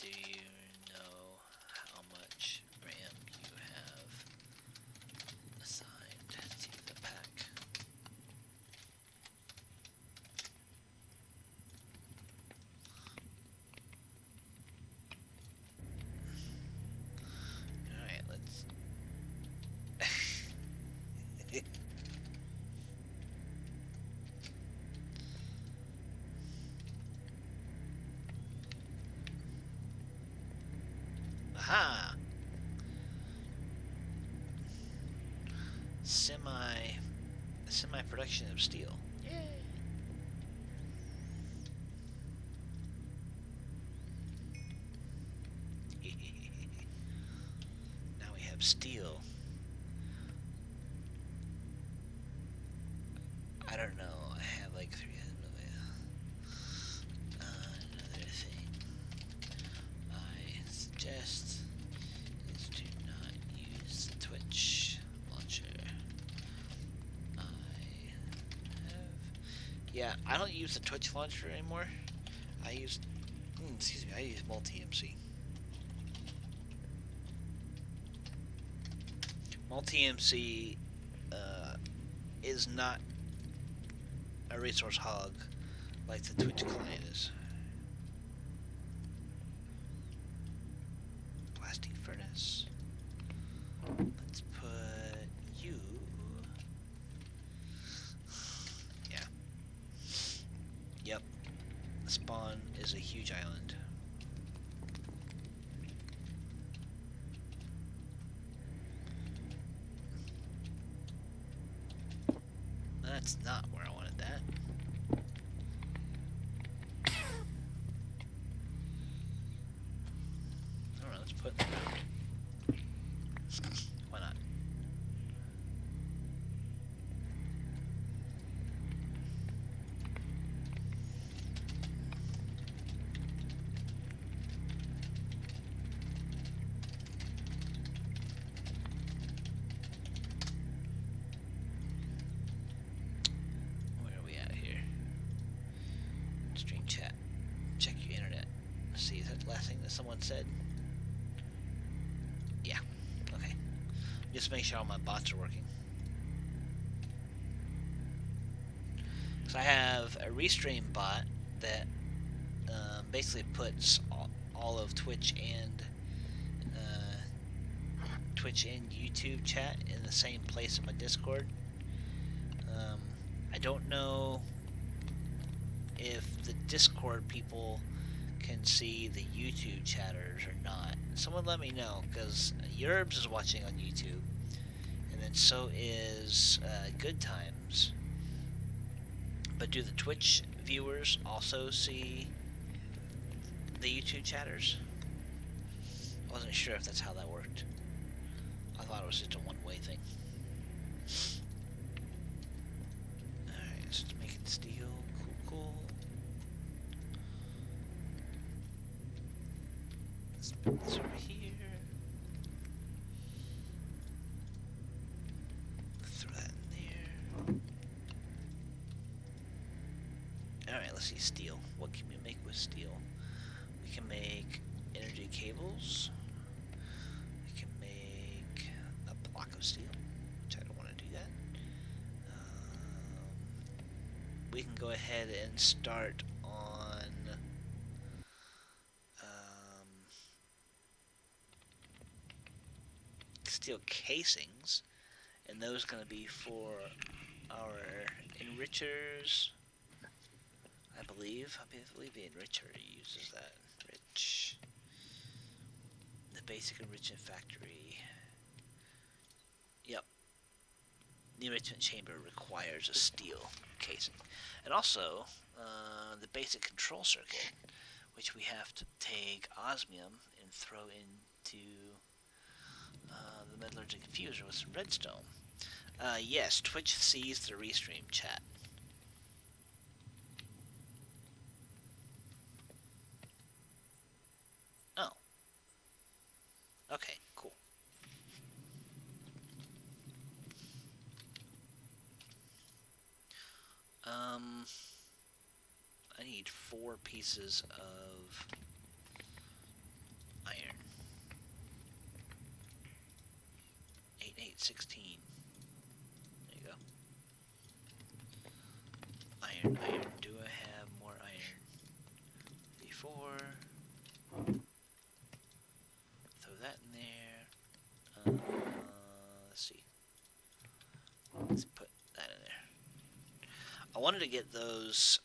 Do you know how much RAM you have assigned to the pack? Alright, let's... Aha! Semi-production of steel. Yay! Now we have steel. I don't know. I have like 300 million. Another thing I suggest is do not use the Twitch launcher. Yeah, I don't use the Twitch launcher anymore. I use, I use Multi-MC. Multi-MC is not a resource hog like the Twitch client is. Blasting furnace. Let's put you. Yeah. Yep. Spawn is a huge island. That's not where I wanted that. Alright, let's put... Why not? passing that someone said. Yeah, okay. Just make sure all my bots are working. So I have a Restream bot that basically puts all of Twitch and YouTube chat in the same place in my Discord. I don't know if the Discord people can see the YouTube chatters or not. Someone let me know, because Yerbs is watching on YouTube, and then so is Good Times. But do the Twitch viewers also see the YouTube chatters? I wasn't sure if that's how that worked. I thought it was just a one-way thing. Alright, let's make it steel. Cool. Let's put this over here. Throw that in there. Alright, let's see, steel. What can we make with steel? We can make energy cables. We can make a block of steel, which I don't want to do that. We can go ahead and start on steel casings, and those are going to be for our enrichers. I believe the enricher uses that. Rich. The basic enrichment factory. Yep. The enrichment chamber requires a steel casing. And also, the basic control circuit, which we have to take osmium and throw into the metallurgic infuser with some redstone. Yes, Twitch sees the restream chat. Oh. Okay, cool. I need 4 pieces of iron. 8, 8, 16. There you go. Iron. Do I have more iron? D4. Throw that in there. Let's see. Let's put that in there. I wanted to get those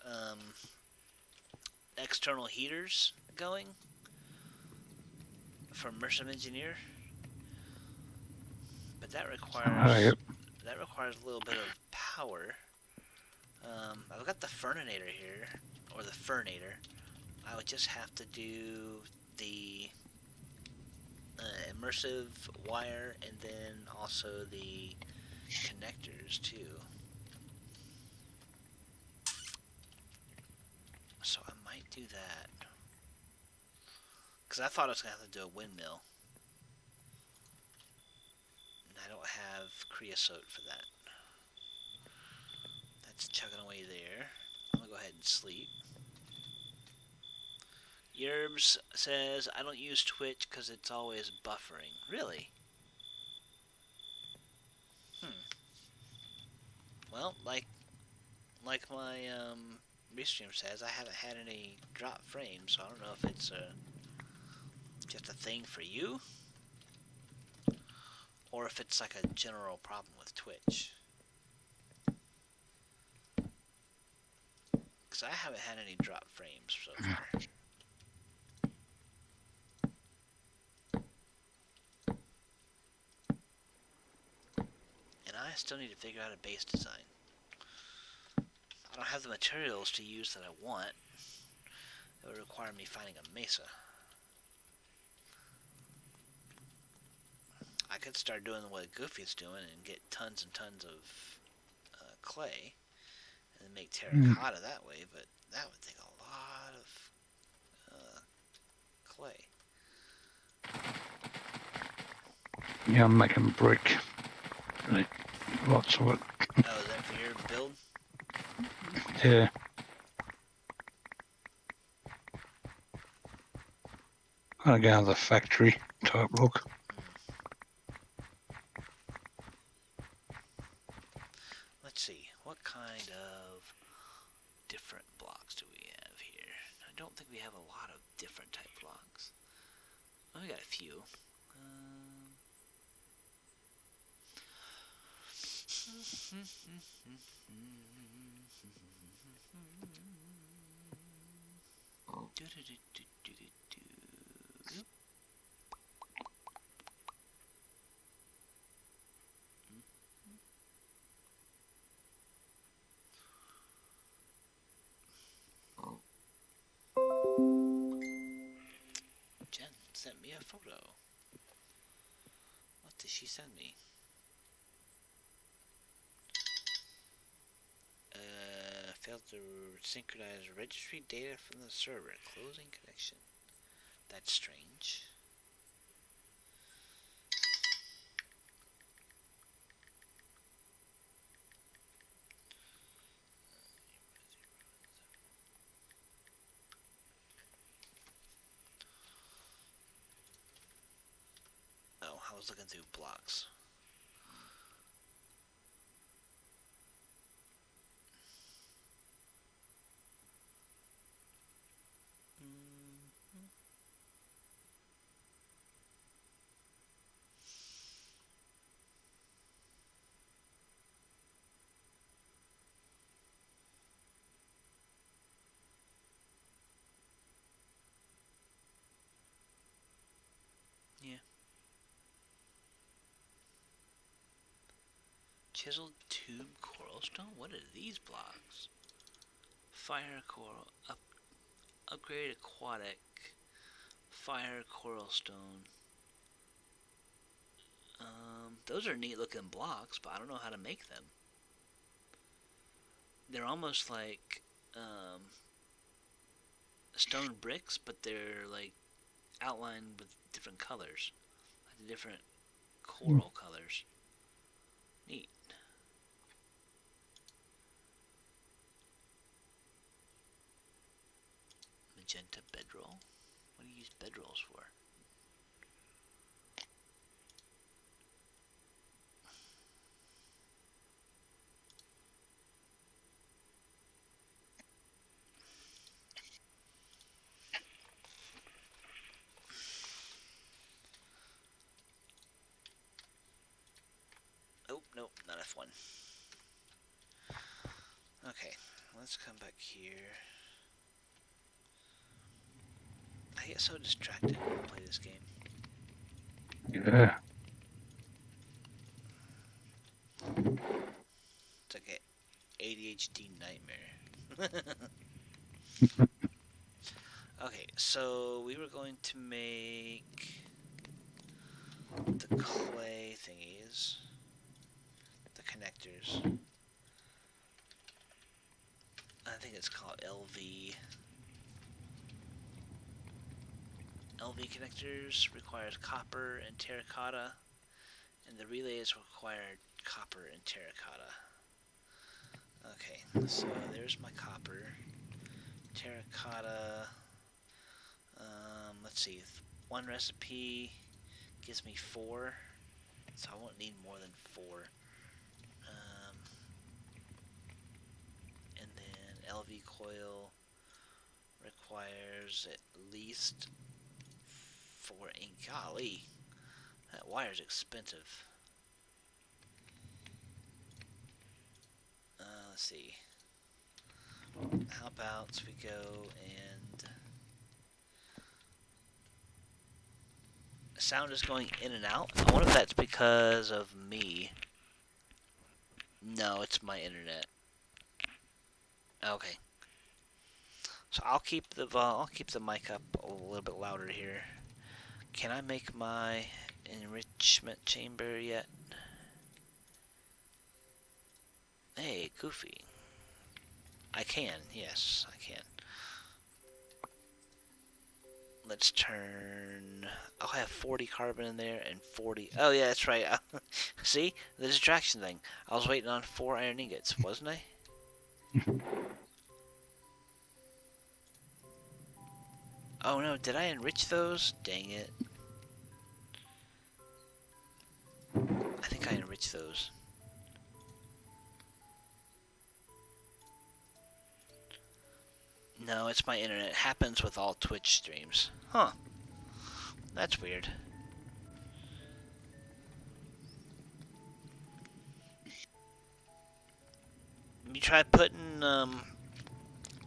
external heaters going from Immersive Engineer, but that requires a little bit of power. I've got the furninator here, or the furnator. I would just have to do the immersive wire and then also the connectors too. So I might do that, because I thought I was going to have to do a windmill, and I don't have creosote for that. That's chugging away there. I'm going to go ahead and sleep. Yerbs says, I don't use Twitch because it's always buffering. Really? Well, like my restream says, I haven't had any drop frames, so I don't know if it's just a thing for you, or if it's like a general problem with Twitch. Because I haven't had any drop frames so far. And I still need to figure out a base design. I don't have the materials to use that I want. It would require me finding a mesa. I could start doing what Goofy's doing and get tons and tons of clay and make terracotta that way, but that would take a lot of clay.
Yeah, I'm making brick. Like, lots of it.
Oh, is that for your build?
Yeah. I go the factory type look.
Let's see, what kind of different blocks do we have here? I don't think we have a lot of different type blocks. Oh, we got a few. Jen sent me a photo. What did she send me? Failed to synchronize registry data from the server. Closing connection. That's strange. Oh, I was looking through blocks. Yeah. Chiseled tube coral stone? What are these blocks? Fire coral. Upgrade aquatic. Fire coral stone. Those are neat looking blocks, but I don't know how to make them. They're almost like stone bricks, but they're like outlined with different colors, like different coral colors. Neat. Magenta bedroll. What do you use bedrolls for? Oh, nope, not F1. Okay, let's come back here. I get so distracted when I play this game.
Yeah.
It's like an ADHD nightmare. Okay, so we were going to make the clay thingies, the connectors. I think it's called LV. LV connectors requires copper and terracotta, and the relays require copper and terracotta. Okay, so there's my copper. Terracotta. Let's see. One recipe gives me 4, so I won't need more than 4. And then LV coil requires at least 4 ink. Golly, that wire's expensive. Let's see. How about we go and... Sound is going in and out. I wonder if that's because of me. No, it's my internet. Okay. So I'll keep the mic up a little bit louder here. Can I make my enrichment chamber yet? Hey, Goofy. I can, yes, I can. Let's turn... I'll have 40 carbon in there and 40... Oh, yeah, that's right. See? The distraction thing. I was waiting on 4 iron ingots, wasn't I? Oh no, did I enrich those? Dang it. I think I enriched those. No, it's my internet. It happens with all Twitch streams. Huh. That's weird. You try putting,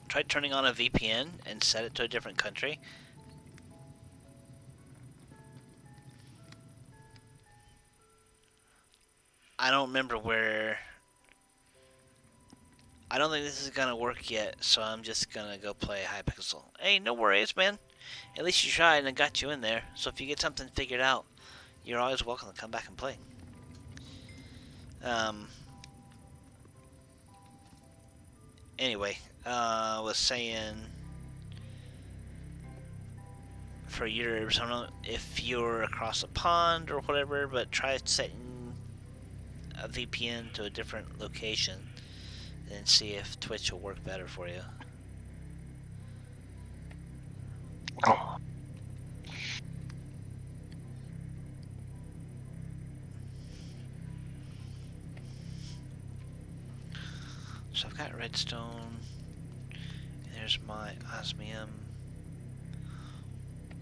try turning on a VPN and set it to a different country. I don't remember where... I don't think this is gonna work yet, so I'm just gonna go play Hypixel. Hey, no worries, man. At least you tried and it got you in there. So if you get something figured out, you're always welcome to come back and play. Anyway, I was saying for yours, I don't know if you're across a pond or whatever, but try setting a VPN to a different location and see if Twitch will work better for you.
Oh.
So I've got redstone. There's my osmium.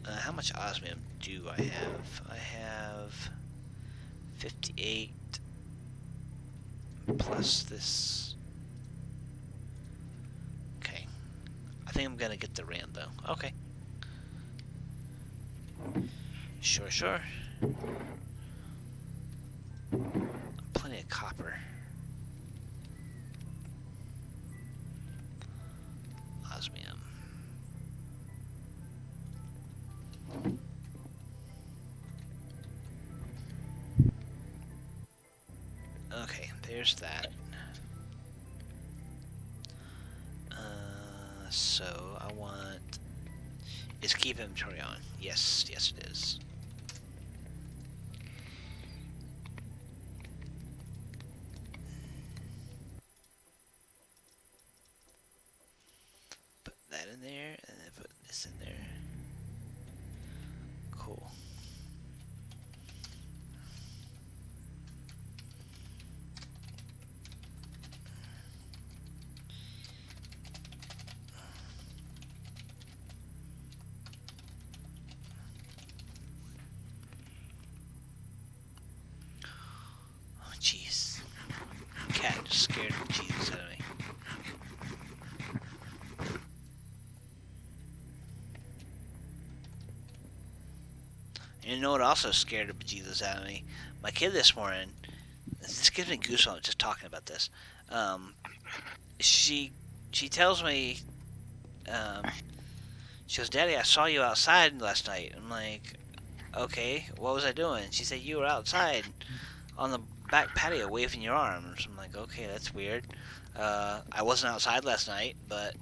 How much osmium do I have? I have 58 plus this. Okay. I think I'm gonna get the RAM though. Okay. Sure. Plenty of copper. Osmium. Okay, there's that. So I want... Is keep inventory on? Yes it is. Put that in there, and then put this in there. Cool. Oh, jeez. Cat just scared the Jesus out of me. And you know what also scared the bejesus out of me? My kid this morning, this gives me goosebumps just talking about this. She tells me, she goes, "Daddy, I saw you outside last night." I'm like, "Okay, what was I doing?" She said, "You were outside on the back patio waving your arms." I'm like, "Okay, that's weird. I wasn't outside last night, but..."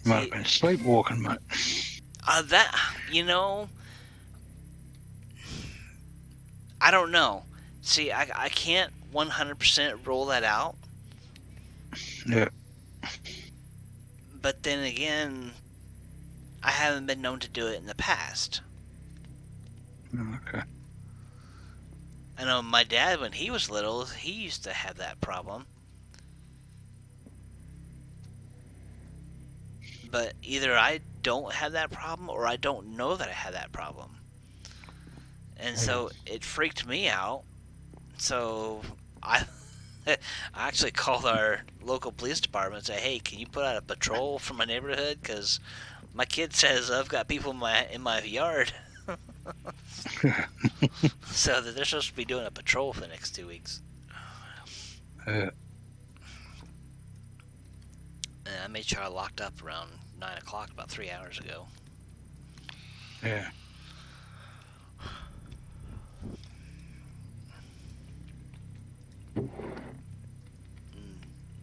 Might have been sleepwalking, mate.
That, you know, I don't know. See, I can't 100% rule that out.
Yeah.
But then again, I haven't been known to do it in the past.
Okay.
I know my dad, when he was little, he used to have that problem. But either I don't have that problem or I don't know that I have that problem. And so it freaked me out. So I actually called our local police department and said, "Hey, can you put out a patrol for my neighborhood? Because my kid says I've got people in my yard." So that they're supposed to be doing a patrol for the next 2 weeks. And I made sure I locked up around 9 o'clock about 3 hours ago.
Yeah.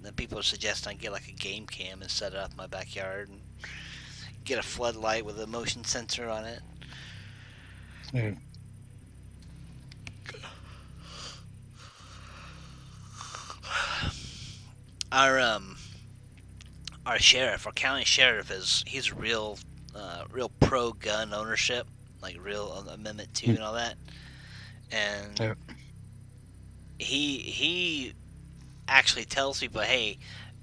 Then people suggest I get like a game cam and set it up in my backyard and get a floodlight with a motion sensor on it.
Yeah.
our sheriff, our county sheriff, he's real pro gun ownership, like real Amendment 2 and all that. And
Yep.
he actually tells people, hey,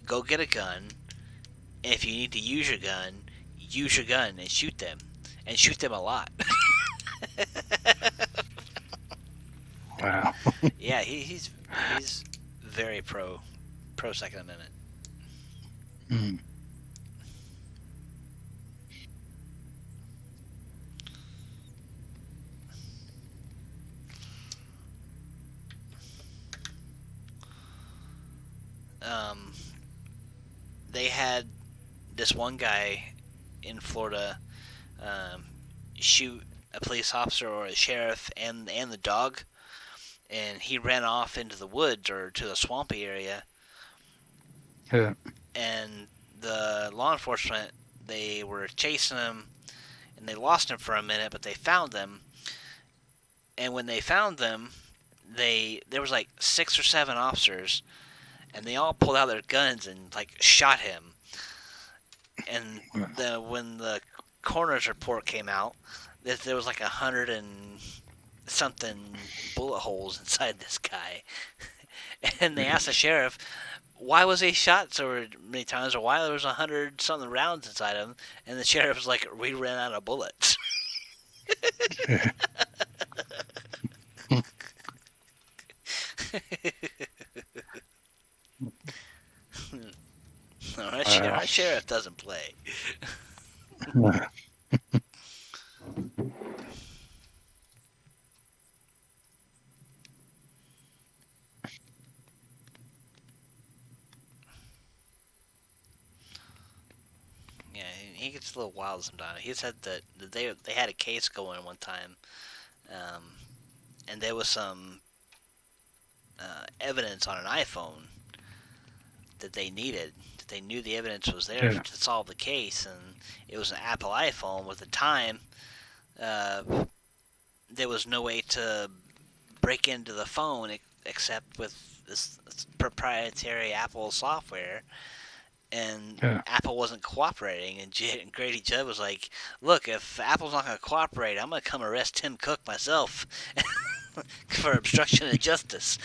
go get a gun. And if you need to use your gun and shoot them a lot.
Wow.
Yeah, he's very pro Second Amendment.
Mm.
They had this one guy in Florida shoot a police officer or a sheriff and the dog, and he ran off into the woods or to the swampy area.
Yeah.
And the law enforcement, they were chasing him, and they lost him for a minute, but they found him. And when they found them, there was like 6 or 7 officers, and they all pulled out their guns and like shot him. And when the coroner's report came out, there was like 100 and something bullet holes inside this guy. And they asked the sheriff, why was he shot so many times, or why there was 100 something rounds inside him? And the sheriff was like, we ran out of bullets. Our sheriff doesn't play. Yeah, he gets a little wild sometimes. He said that they had a case going one time, and there was some evidence on an iPhone that they needed. That they knew the evidence was there to solve the case, and it was an Apple iPhone. With the time, there was no way to break into the phone except with this proprietary Apple software. And Apple wasn't cooperating, and Grady Judd was like, look, if Apple's not going to cooperate, I'm going to come arrest Tim Cook myself for obstruction of justice.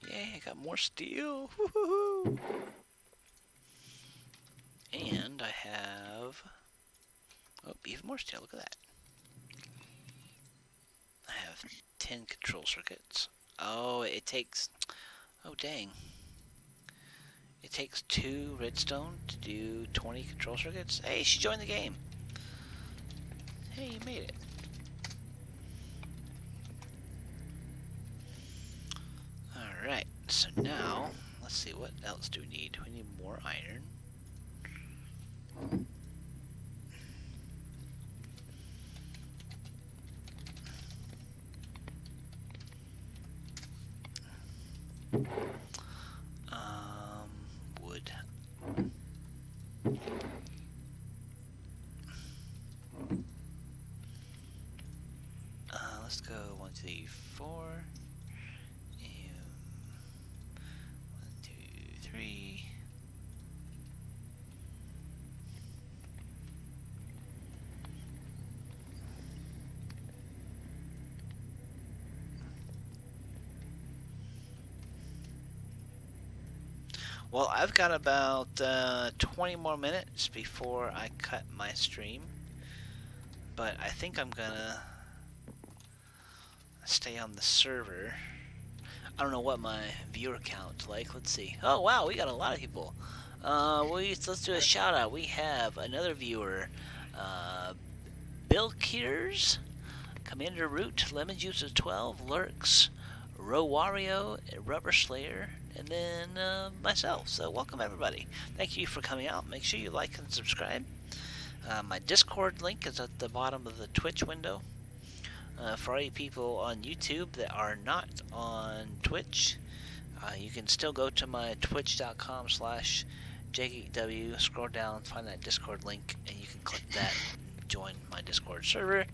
Yeah, I got more steel. Woo-hoo-hoo. And I have... oh, even more steel, look at that. I have 10 control circuits. Oh, it takes... oh, dang. It takes 2 redstone to do 20 control circuits? Hey, she joined the game. Hey, you made it. Alright, so now, let's see, what else do we need? We need more iron. Wood. Let's go 1, 2, 4. 1, 2, 3. Well, I've got about 20 more minutes before I cut my stream, but I think I'm gonna stay on the server. I don't know what my viewer count's like. Let's see. Oh wow, we got a lot of people. Let's do a shout out. We have another viewer, Bill Kears, Commander Root, Lemon Juice of 12, Lurks, Rowario, Rubber Slayer, and then myself. So welcome everybody. Thank you for coming out. Make sure you like and subscribe. My Discord link is at the bottom of the Twitch window. For all you people on YouTube that are not on Twitch, you can still go to my twitch.com/jgeekw, scroll down, find that Discord link, and you can click that join my Discord server.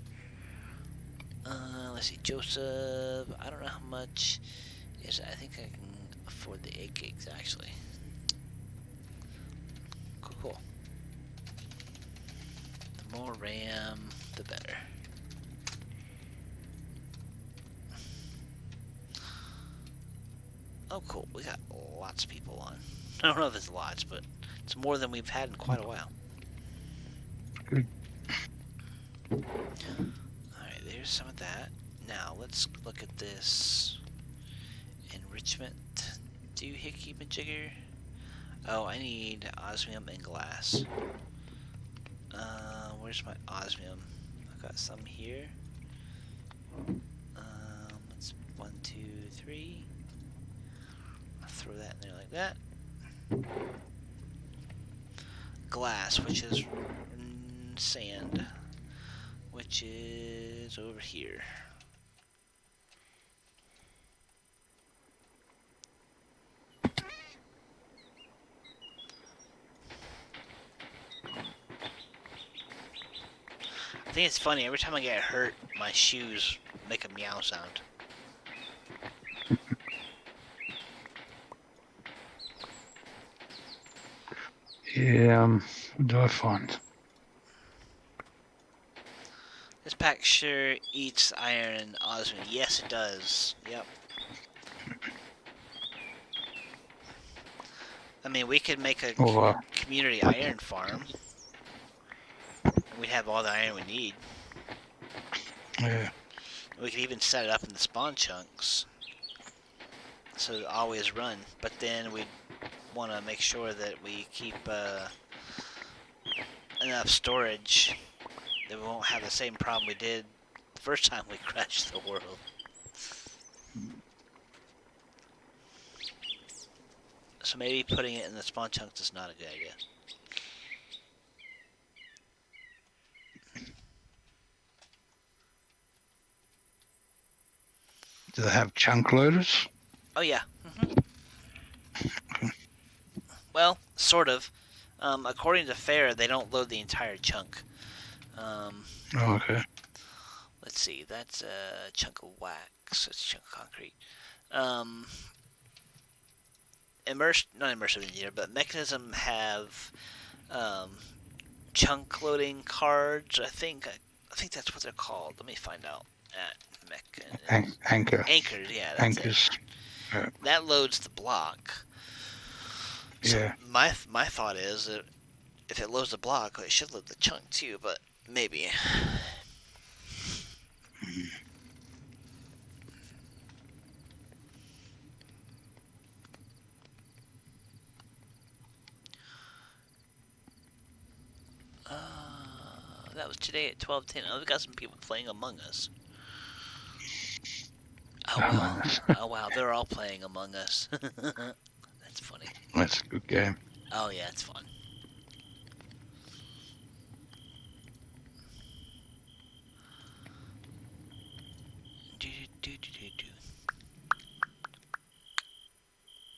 Let's see, Joseph. I don't know how much is it. I think I can afford the 8 gigs actually. Cool. The more RAM, the better. Oh, cool. We got lots of people on. I don't know if it's lots, but it's more than we've had in quite a while.
Good.
Alright, there's some of that. Now, let's look at this. Enrichment. Do hickey majigger? Oh, I need osmium and glass. Where's my osmium? I've got some here. It's 1, 2, 3. I'll throw that in there like that. Glass, which is sand, which is over here. I think it's funny, every time I get hurt, my shoes make a meow sound.
Yeah, what do I find?
This pack sure eats iron and osmium. Yes, it does. Yep. I mean, we could make a community iron farm. We'd have all the iron we need.
Yeah.
We could even set it up in the spawn chunks. So it always run. But then we'd want to make sure that we keep enough storage that we won't have the same problem we did the first time we crashed the world. So maybe putting it in the spawn chunks is not a good idea.
Do they have chunk loaders?
Oh yeah. Well, sort of. According to Fair, they don't load the entire chunk.
Oh, okay.
Let's see. That's a chunk of wax. That's a chunk of concrete. Not immersive engineer, but Mechanism have chunk loading cards. I think that's what they're called. Let me find out.
Anchor.
Anchors, yeah. That's
Anchors.
it. That loads the block. So
Yeah.
my thought is that if it loads the block, it should load the chunk too, but maybe. That was today at 12:10. Oh, we got some people playing Among Us. Oh wow. Oh wow, they're all playing Among Us. That's funny.
That's a good game.
Oh yeah, it's fun.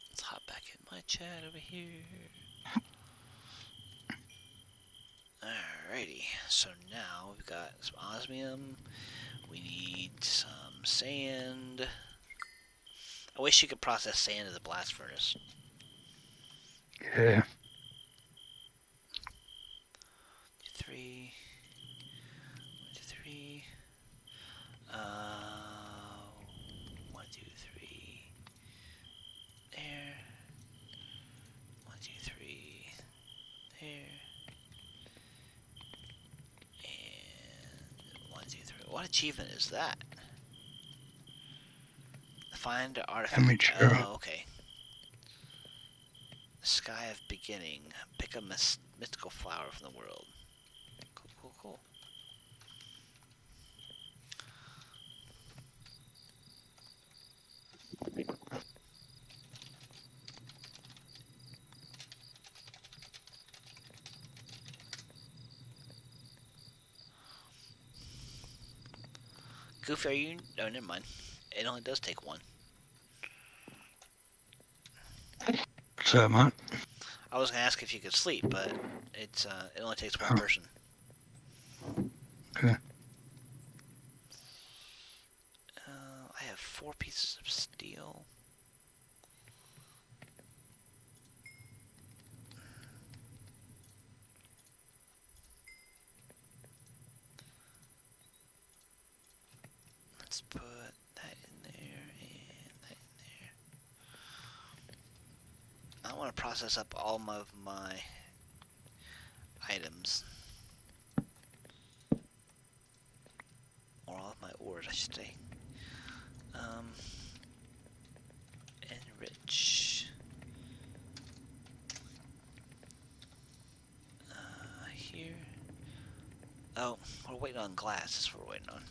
Let's hop back in my chat over here. Alrighty, so now we've got some osmium. We need some sand. I wish you could process sand in the blast furnace.
Yeah.
3. 1, 2, 3. 1, 2, 3. There. 1, 2, 3. There. And 1, 2, 3. What achievement is that? Find artifact.
Amateur.
Oh, okay. Sky of Beginning. Pick a mystical flower from the world. Cool, cool, cool. Goofy, are you... Oh, never mind. It only does take one.
So, mate.
I was gonna ask if you could sleep, but it's it only takes one person.
Okay.
I have 4 pieces of steel. Let's put that in there and that in there. I want to process up all of my items. Or all of my ores, I should say. Enrich. Here. Oh, we're waiting on glass. That's what we're waiting on.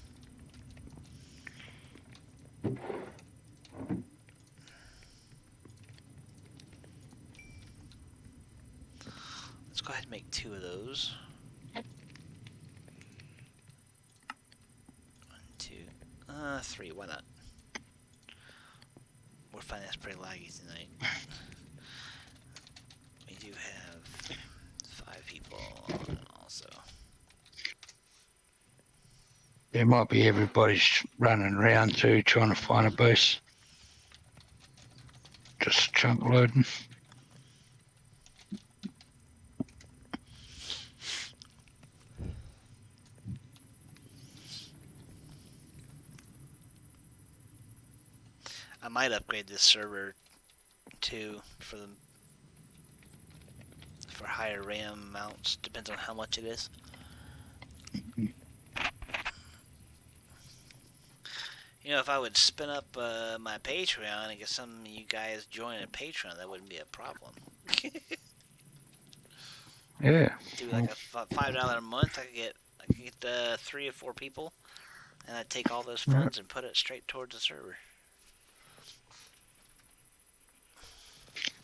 Let's go ahead and make 2 of those. 1, 2, 3. Why not? We're finding that's pretty laggy tonight. We do have 5 people on also.
There might be everybody's running around too, trying to find a base. Just chunk loading.
I might upgrade this server too for higher RAM amounts. Depends on how much it is. You know, if I would spin up my Patreon and get some of you guys join a Patreon, that wouldn't be a problem.
Yeah.
Do like a $5 a month. I could get 3 or 4 people, and I'd take all those funds and put it straight towards the server.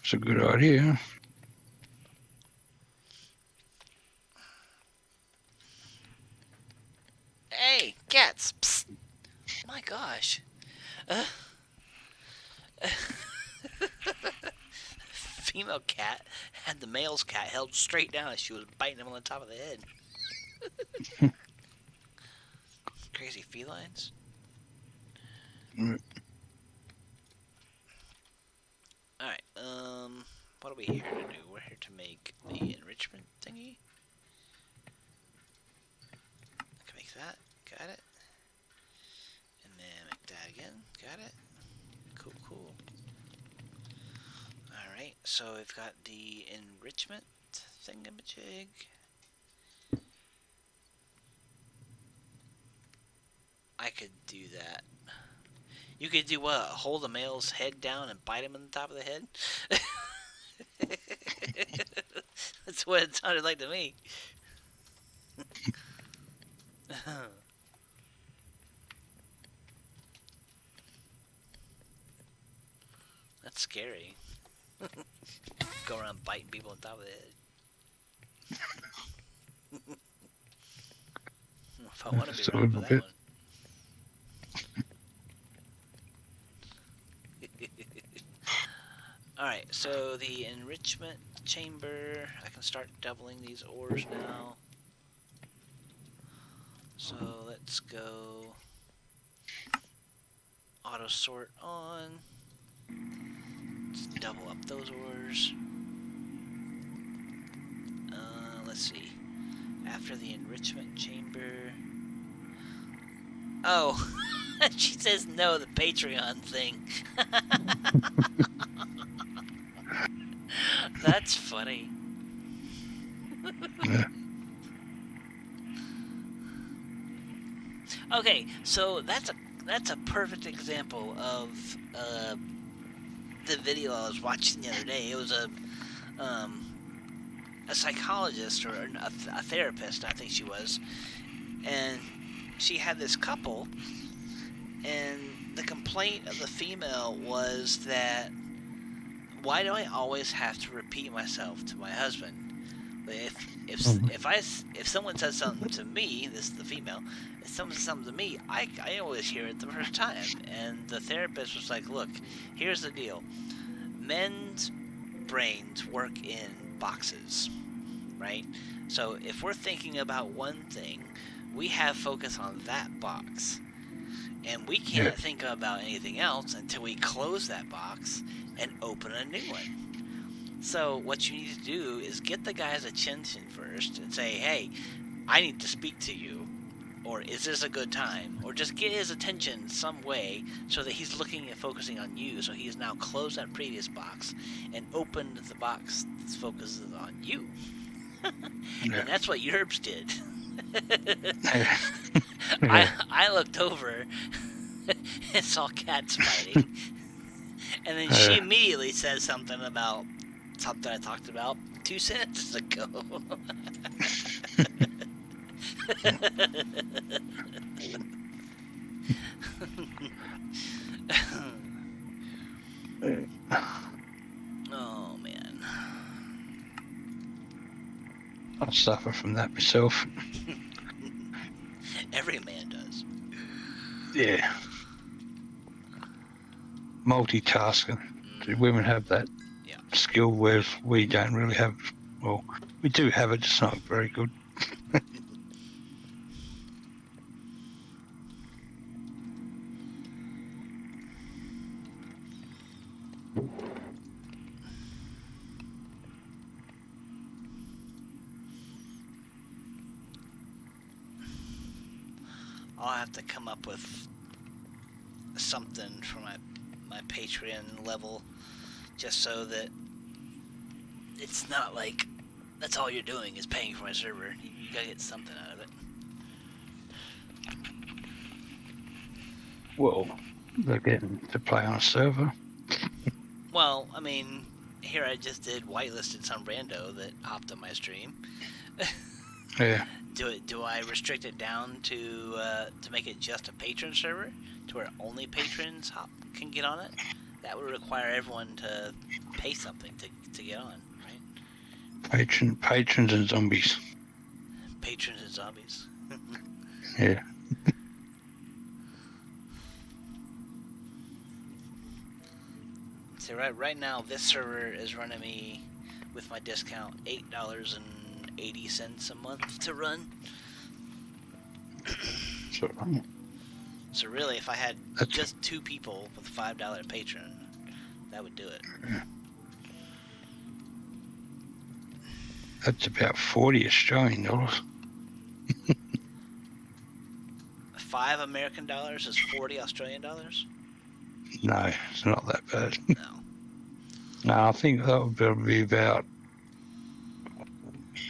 It's a good idea.
Hey, cats! Psst. My gosh. Female cat had the male's cat held straight down as she was biting him on the top of the head. Crazy felines. Alright, what are we here to do? We're here to make the enrichment thingy. I can make that. Got it. And then make that again. Got it. Cool, cool. Alright, so we've got the enrichment thingamajig. I could do that. You could do what? Hold a male's head down and bite him on the top of the head? That's what it sounded like to me. That's scary. Go around biting people on top of the head. If I want to be around for that one. Alright, so the enrichment chamber, I can start doubling these ores now. So let's go auto sort on. Let's double up those ores. Let's see. After the enrichment chamber. Oh, she says no, the Patreon thing. That's funny. Okay, so that's a perfect example of the video I was watching the other day. It was a psychologist or a therapist, I think she was, and she had this couple, and the complaint of the female was that, why do I always have to repeat myself to my husband? If someone says something to me, this is the female, if someone says something to me, I always hear it the first time. And the therapist was like, look, here's the deal. Men's brains work in boxes, right? So if we're thinking about one thing, we have focus on that box. And we can't think about anything else until we close that box and open a new one. So what you need to do is get the guy's attention first and say, hey, I need to speak to you. Or is this a good time? Or just get his attention some way so that he's looking and focusing on you. So he has now closed that previous box and opened the box that focuses on you. And that's what Yerbs did. I looked over and saw cats fighting. And then she immediately said something about something I talked about 2 sentences ago. Oh man.
I suffer from that myself.
Every man does.
Yeah. Multitasking. Women have that skill, whereas we don't really have. Well, we do have it, just not very good.
I'll have to come up with something for my Patreon level, just so that it's not like that's all you're doing is paying for my server. You gotta get something out of it.
Well, they're getting to play on a server.
Well, I mean, here I just did whitelisted some rando that hopped on my stream.
Yeah.
Do I restrict it down to make it just a patron server, to where only patrons can get on it? That would require everyone to pay something to get on, right?
Patrons and zombies.
Patrons and zombies.
Yeah.
See, right now this server is running me with my discount $8.80 a month to run.
Sure.
So really, if I had just 2 people with $5 patron, that would do it.
That's about 40 Australian dollars.
$5 American dollars is 40 Australian dollars?
No, it's not that bad.
No.
No, I think that would be about.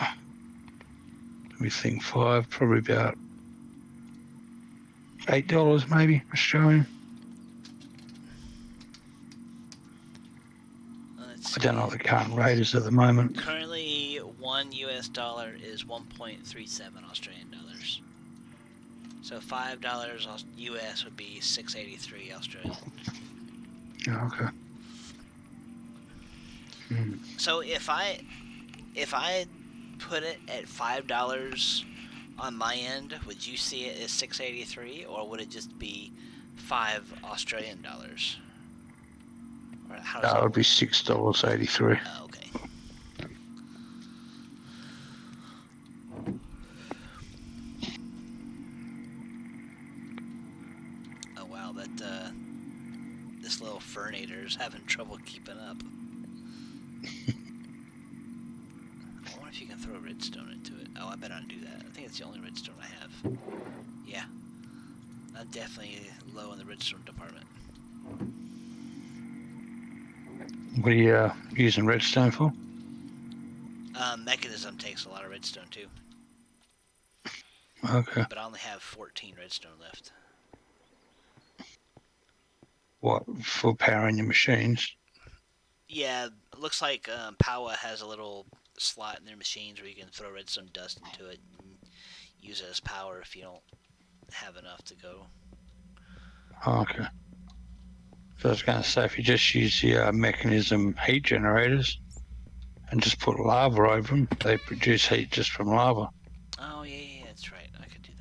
Let me think. 5, probably about $8 maybe Australian. I don't know what the current rate is at the moment.
Currently, $1 US is 1.37 Australian dollars. So $5 US would be 683 Australian.
Oh, okay.
So if I put it at $5 on my end, would you see it as 683, or would it just be 5 Australian dollars? Or how does
That would be $6.83.
Oh, okay. Oh wow, this little Fernator's having trouble keeping up. I wonder if you can throw redstone into it. Oh, I better not do that. I think it's the only redstone I have. Yeah. I'm definitely low in the redstone department.
What are you using redstone for?
Mechanism takes a lot of redstone too.
Okay.
But I only have 14 redstone left.
What, for powering your machines?
Yeah, it looks like Powa has a little slot in their machines where you can throw redstone dust into it and use it as power if you don't have enough to go.
Oh, okay. So I was going to say, if you just use the mechanism heat generators and just put lava over them, they produce heat just from lava.
Oh, yeah, that's right. I could do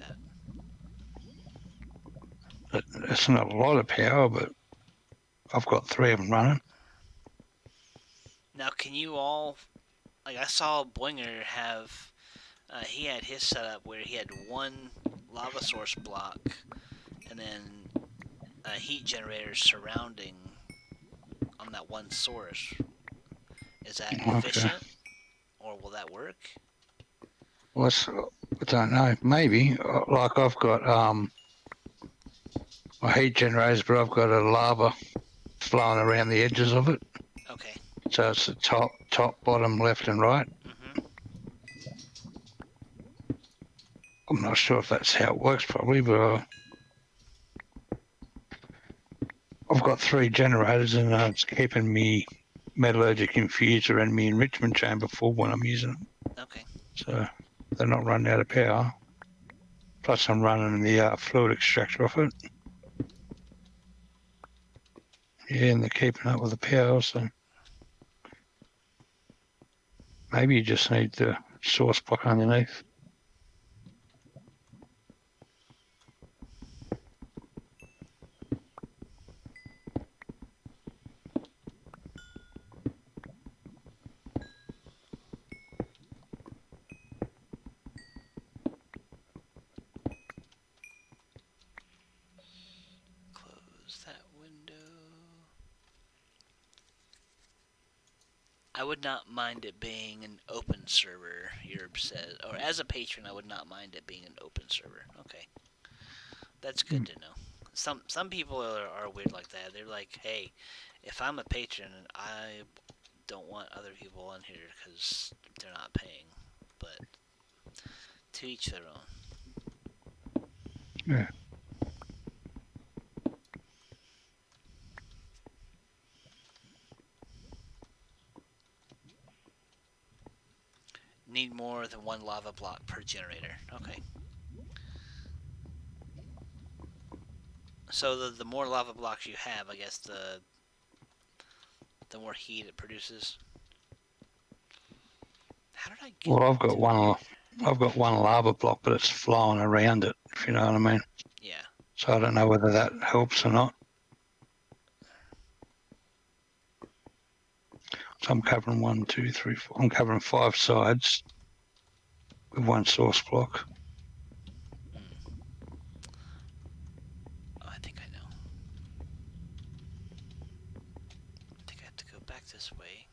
that.
It's not a lot of power, but I've got 3 of them running.
Now, can you all... Like, I saw Boinger have... he had his setup where he had one lava source block, and then heat generators surrounding on that one source. Is that efficient, or will that work?
Well, I don't know. Maybe. Like I've got my heat generators, but I've got a lava flowing around the edges of it.
Okay.
So it's the top, bottom, left, and right.
Mm-hmm.
I'm not sure if that's how it works, probably, but I've got 3 generators, and it's keeping me metallurgic infuser and me enrichment chamber full when I'm using them.
Okay.
So they're not running out of power. Plus, I'm running the fluid extractor off it. Yeah, and they're keeping up with the power, so maybe you just need the source block underneath.
Close that window. I would not mind it being an open server, Yerb says. Or as a patron, I would not mind it being an open server. Okay. That's good to know. Some people are weird like that. They're like, hey, if I'm a patron, I don't want other people on here because they're not paying. But to each their own.
Yeah.
Need more than 1 lava block per generator. Okay. So the more lava blocks you have, I guess the more heat it produces. How did I get?
Well, I've got one lava block, but it's flowing around it, if you know what I mean.
Yeah.
So I don't know whether that helps or not. So I'm covering 1, 2, 3, 4. I'm covering 5 sides with 1 source block.
Oh, I think I know. I think I have to go back this way.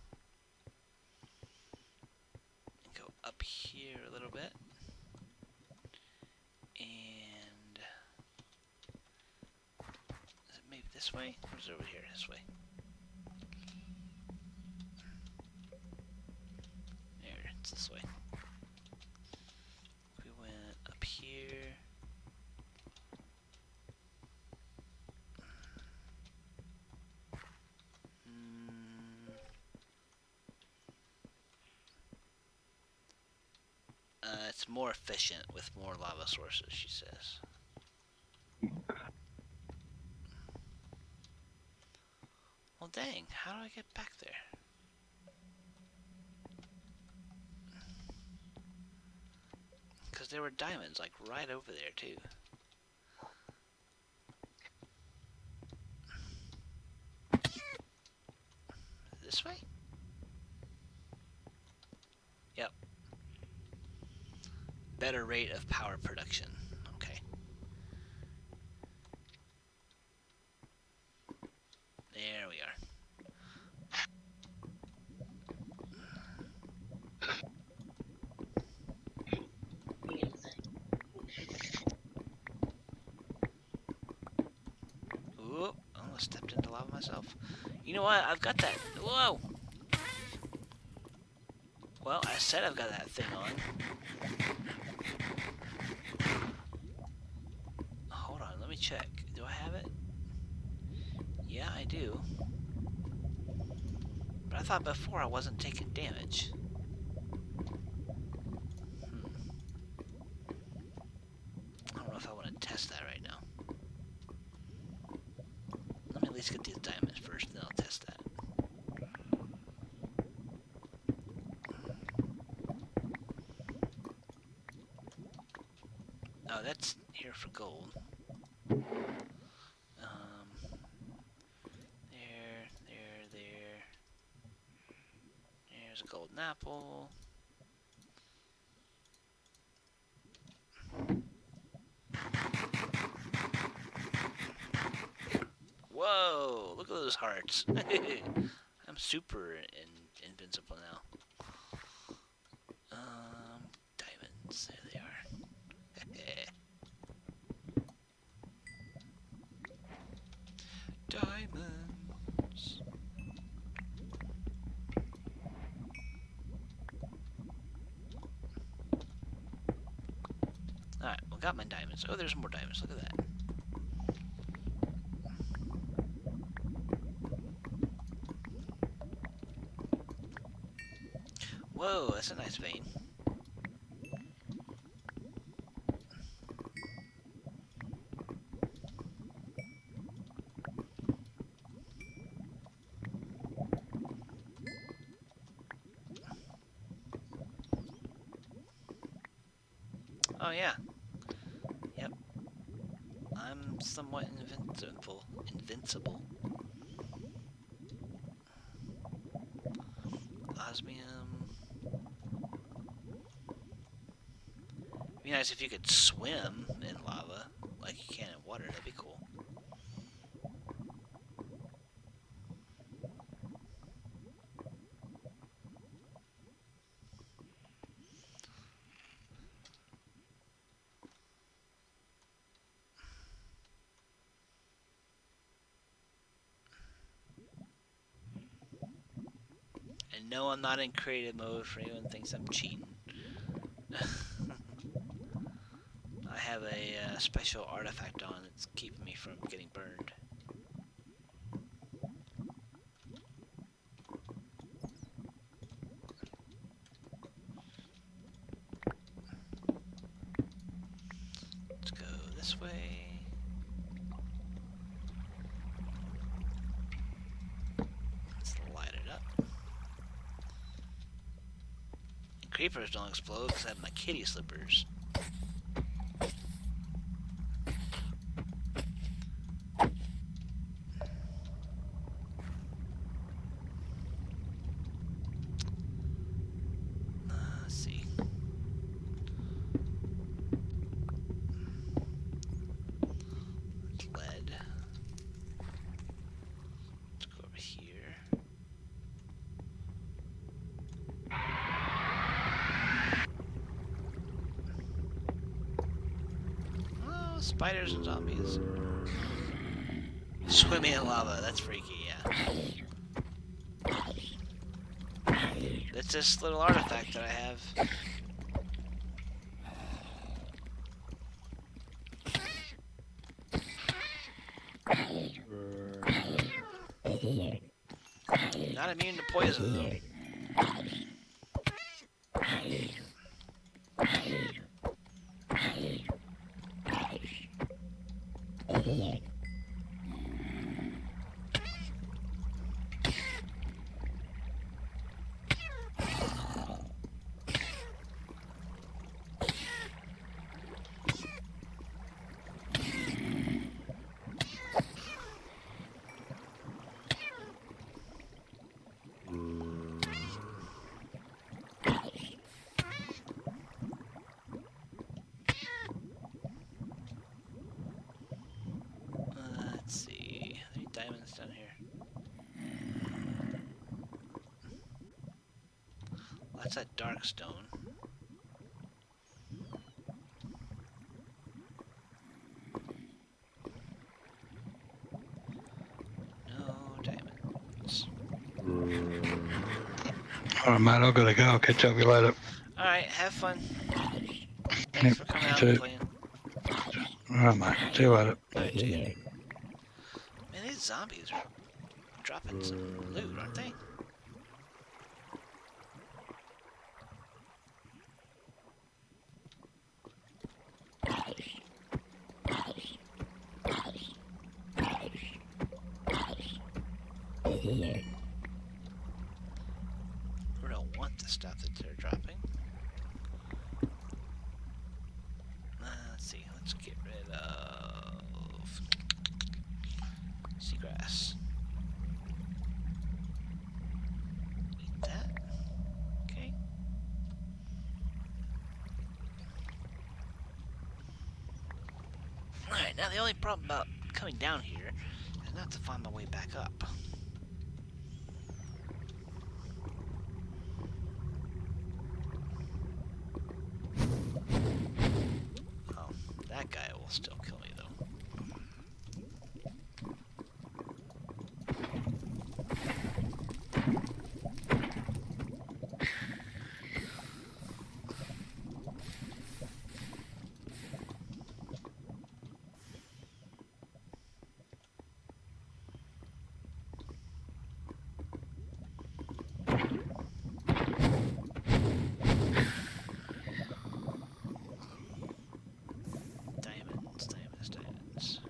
And go up here a little bit. And is it maybe this way? Or is it over here? This way. There, it's this way. We went up here. It's more efficient with more lava sources, she says. Well, dang, how do I get back there? Because there were diamonds, like, right over there, too. This way? Yep. Better rate of power production. Okay. There we are. Oop, almost stepped into lava myself. You know what? I've got that. Whoa! Well, I said I've got that thing on. Hold on, let me check. Do I have it? Yeah, I do. But I thought before I wasn't taking damage. I don't know if I want to test that right now. Let me at least get these diamonds first, then I'll test that. Oh, that's here for gold. There. There's a golden apple. Whoa! Look at those hearts. I'm super invincible now. Diamonds. There they are. Diamonds. Alright, well, got my diamonds. Oh, there's more diamonds. Look at that. Whoa, that's a nice vein. Oh, yeah. Yep. I'm somewhat invincible. Osmium. It'd be nice if you could swim in lava like you can in water. That'd be cool. And no, I'm not in creative mode for anyone who thinks I'm cheating. I have a special artifact on that's keeping me from getting burned. Let's go this way. Let's light it up. And creepers don't explode because I have my kitty slippers. Let's see. It's lead. Let's go over here. Oh, spiders and zombies. Swimming in lava, that's freaky, yeah. That's this little artifact that I have. Not immune to poison, though. Let's see. Any diamonds down here? Well, that's that dark stone. No diamonds.
Alright, mate, I've got to go. I'll catch up with you later.
Alright, have fun. Thanks
Yep,
for coming
you
out
too.
and playing.
Alright, mate. See you later.
Alright, see ya. Man, these zombies are dropping some loot, aren't they? We don't want the stuff that they're dropping. Let's see, let's get rid of seagrass. Eat that. Okay. Alright, now the only problem about coming down here is I have to find my way back up. Oh, that guy will still kill me, though. Diamonds, diamonds, diamonds.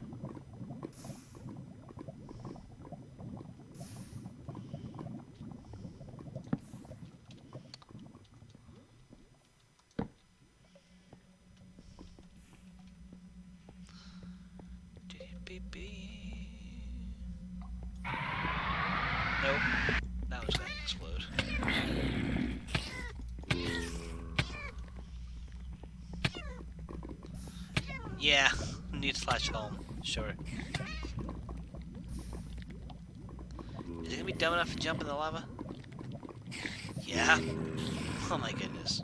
Nope, that was gonna explode. Yeah, need slash home, sure. Is it gonna be dumb enough to jump in the lava? Yeah. Oh my goodness.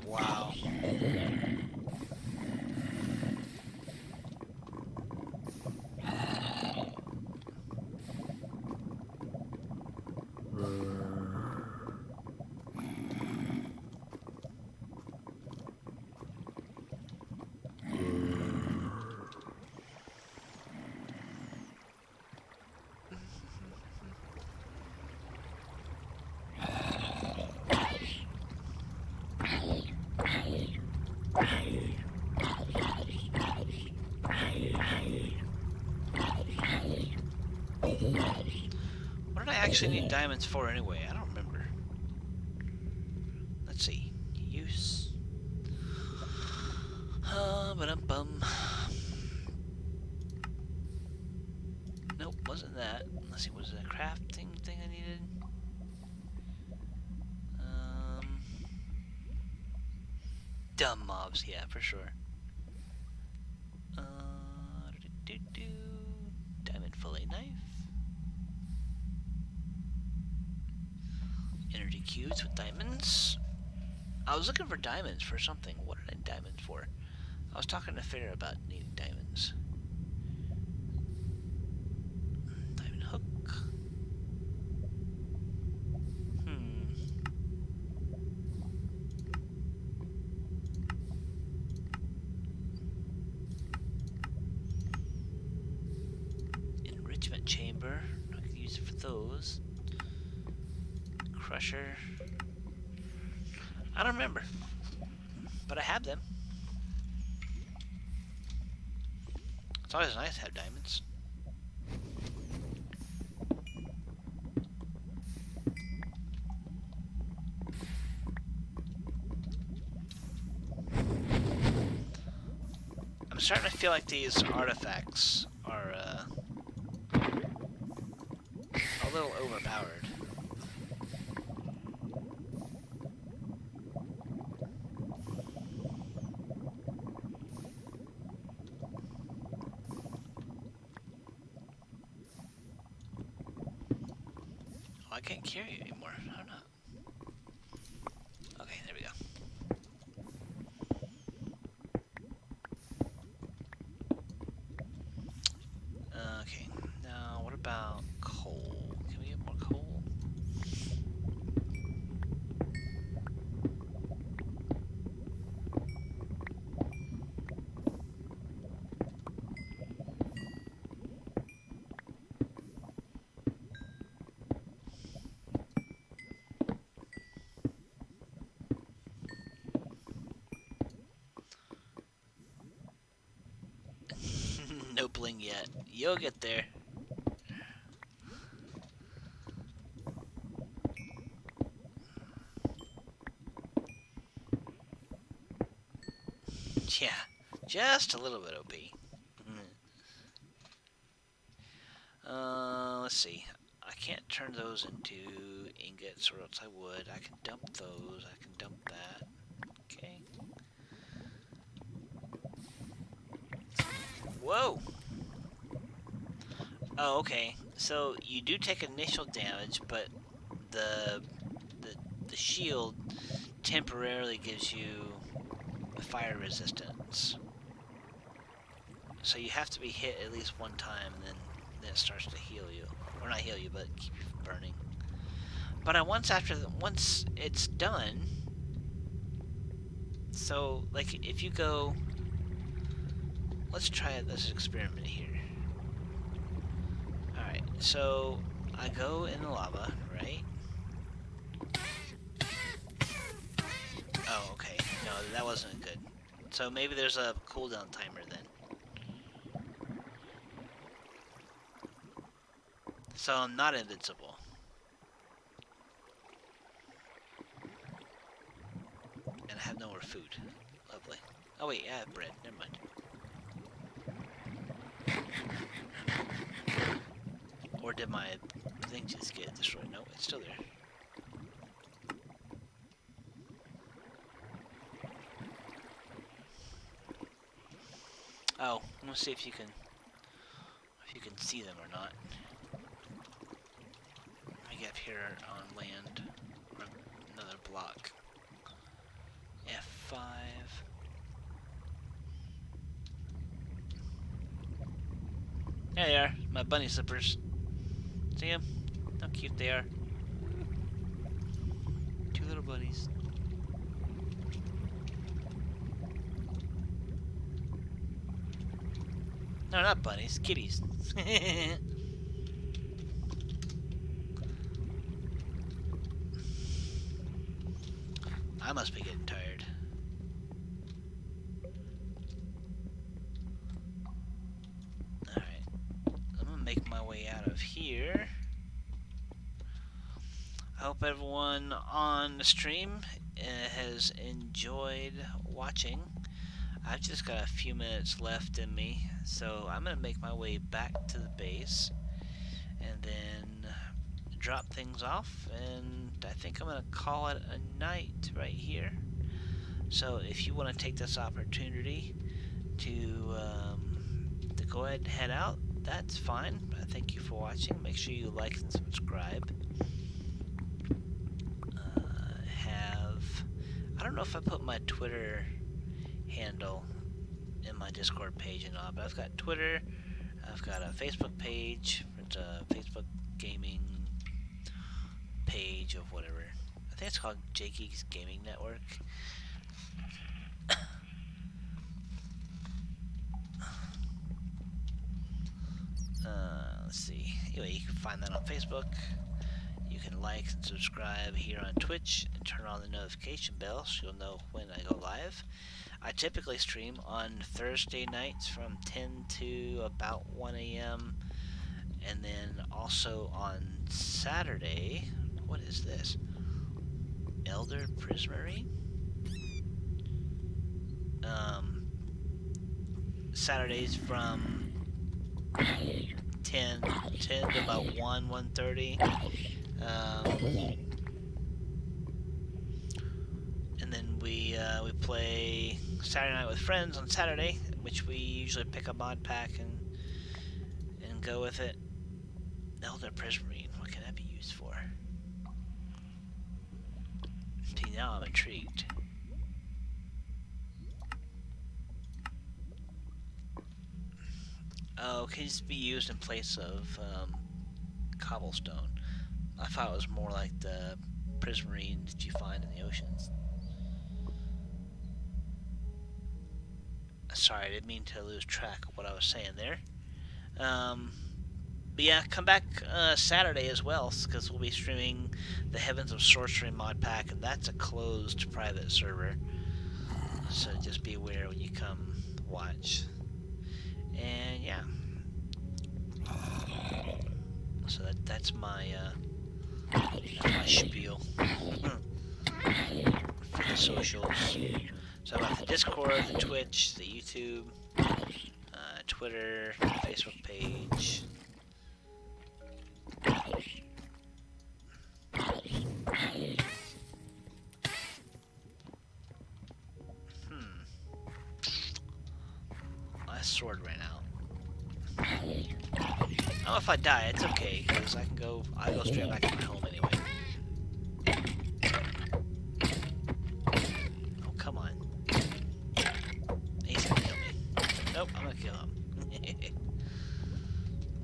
Wow. What did I actually need diamonds for anyway? I don't remember. Let's see. Use. Ba-dum-bum. Nope, wasn't that. Let's see, was it a crafting thing I needed? Dumb mobs, yeah, for sure. Diamond fillet knife. Energy cubes with diamonds. I was looking for diamonds for something. What did I need diamonds for? I was talking to Fair about needing diamonds. Diamond hook. Enrichment chamber. I can use it for those. Crusher. I don't remember, but I have them. It's always nice to have diamonds. I'm starting to feel like these artifacts are a little overpowered. I can't carry it anymore. I don't know. Okay, there we go. Okay, now what about coal? Can we get more coal? No bling yet. You'll get there. Yeah, just a little bit OP. Let's see. I can't turn those into ingots, or else I would. I can dump those. I can dump that. Okay. Whoa! Oh, okay. So you do take initial damage, but the the shield temporarily gives you fire resistance. So you have to be hit at least one time, and then it starts to heal you, or not heal you, but keep you from burning. But once it's done, so like if you go, let's try this experiment here. All right, so I go in the lava, right? Oh, okay. No, that wasn't good. So maybe there's a cooldown timer then. So I'm not invincible. And I have no more food. Lovely. Oh wait, I have bread. Never mind. Or did my thing just get destroyed? No, it's still there. Oh, I'm gonna see if you can see them or not. Let me get up here on land. Or another block. F5. There they are, my bunny slippers. See them? How cute they are. Two little bunnies. No, not bunnies, kitties. I must be getting tired. Alright. I'm gonna make my way out of here. I hope everyone on the stream has enjoyed watching. I've just got a few minutes left in me, so I'm going to make my way back to the base and then drop things off, and I think I'm going to call it a night right here. So if you want to take this opportunity to go ahead and head out, that's fine. Thank you for watching. Make sure you like and subscribe. I don't know if I put my Twitter handle in my Discord page or not, but I've got Twitter, I've got a Facebook page, it's a Facebook gaming page of whatever. I think it's called Jakey's Gaming Network. Let's see. Anyway, you can find that on Facebook. You can like and subscribe here on Twitch and turn on the notification bell so you'll know when I go live. I typically stream on Thursday nights from 10 to about 1 a.m. and then also on Saturday. What is this? Elder Prismarine? Saturdays from 10 to about 1:30. And then we play Saturday Night with Friends on Saturday, which we usually pick a mod pack and go with it. Elder Prismarine, what can that be used for? See, now I'm intrigued. Oh, can it be used in place of cobblestone? I thought it was more like the prismarine that you find in the oceans. Sorry, I didn't mean to lose track of what I was saying there. But yeah, come back Saturday as well, because we'll be streaming the Heavens of Sorcery mod pack, and that's a closed private server. So just be aware when you come watch. And yeah. So that's my spiel for the socials. So I've got the Discord, the Twitch, the YouTube, Twitter, Facebook page. My sword ran out. Well, if I die, it's okay, because I go straight back to my home anyway. Oh, come on. He's gonna kill me. Nope, I'm gonna kill him.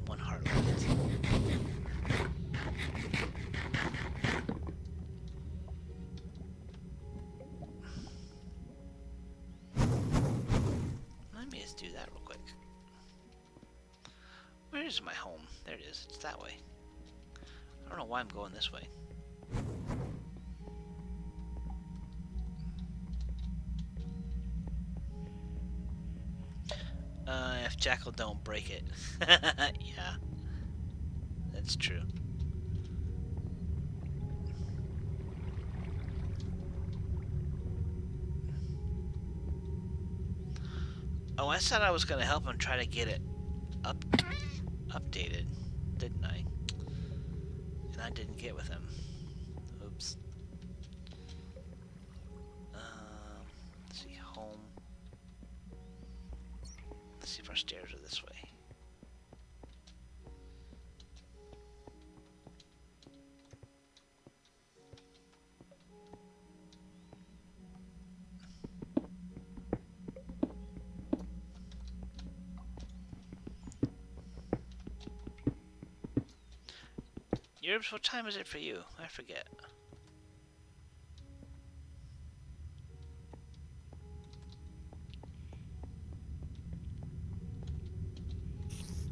One heart left. Let me just do that real quick. Where is my home? There it is. It's that way. I don't know why I'm going this way. If Jackal don't break it. Yeah. That's true. Oh, I said I was gonna help him try to get it updated, didn't I? And I didn't get with him. Oops. Let's see, home. Let's see if our stairs are this way. Yerbs, what time is it for you? I forget.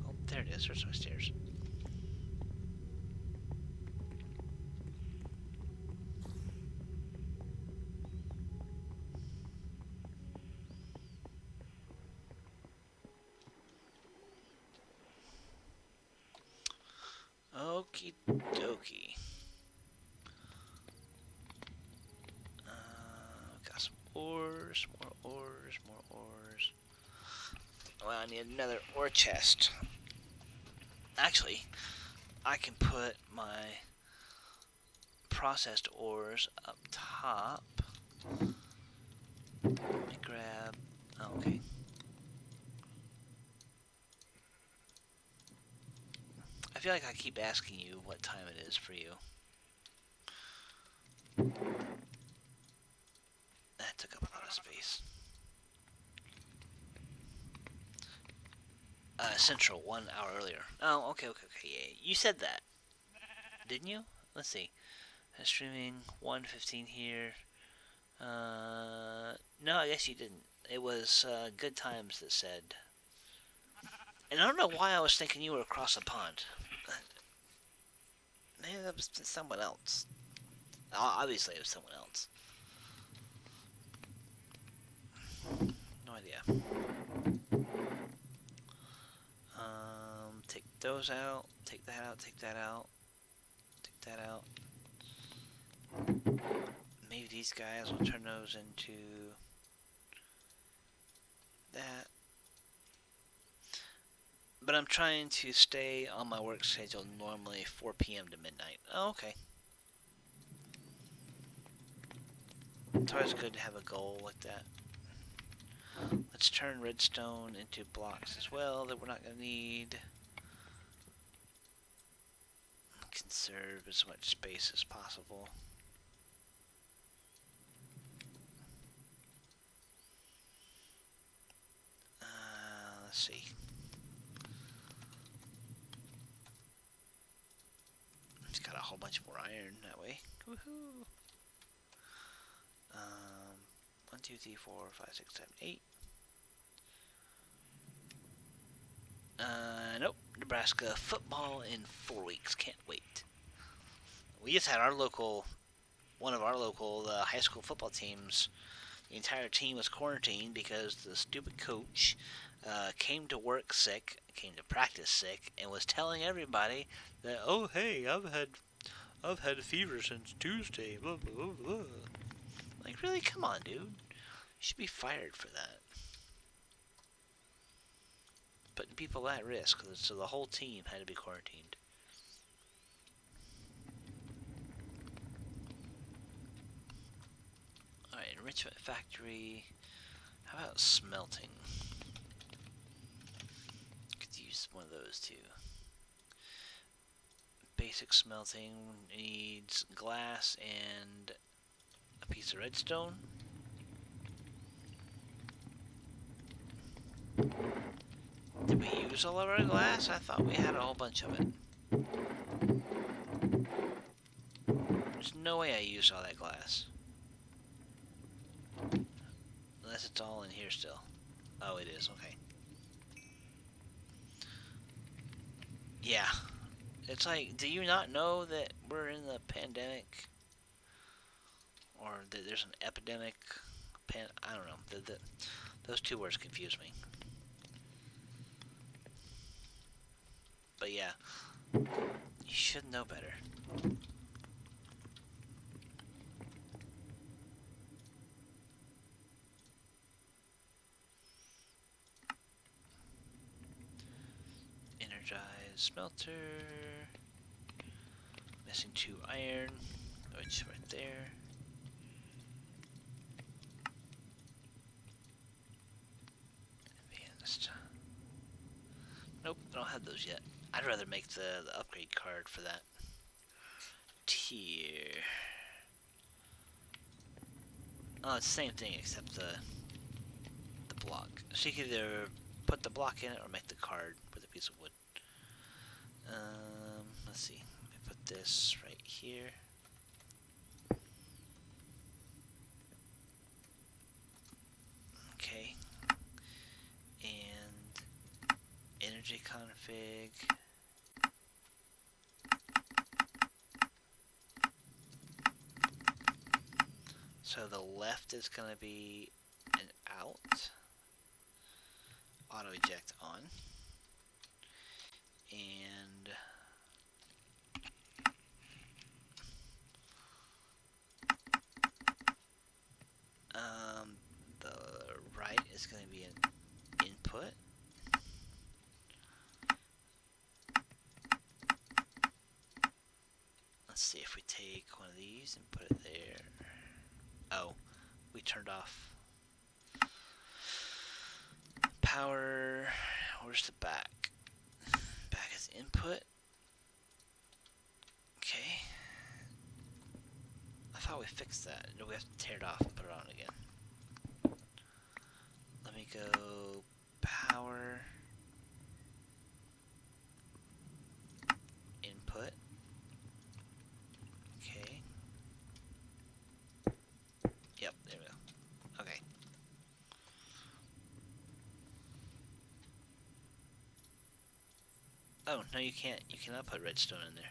Oh, there it is. There's my stairs. Okie dokie. Got some ores, more ores, more ores. Well, I need another ore chest. Actually, I can put my processed ores up top. Let me grab. Oh, okay. I feel like I keep asking you what time it is for you. That took up a lot of space. Central, 1 hour earlier. Oh, okay, yeah. You said that, didn't you? Let's see. Streaming 1:15 here. No, I guess you didn't. It was Good Times that said. And I don't know why I was thinking you were across the pond. Maybe that was someone else. Obviously, it was someone else. No idea. Take those out. Take that out. Take that out. Take that out. Maybe these guys will turn those into that. But I'm trying to stay on my work schedule, normally 4 p.m. to midnight. Oh, okay. It's always good to have a goal like that. Let's turn redstone into blocks as well that we're not going to need. Conserve as much space as possible. Let's see. Just got a whole bunch more iron that way. Woohoo! 1, 2, 3, 4, 5, 6, 7, 8. Nope. Nebraska football in 4 weeks. Can't wait. We just had one of our local high school football teams. The entire team was quarantined because the stupid coach came to work sick, came to practice sick, and was telling everybody that, oh hey, I've had a fever since Tuesday. Blah blah blah blah. Like, really? Come on, dude. You should be fired for that. Putting people at risk, so the whole team had to be quarantined. Alright, enrichment factory. How about smelting? Could use one of those too. basic smelting needs glass and a piece of redstone. Did we use all of our glass? I thought we had a whole bunch of it. There's no way I used all that glass. Unless it's all in here still. Oh, it is, okay. Yeah. It's like, do you not know that we're in the pandemic? Or that there's an epidemic? I don't know. Those two words confuse me. But yeah, you should know better. Energize smelter. Missing 2 iron, which is right there. Advanced. Nope, I don't have those yet. I'd rather make the upgrade card for that. Tier. Oh, it's the same thing except the block. So you can either put the block in it or make the card with a piece of wood. Let's see. Let me put this right here. Okay. And energy config. So the left is going to be an out. Auto eject on. And the right is going to be an input. Let's see if we take one of these and put it there. Oh, we turned off power. Where's the back? Back is input. Okay. I thought we fixed that. No, we have to tear it off and put it on again. Let me go power. Input. Okay. Yep, there we go. Okay. Oh, no you can't. You cannot put redstone in there.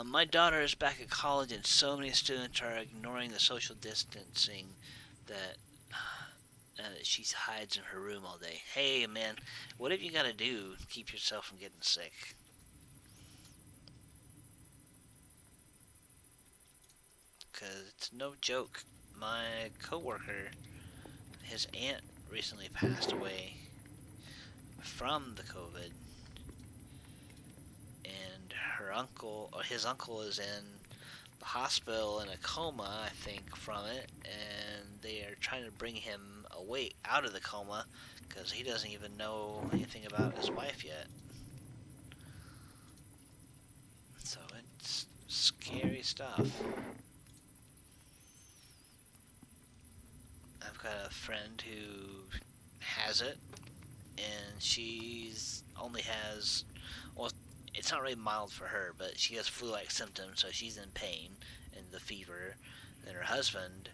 My daughter is back at college and so many students are ignoring the social distancing that she hides in her room all day. Hey man, what have you got to do to keep yourself from getting sick? Because it's no joke. My coworker, his aunt recently passed away from the COVID. And her uncle, or his uncle, is in the hospital in a coma, I think, from it, and they are trying to bring him away out of the coma because he doesn't even know anything about his wife yet. So it's scary stuff. I've got a friend who has it, and she's only has, well, it's not really mild for her, but she has flu-like symptoms, so she's in pain and the fever. And her husband,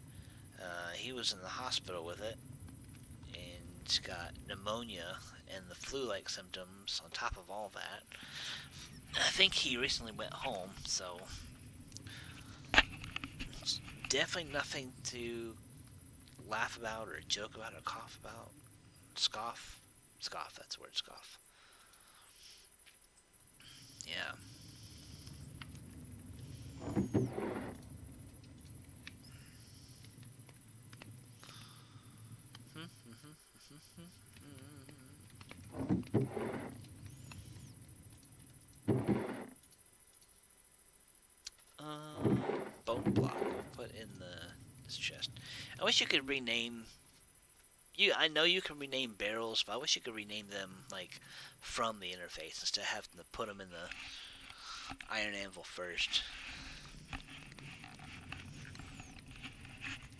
he was in the hospital with it, and he's got pneumonia and the flu-like symptoms on top of all that. I think he recently went home, so it's definitely nothing to laugh about or joke about or cough about. Scoff, that's the word, scoff. Yeah. Bone block. We'll put in this chest. I wish you could rename. I know you can rename barrels, but I wish you could rename them like from the interface instead of having to put them in the iron anvil first.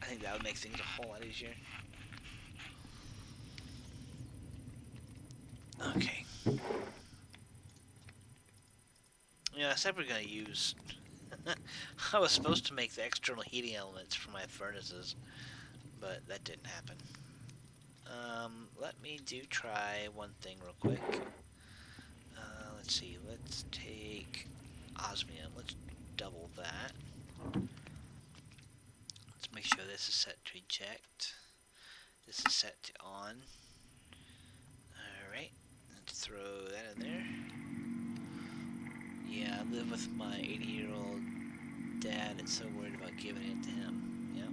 I think that would make things a whole lot easier. Okay. Yeah, I said we're gonna use... I was supposed to make the external heating elements for my furnaces, but that didn't happen. Let me try one thing real quick. Let's see, let's take osmium, let's double that. Let's make sure this is set to eject. This is set to on. Alright, let's throw that in there. Yeah, I live with my 80-year-old dad and so worried about giving it to him. Yep.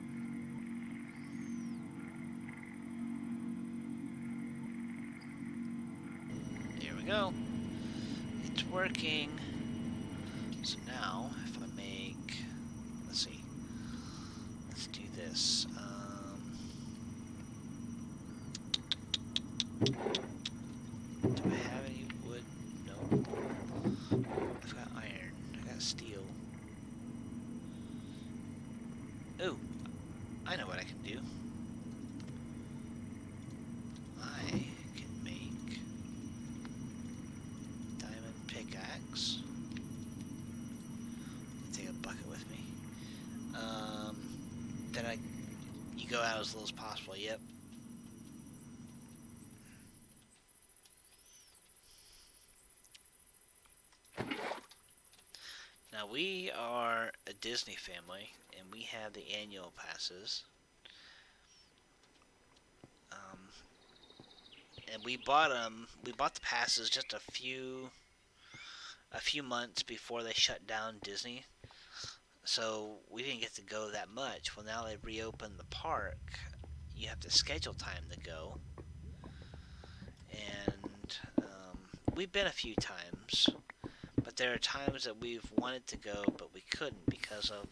There we go. It's working. So now, if I make... Let's see. Let's do this. Do I have any wood? No. I've got iron. I got steel. Ooh. I know what I can do. I can make diamond pickaxe. Take a bucket with me. Then you go out as little as possible. Yep. Now we are a Disney family, and we have the annual passes. And we bought them. We bought the passes just a few months before they shut down Disney. So we didn't get to go that much. Well, now they've reopened the park. You have to schedule time to go. And we've been a few times. But there are times that we've wanted to go, but we couldn't because of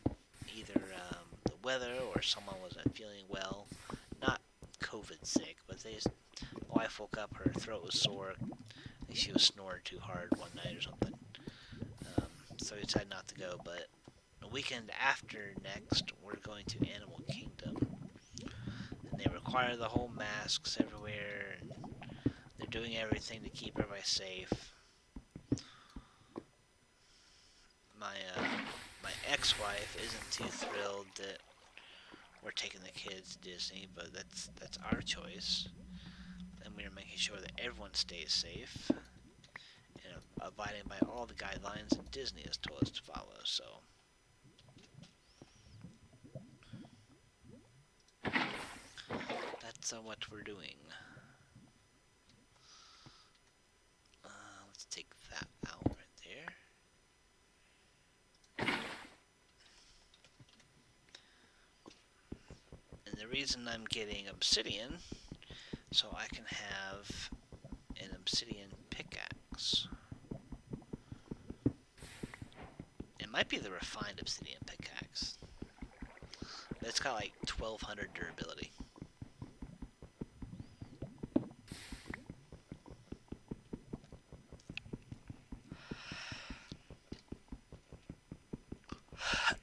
either the weather or someone wasn't feeling well. Not COVID sick, but the wife woke up, her throat was sore. I think she was snoring too hard one night or something. So we decided not to go, but the weekend after next, we're going to Animal Kingdom. And they require the whole masks everywhere, and they're doing everything to keep everybody safe. My ex-wife isn't too thrilled that we're taking the kids to Disney, but that's our choice. And we're making sure that everyone stays safe and abiding by all the guidelines that Disney has told us to follow. So that's what we're doing. Let's take that out right there. And the reason I'm getting obsidian, so I can have an obsidian pickaxe. It might be the refined obsidian pickaxe. But it's got like 1200 durability.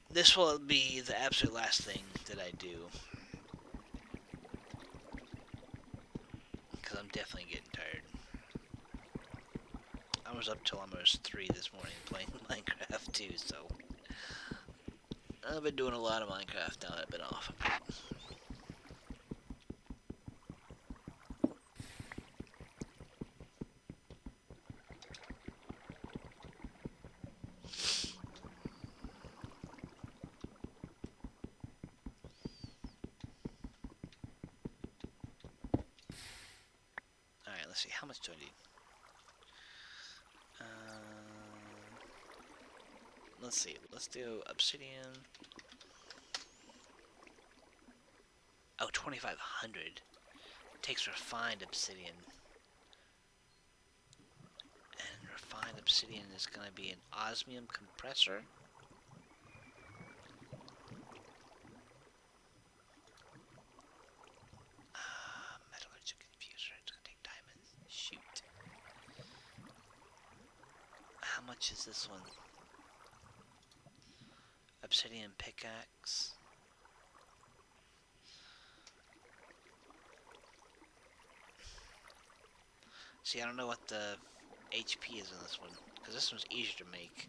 This will be the absolute last thing that I do. Because I'm definitely getting tired. I was up till almost 3 this morning playing Minecraft too, so... I've been doing a lot of Minecraft now that I've been off. Alright, let's see, how much do I need? Let's see, let's do obsidian. Oh, 2500. Takes refined obsidian. And refined obsidian is going to be an osmium compressor. Metallurgical infuser, it's going to take diamonds. Shoot. How much is this one? Obsidian pickaxe. See, I don't know what the HP is in this one, because this one's easier to make.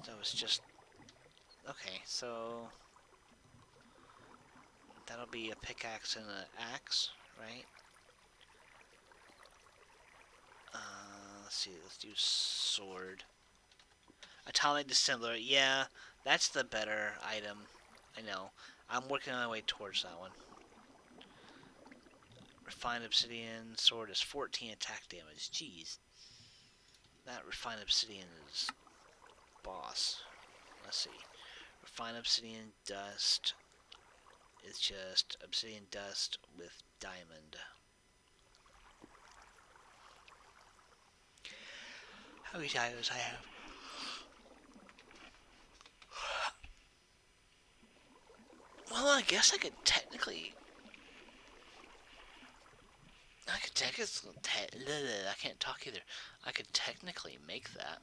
So it's just... Okay, so... That'll be a pickaxe and an axe, right? Let's see, let's do sword. Atomic dissembler, yeah, that's the better item. I know. I'm working my way towards that one. Refined obsidian sword is 14 attack damage. Jeez. That refined obsidian is boss. Let's see. Refined obsidian dust is just obsidian dust with diamond. How many diamonds I have? Well, I guess I could technically... I can't talk either. I could technically make that.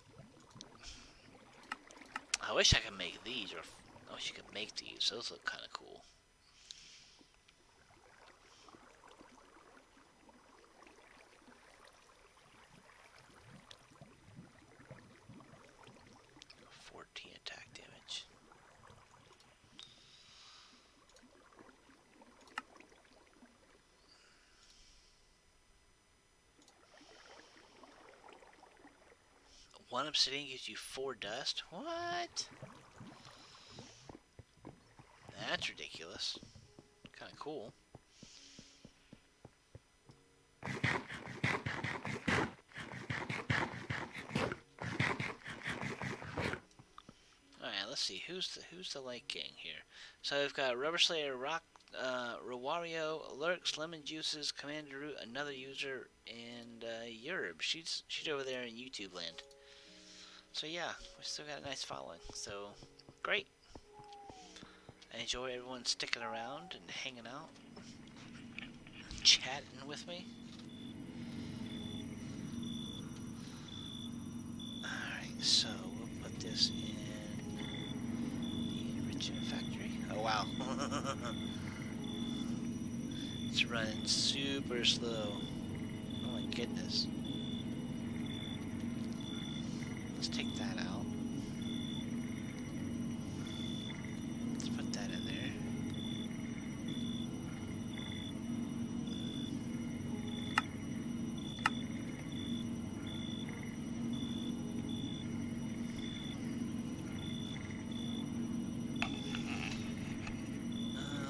I wish I could make these, or I wish you could make these. Those look kind of cool. Attack damage. One obsidian gives you 4 dust? What? That's ridiculous. Kind of cool. Alright, let's see. Who's the light gang here? So we've got Rubber Slayer, Rock, Rowario, Lurks, Lemon Juices, Commander Root, another user, and Yerb. She's over there in YouTube land. So yeah, we still got a nice following. So great. I enjoy everyone sticking around and hanging out, chatting with me. Alright, so we'll put this in the enrichment factory. Oh wow. It's running super slow. Oh my goodness. Let's take that out. Let's put that in there.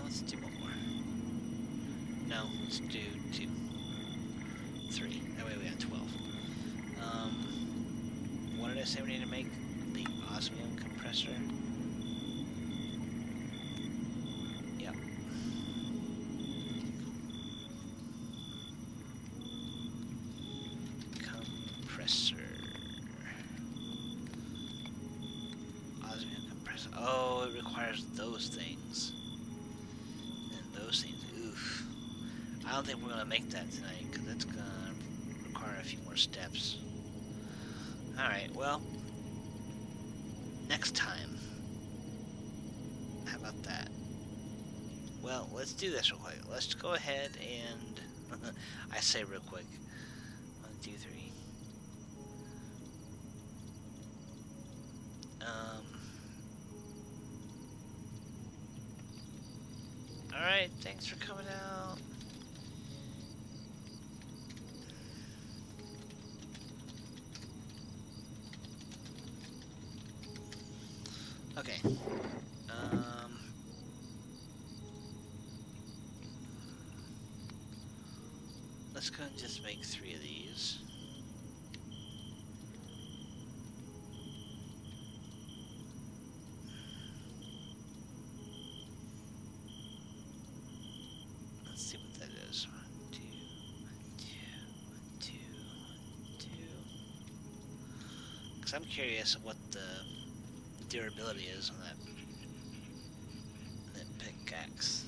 Let's do one more. No, let's do 2. 3. That way we got 12. What did I say we need to make? The osmium compressor. Yep. Compressor. Osmium compressor. Oh, it requires those things. And those things. Oof. I don't think we're going to make that tonight, because it's going to require a few more steps. Alright, well, next time. How about that? Well, let's do this real quick. Let's go ahead and... I say real quick. 1, 2, 3. Alright, thanks for coming out. Okay. Let's go and just make 3 of these. Let's see what that is. 1, 2, 1, 2, 1, 2, 1, 2. Because I'm curious what the durability is on that pickaxe.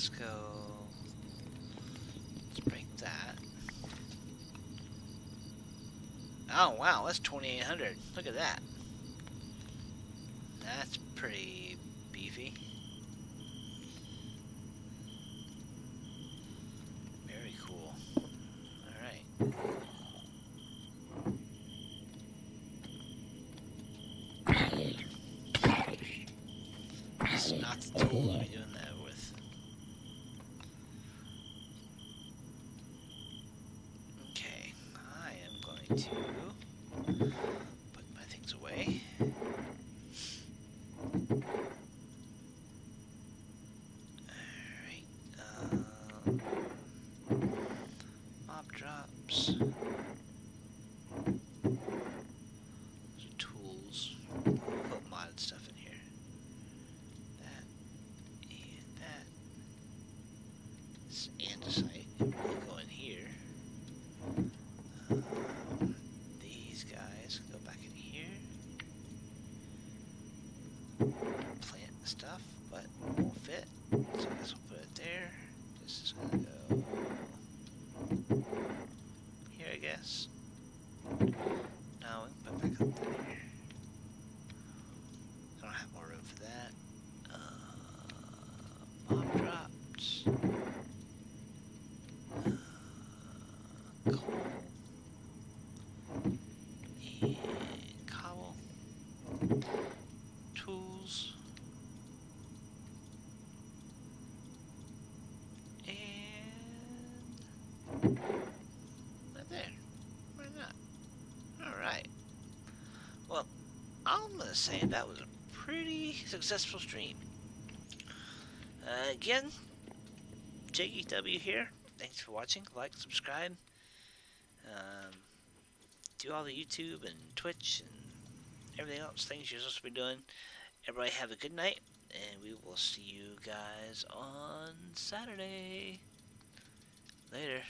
let's go. Let's break that. Oh wow, that's 2,800. Look at that. That's pretty beefy. Very cool. Alright. This is not the tool to be doing that with. Okay, I am going to put my things away. Alright, mob drops. Those are tools. We'll put modded stuff in here. That and that. This andesite will go in here. These guys go back in here. Plant stuff, but won't fit. So I guess we'll put it there. This is gonna go here, I guess. No, we can put it back up there. I don't have more room for that. Mob drops. Coal. And cobble. Tools. And right there. Why not? Alright. Well, I'm gonna say that was a pretty successful stream. Again, JGW here. Thanks for watching. Like, subscribe. Do all the YouTube and Twitch and everything else, things you're supposed to be doing. Everybody have a good night, and we will see you guys on Saturday. Later.